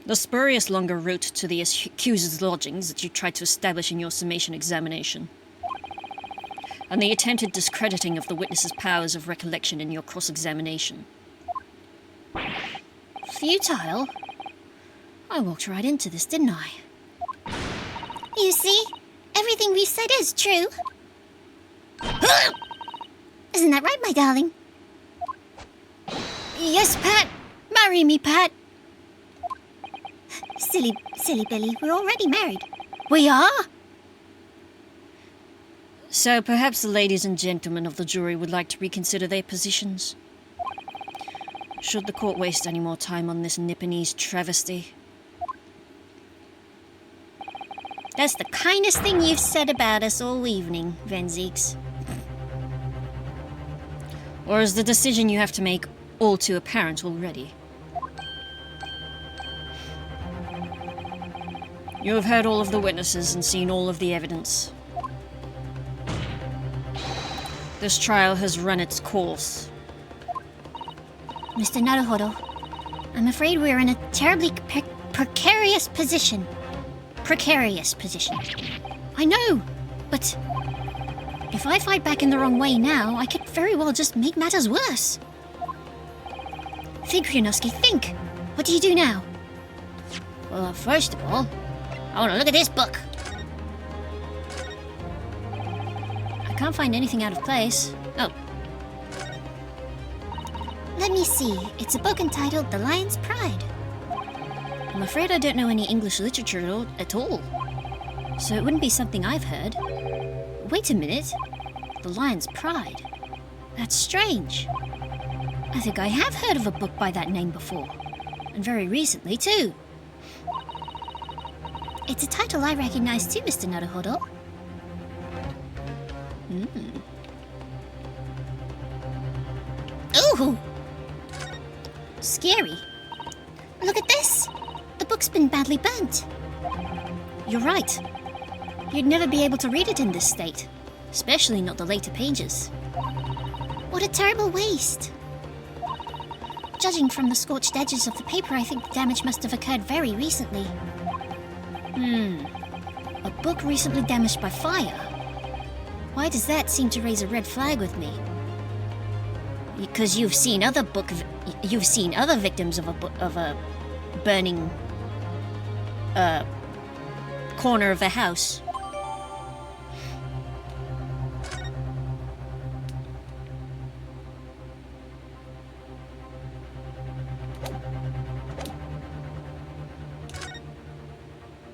The spurious longer route to the accuser's lodgings that you tried to establish in your summation examination, and the attempted discrediting of the witness's powers of recollection in your cross-examination. Futile? I walked right into this, didn't I? You see? Everything we said is true. Isn't that right, my darling? Yes, Pat. Marry me, Pat. Silly Billy, we're already married. We are? So perhaps the ladies and gentlemen of the jury would like to reconsider their positions. Should the court waste any more time on this Nipponese travesty? That's the kindest thing you've said about us all evening, Van Zieks. Or is the decision you have to make all too apparent already? You have heard all of the witnesses and seen all of the evidence. This trial has run its course. Mr. Naruhodo, I'm afraid we're in a terribly precarious position. Precarious position. I know, but if I fight back in the wrong way now, I could very well just make matters worse. Think, Ryunosuke, think! What do you do now? Well, first of all, I want to look at this book. I can't find anything out of place. Oh. Let me see. It's a book entitled The Lion's Pride. I'm afraid I don't know any English literature at all. So it wouldn't be something I've heard. Wait a minute. The Lion's Pride. That's strange. I think I have heard of a book by that name before. And very recently, too. It's a title I recognize too, Mr. Naruhodo. Ooh! Scary. Look at this! The book's been badly burnt. You're right. You'd never be able to read it in this state. Especially not the later pages. What a terrible waste. Judging from the scorched edges of the paper, I think the damage must have occurred very recently. A book recently damaged by fire? Why does that seem to raise a red flag with me? Because you've seen other victims of a burning corner of a house.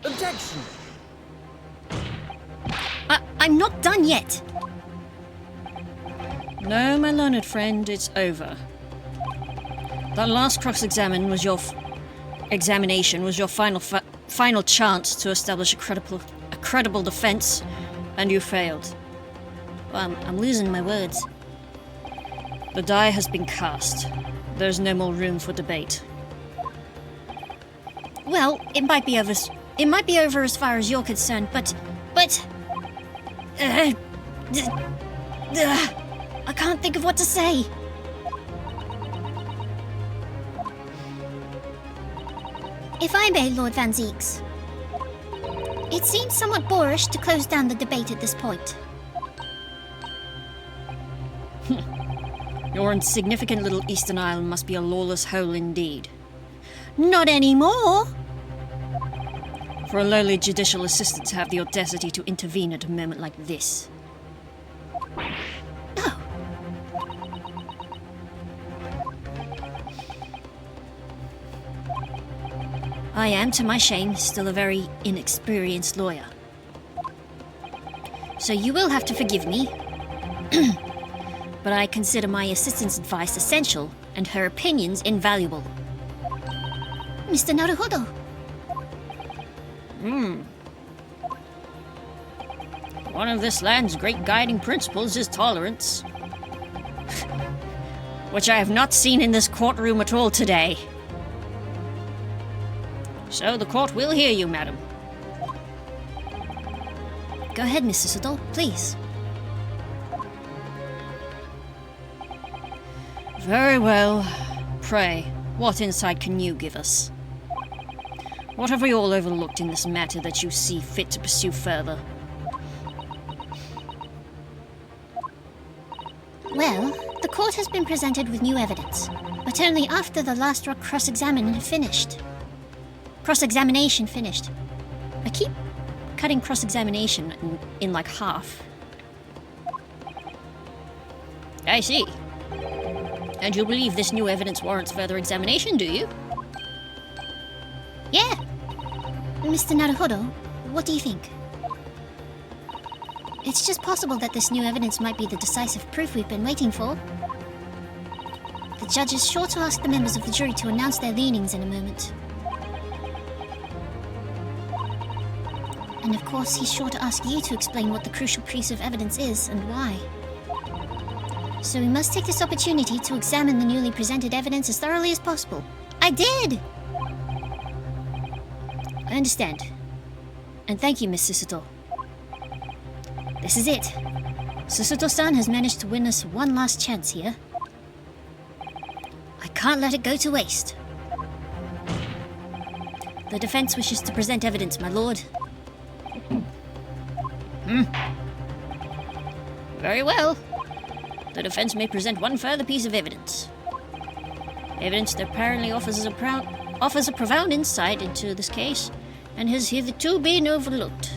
Objection! I'm not done yet! No, my learned friend, it's over. That last cross-examination was your final chance to establish a credible defense, and you failed. Well, I'm losing my words. The die has been cast. There's no more room for debate. Well, it might be over. It might be over as far as you're concerned, but I can't think of what to say. If I may, Lord Van Zieks. It seems somewhat boorish to close down the debate at this point. Your insignificant little Eastern Island must be a lawless hole indeed. Not anymore! For a lowly judicial assistant to have the audacity to intervene at a moment like this. Oh. I am, to my shame, still a very inexperienced lawyer. So you will have to forgive me. But I consider my assistant's advice essential and her opinions invaluable. Mr. Naruhodo. One of this land's great guiding principles is tolerance. Which I have not seen in this courtroom at all today. So the court will hear you, madam. Go ahead, Mr. Siddle, please. Very well. Pray, what insight can you give us? What have we all overlooked in this matter that you see fit to pursue further? Well, the court has been presented with new evidence, but only after the last cross-examination had finished. Cross-examination finished. I keep cutting cross-examination in like half. I see. And you believe this new evidence warrants further examination, do you? Yeah. Mr. Naruhodo, what do you think? It's just possible that this new evidence might be the decisive proof we've been waiting for. The judge is sure to ask the members of the jury to announce their leanings in a moment. And of course, he's sure to ask you to explain what the crucial piece of evidence is and why. So we must take this opportunity to examine the newly presented evidence as thoroughly as possible. I did! I understand. And thank you, Miss Susato. This is it. Susato-san has managed to win us one last chance here. I can't let it go to waste. The defense wishes to present evidence, my lord. Very well. The defense may present one further piece of evidence. Evidence that apparently offers a profound insight into this case and has hitherto been overlooked.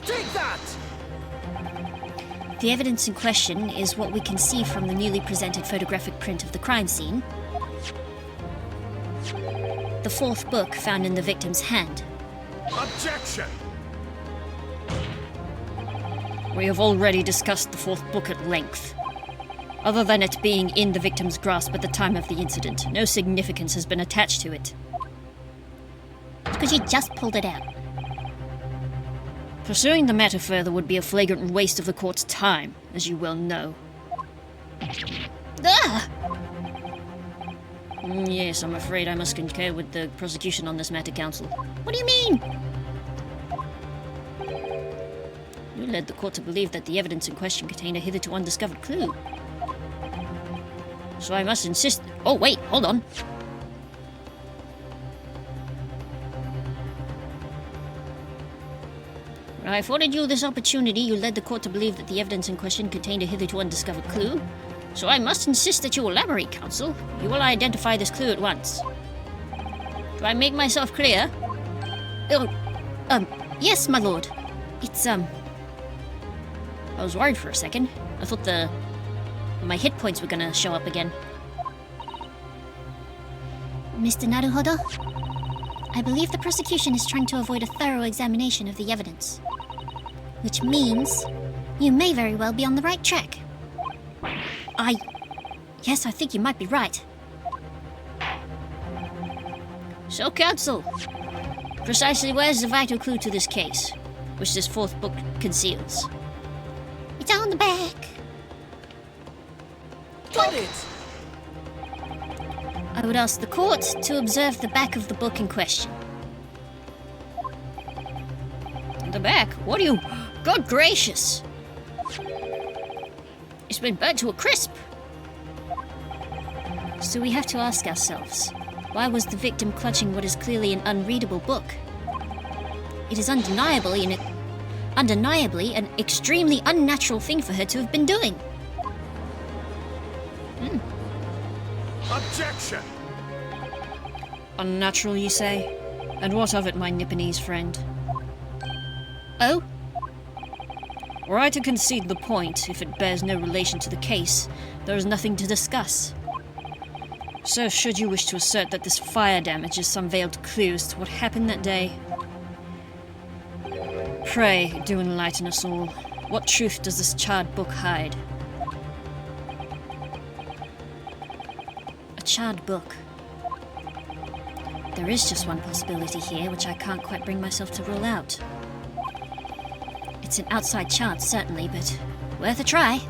Take that! The evidence in question is what we can see from the newly presented photographic print of the crime scene. The fourth book found in the victim's hand. Objection! We have already discussed the fourth book at length. Other than it being in the victim's grasp at the time of the incident, no significance has been attached to it. Because you just pulled it out. Pursuing the matter further would be a flagrant waste of the court's time, as you well know. Ah! Yes, I'm afraid I must concur with the prosecution on this matter, counsel. What do you mean? You led the court to believe that the evidence in question contained a hitherto undiscovered clue. So I must insist... Oh, wait, hold on. When I afforded you this opportunity, you led the court to believe that the evidence in question contained a hitherto undiscovered clue. So I must insist that you elaborate, counsel. You will identify this clue at once. Do I make myself clear? Yes, my lord. It's, I was worried for a second. I thought my hit points were gonna show up again. Mr. Naruhodo, I believe the prosecution is trying to avoid a thorough examination of the evidence. Which means you may very well be on the right track. Yes, I think you might be right. So, counsel, precisely where's the vital clue to this case, which this fourth book conceals? It's on the back. Got it! I would ask the court to observe the back of the book in question. The back? What are you... God gracious! It's been burnt to a crisp! So we have to ask ourselves, why was the victim clutching what is clearly an unreadable book? It is undeniably an extremely unnatural thing for her to have been doing. Objection! Unnatural, you say? And what of it, my Nipponese friend? Oh? Were I to concede the point, if it bears no relation to the case, there is nothing to discuss. So should you wish to assert that this fire damage is some veiled clue as to what happened that day, pray do enlighten us all. What truth does this charred book hide? A charred book. There is just one possibility here, which I can't quite bring myself to rule out. It's an outside chance, certainly, but worth a try.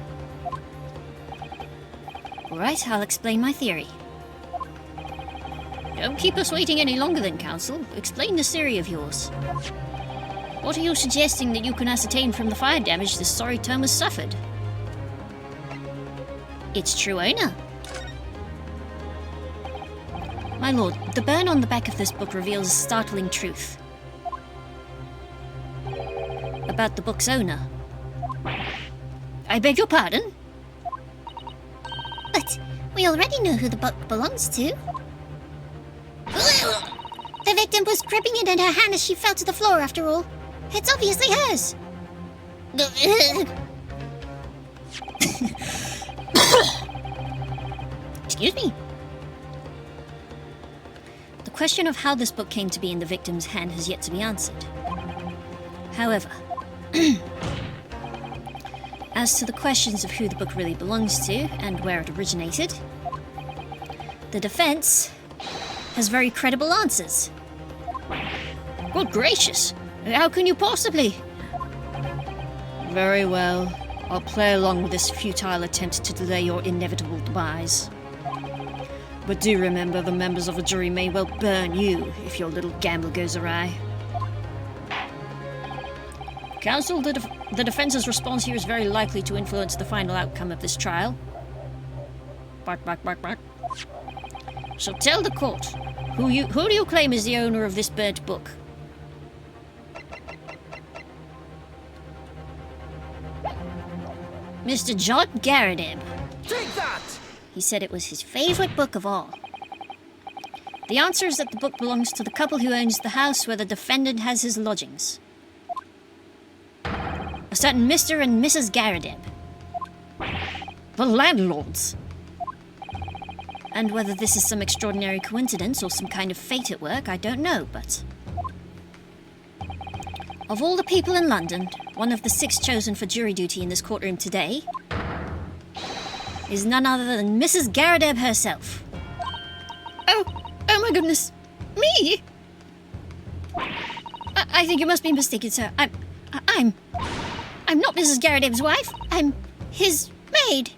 All right, I'll explain my theory. Don't keep us waiting any longer then, counsel. Explain this theory of yours. What are you suggesting that you can ascertain from the fire damage this sorry Thomas suffered? Its true owner. My lord, the burn on the back of this book reveals a startling truth. About the book's owner. I beg your pardon? it. We already know who the book belongs to. The victim was gripping it in her hand as she fell to the floor, after all. It's obviously hers. Excuse me. The question of how this book came to be in the victim's hand has yet to be answered. However, as to the questions of who the book really belongs to and where it originated, the defense has very credible answers. Good gracious! How can you possibly? Very well. I'll play along with this futile attempt to delay your inevitable demise. But do remember, the members of the jury may well burn you if your little gamble goes awry. Counsel, the defense's response here is very likely to influence the final outcome of this trial. Bark, bark, bark, bark. So tell the court, who do you claim is the owner of this burnt book? Mr. John Garrideb. Take that! He said it was his favorite book of all. The answer is that the book belongs to the couple who owns the house where the defendant has his lodgings. A certain Mr. and Mrs. Garrideb. The landlords! And whether this is some extraordinary coincidence or some kind of fate at work, I don't know, but... Of all the people in London, one of the 6 chosen for jury duty in this courtroom today is none other than Mrs. Garrideb herself. Oh my goodness. Me? I think you must be mistaken, sir. I'm not Mrs. Garrideb's wife. I'm his maid.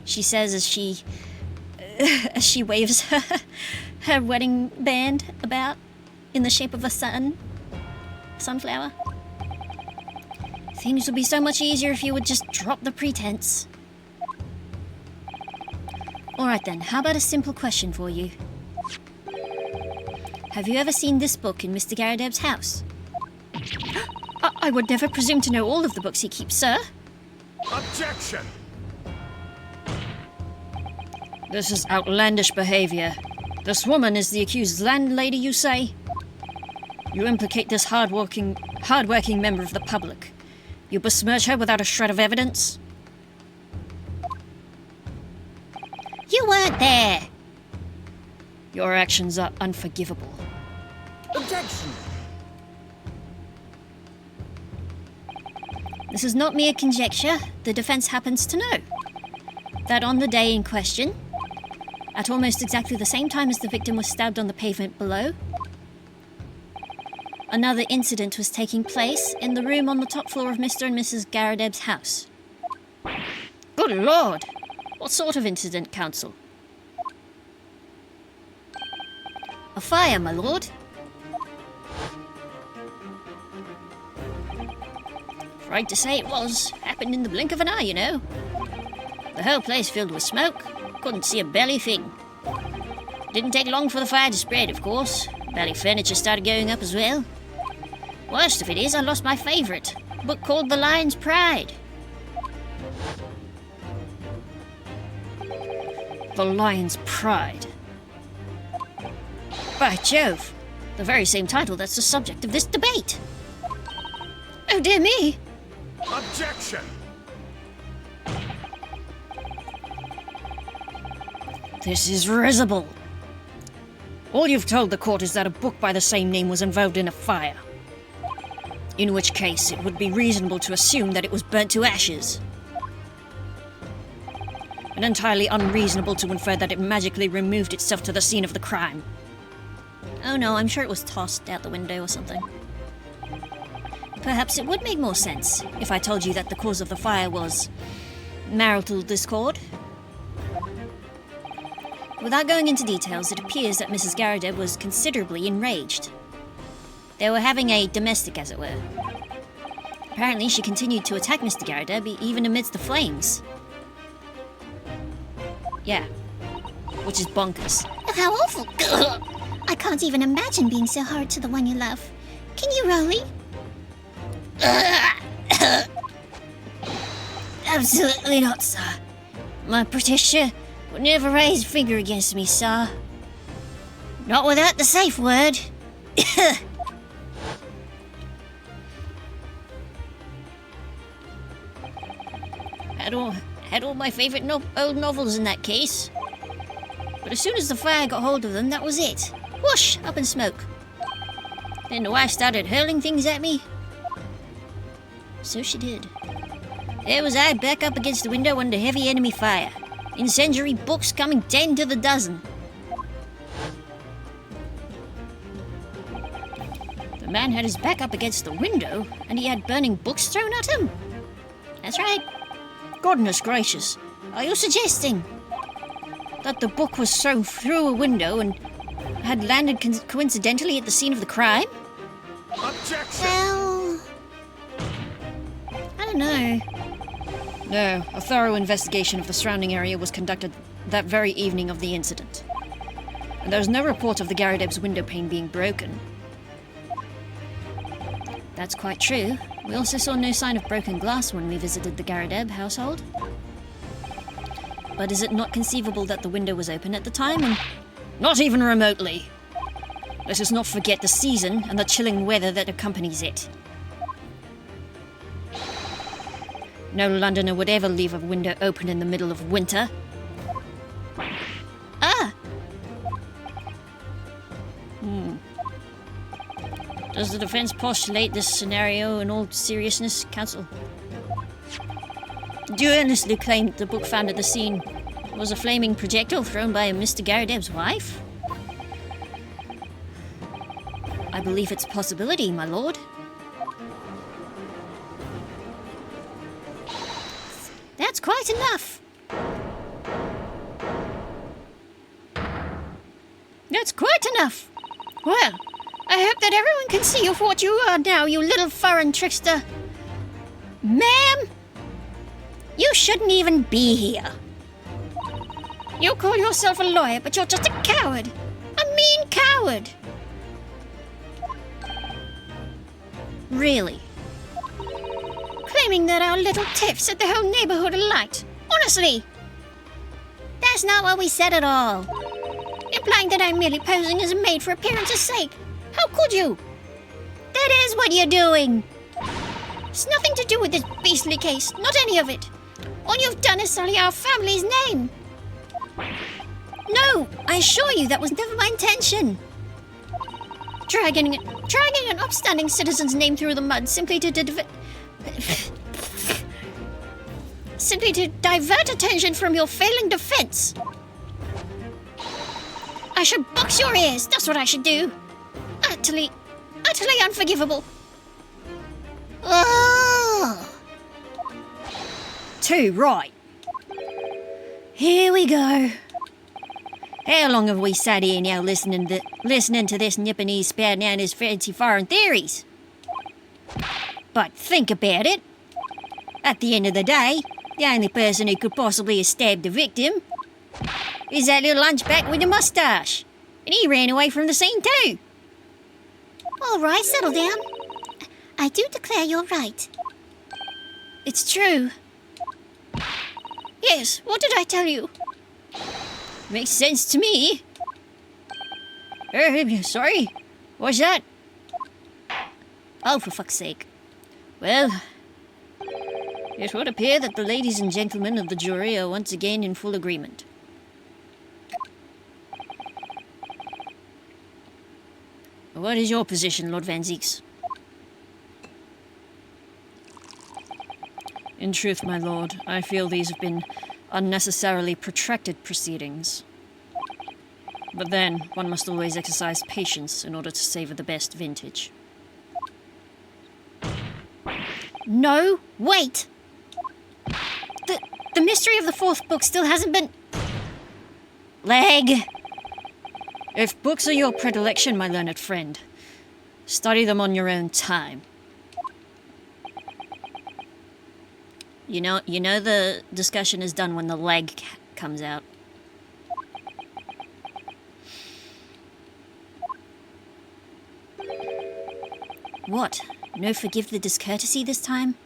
She says as she waves her wedding band about in the shape of a sunflower. Things would be so much easier if you would just drop the pretense. Alright then, how about a simple question for you? Have you ever seen this book in Mr. Garrideb's house? I would never presume to know all of the books he keeps, sir. Objection! This is outlandish behavior. This woman is the accused landlady, you say? You implicate this hard-working member of the public. You besmirch her without a shred of evidence? You weren't there. Your actions are unforgivable. Objection! This is not mere conjecture. The defense happens to know that on the day in question, at almost exactly the same time as the victim was stabbed on the pavement below, another incident was taking place in the room on the top floor of Mr. and Mrs. Garrideb's house. Good Lord! What sort of incident, counsel? A fire, my lord. Right to say it was. Happened in the blink of an eye, you know. The whole place filled with smoke. Couldn't see a belly thing. Didn't take long for the fire to spread, of course. Belly furniture started going up as well. Worst of it is, I lost my favourite. A book called The Lion's Pride. The Lion's Pride. By Jove! The very same title that's the subject of this debate. Oh dear me. Objection! This is risible. All you've told the court is that a book by the same name was involved in a fire. In which case, it would be reasonable to assume that it was burnt to ashes. And entirely unreasonable to infer that it magically removed itself to the scene of the crime. Oh no, I'm sure it was tossed out the window or something. Perhaps it would make more sense if I told you that the cause of the fire was marital discord. Without going into details, it appears that Mrs. Garrideb was considerably enraged. They were having a domestic, as it were. Apparently, she continued to attack Mr. Garrideb even amidst the flames. Yeah, which is bonkers. How awful. I can't even imagine being so hard to the one you love. Can you, Rolly? Absolutely not, sir. My Patricia would never raise a finger against me, sir. Not without the safe word. Had all my favourite old novels in that case. But as soon as the fire got hold of them, that was it. Whoosh! Up in smoke. Then the wife started hurling things at me. So she did. There was I back up against the window under heavy enemy fire. Incendiary books coming 10 to the dozen. The man had his back up against the window, and he had burning books thrown at him. That's right. Goodness gracious. Are you suggesting? That the book was thrown through a window and had landed coincidentally at the scene of the crime? Objection! Well, I don't know. No, a thorough investigation of the surrounding area was conducted that very evening of the incident. And there was no report of the Garadeb's window pane being broken. That's quite true. We also saw no sign of broken glass when we visited the Garadeb household. But is it not conceivable that the window was open at the time and... Not even remotely! Let us not forget the season and the chilling weather that accompanies it. No Londoner would ever leave a window open in the middle of winter. Ah! Does the defense postulate this scenario in all seriousness, counsel? Do you earnestly claim that the book found at the scene was a flaming projectile thrown by Mr. Garadeb's wife? I believe it's a possibility, my lord. That's quite enough. That's quite enough. Well, I hope that everyone can see you for what you are now, you little foreign trickster. Ma'am, you shouldn't even be here. You call yourself a lawyer, but you're just a coward. A mean coward. Really? Claiming that our little tiff set the whole neighborhood alight. Honestly. That's not what we said at all. Implying that I'm merely posing as a maid for appearance's sake. How could you? That is what you're doing. It's nothing to do with this beastly case. Not any of it. All you've done is sully our family's name. No, I assure you that was never my intention. Dragging an upstanding citizen's name through the mud simply to divert attention from your failing defense. I should box your ears, that's what I should do. Utterly unforgivable. Oh! Too right. Here we go. How long have we sat here now listening to this Nipponese spouting out his fancy foreign theories? But think about it. At the end of the day, the only person who could possibly have stabbed the victim is that little hunchback with the moustache. And he ran away from the scene too. All right, settle down. I do declare you're right. It's true. Yes, what did I tell you? Makes sense to me. Sorry? What's that? Oh, for fuck's sake. Well, it would appear that the ladies and gentlemen of the jury are once again in full agreement. What is your position, Lord Van Zieks? In truth, my lord, I feel these have been unnecessarily protracted proceedings. But then, one must always exercise patience in order to savour the best vintage. No, wait! The mystery of the fourth book still hasn't been... Leg! If books are your predilection, my learned friend, study them on your own time. You know the discussion is done when the leg comes out. What? No forgive the discourtesy this time?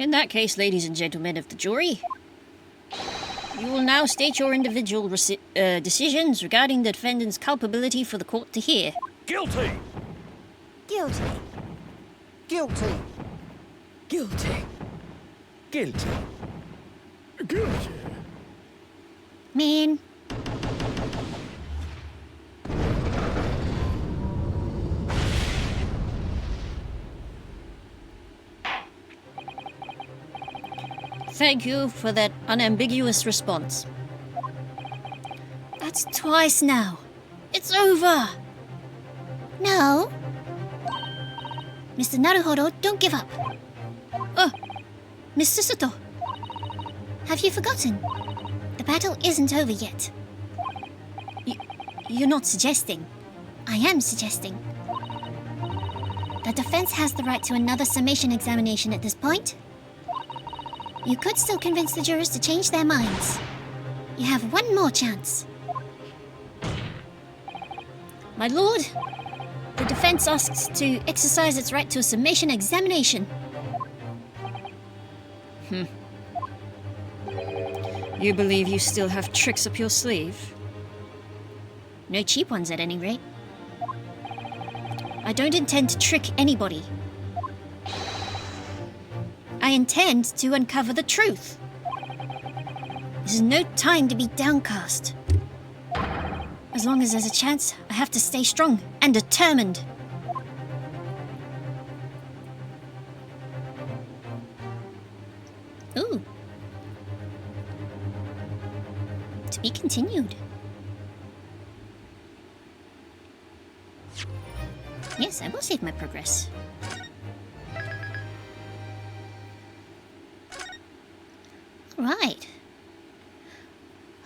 In that case, ladies and gentlemen of the jury, you will now state your individual decisions regarding the defendant's culpability for the court to hear. Guilty! Guilty. Guilty. Guilty. Guilty. Guilty. Man. Thank you for that unambiguous response. That's twice now. It's over. No. Mr. Naruhodo, don't give up. Miss Susato. Have you forgotten? The battle isn't over yet. You're not suggesting. I am suggesting. The defense has the right to another summation examination at this point. You could still convince the jurors to change their minds. You have one more chance. My lord, the defense asks to exercise its right to a summation examination. You believe you still have tricks up your sleeve? No cheap ones at any rate. I don't intend to trick anybody. I intend to uncover the truth. This is no time to be downcast. As long as there's a chance, I have to stay strong and determined. Ooh. To be continued. Yes, I will save my progress. Right.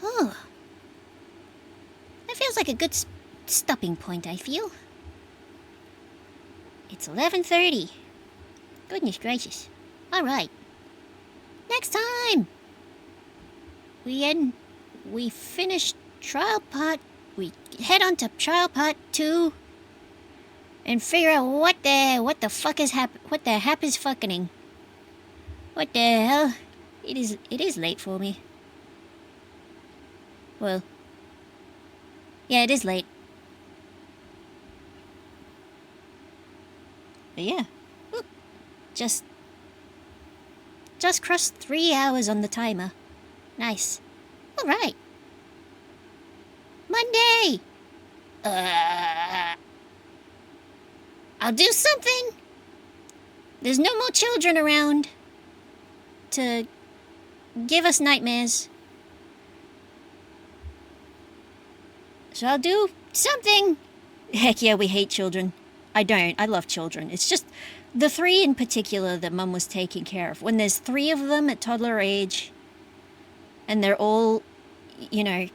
Oh. That feels like a good stopping point, I feel. It's 11:30. Goodness gracious. All right. Next time. We finish trial part. We head on to trial part 2 and figure out what the fuck is what the hap is fucking. What the hell? It is late for me. Well, yeah, it is late. But yeah, oop, just crossed 3 hours on the timer. Nice. All right. Monday. I'll do something. There's no more children around to give us nightmares. So I'll do something. Heck yeah, we hate children. I don't. I love children. It's just the 3 in particular that Mum was taking care of. When there's 3 of them at toddler age, and they're all, you know...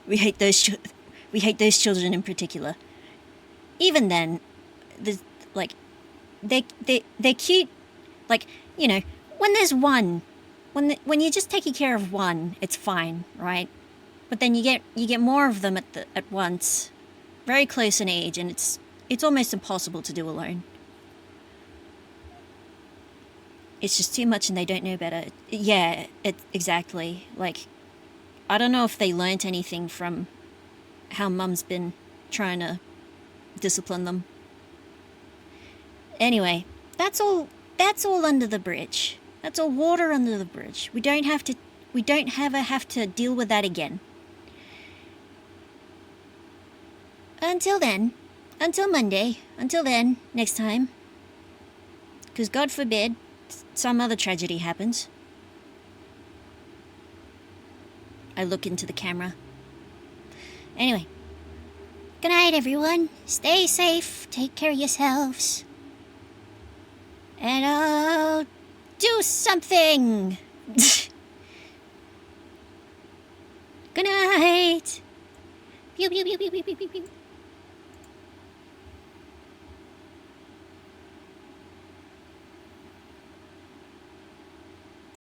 we hate those children in particular. Even then, they're cute. Like, you know, when there's one, when you're just taking care of one, it's fine, right? But then you get more of them at once, very close in age, and it's almost impossible to do alone. It's just too much, and they don't know better. Yeah, exactly. Like, I don't know if they learnt anything from how Mum's been trying to discipline them. Anyway, that's all under the bridge. That's all water under the bridge. We don't ever have to deal with that again. Until then, until Monday, until then, next time. Because God forbid some other tragedy happens. I look into the camera. Anyway. Good night, everyone. Stay safe. Take care of yourselves. And I'll do something. Good night. Pew, pew, pew, pew, pew, pew, pew.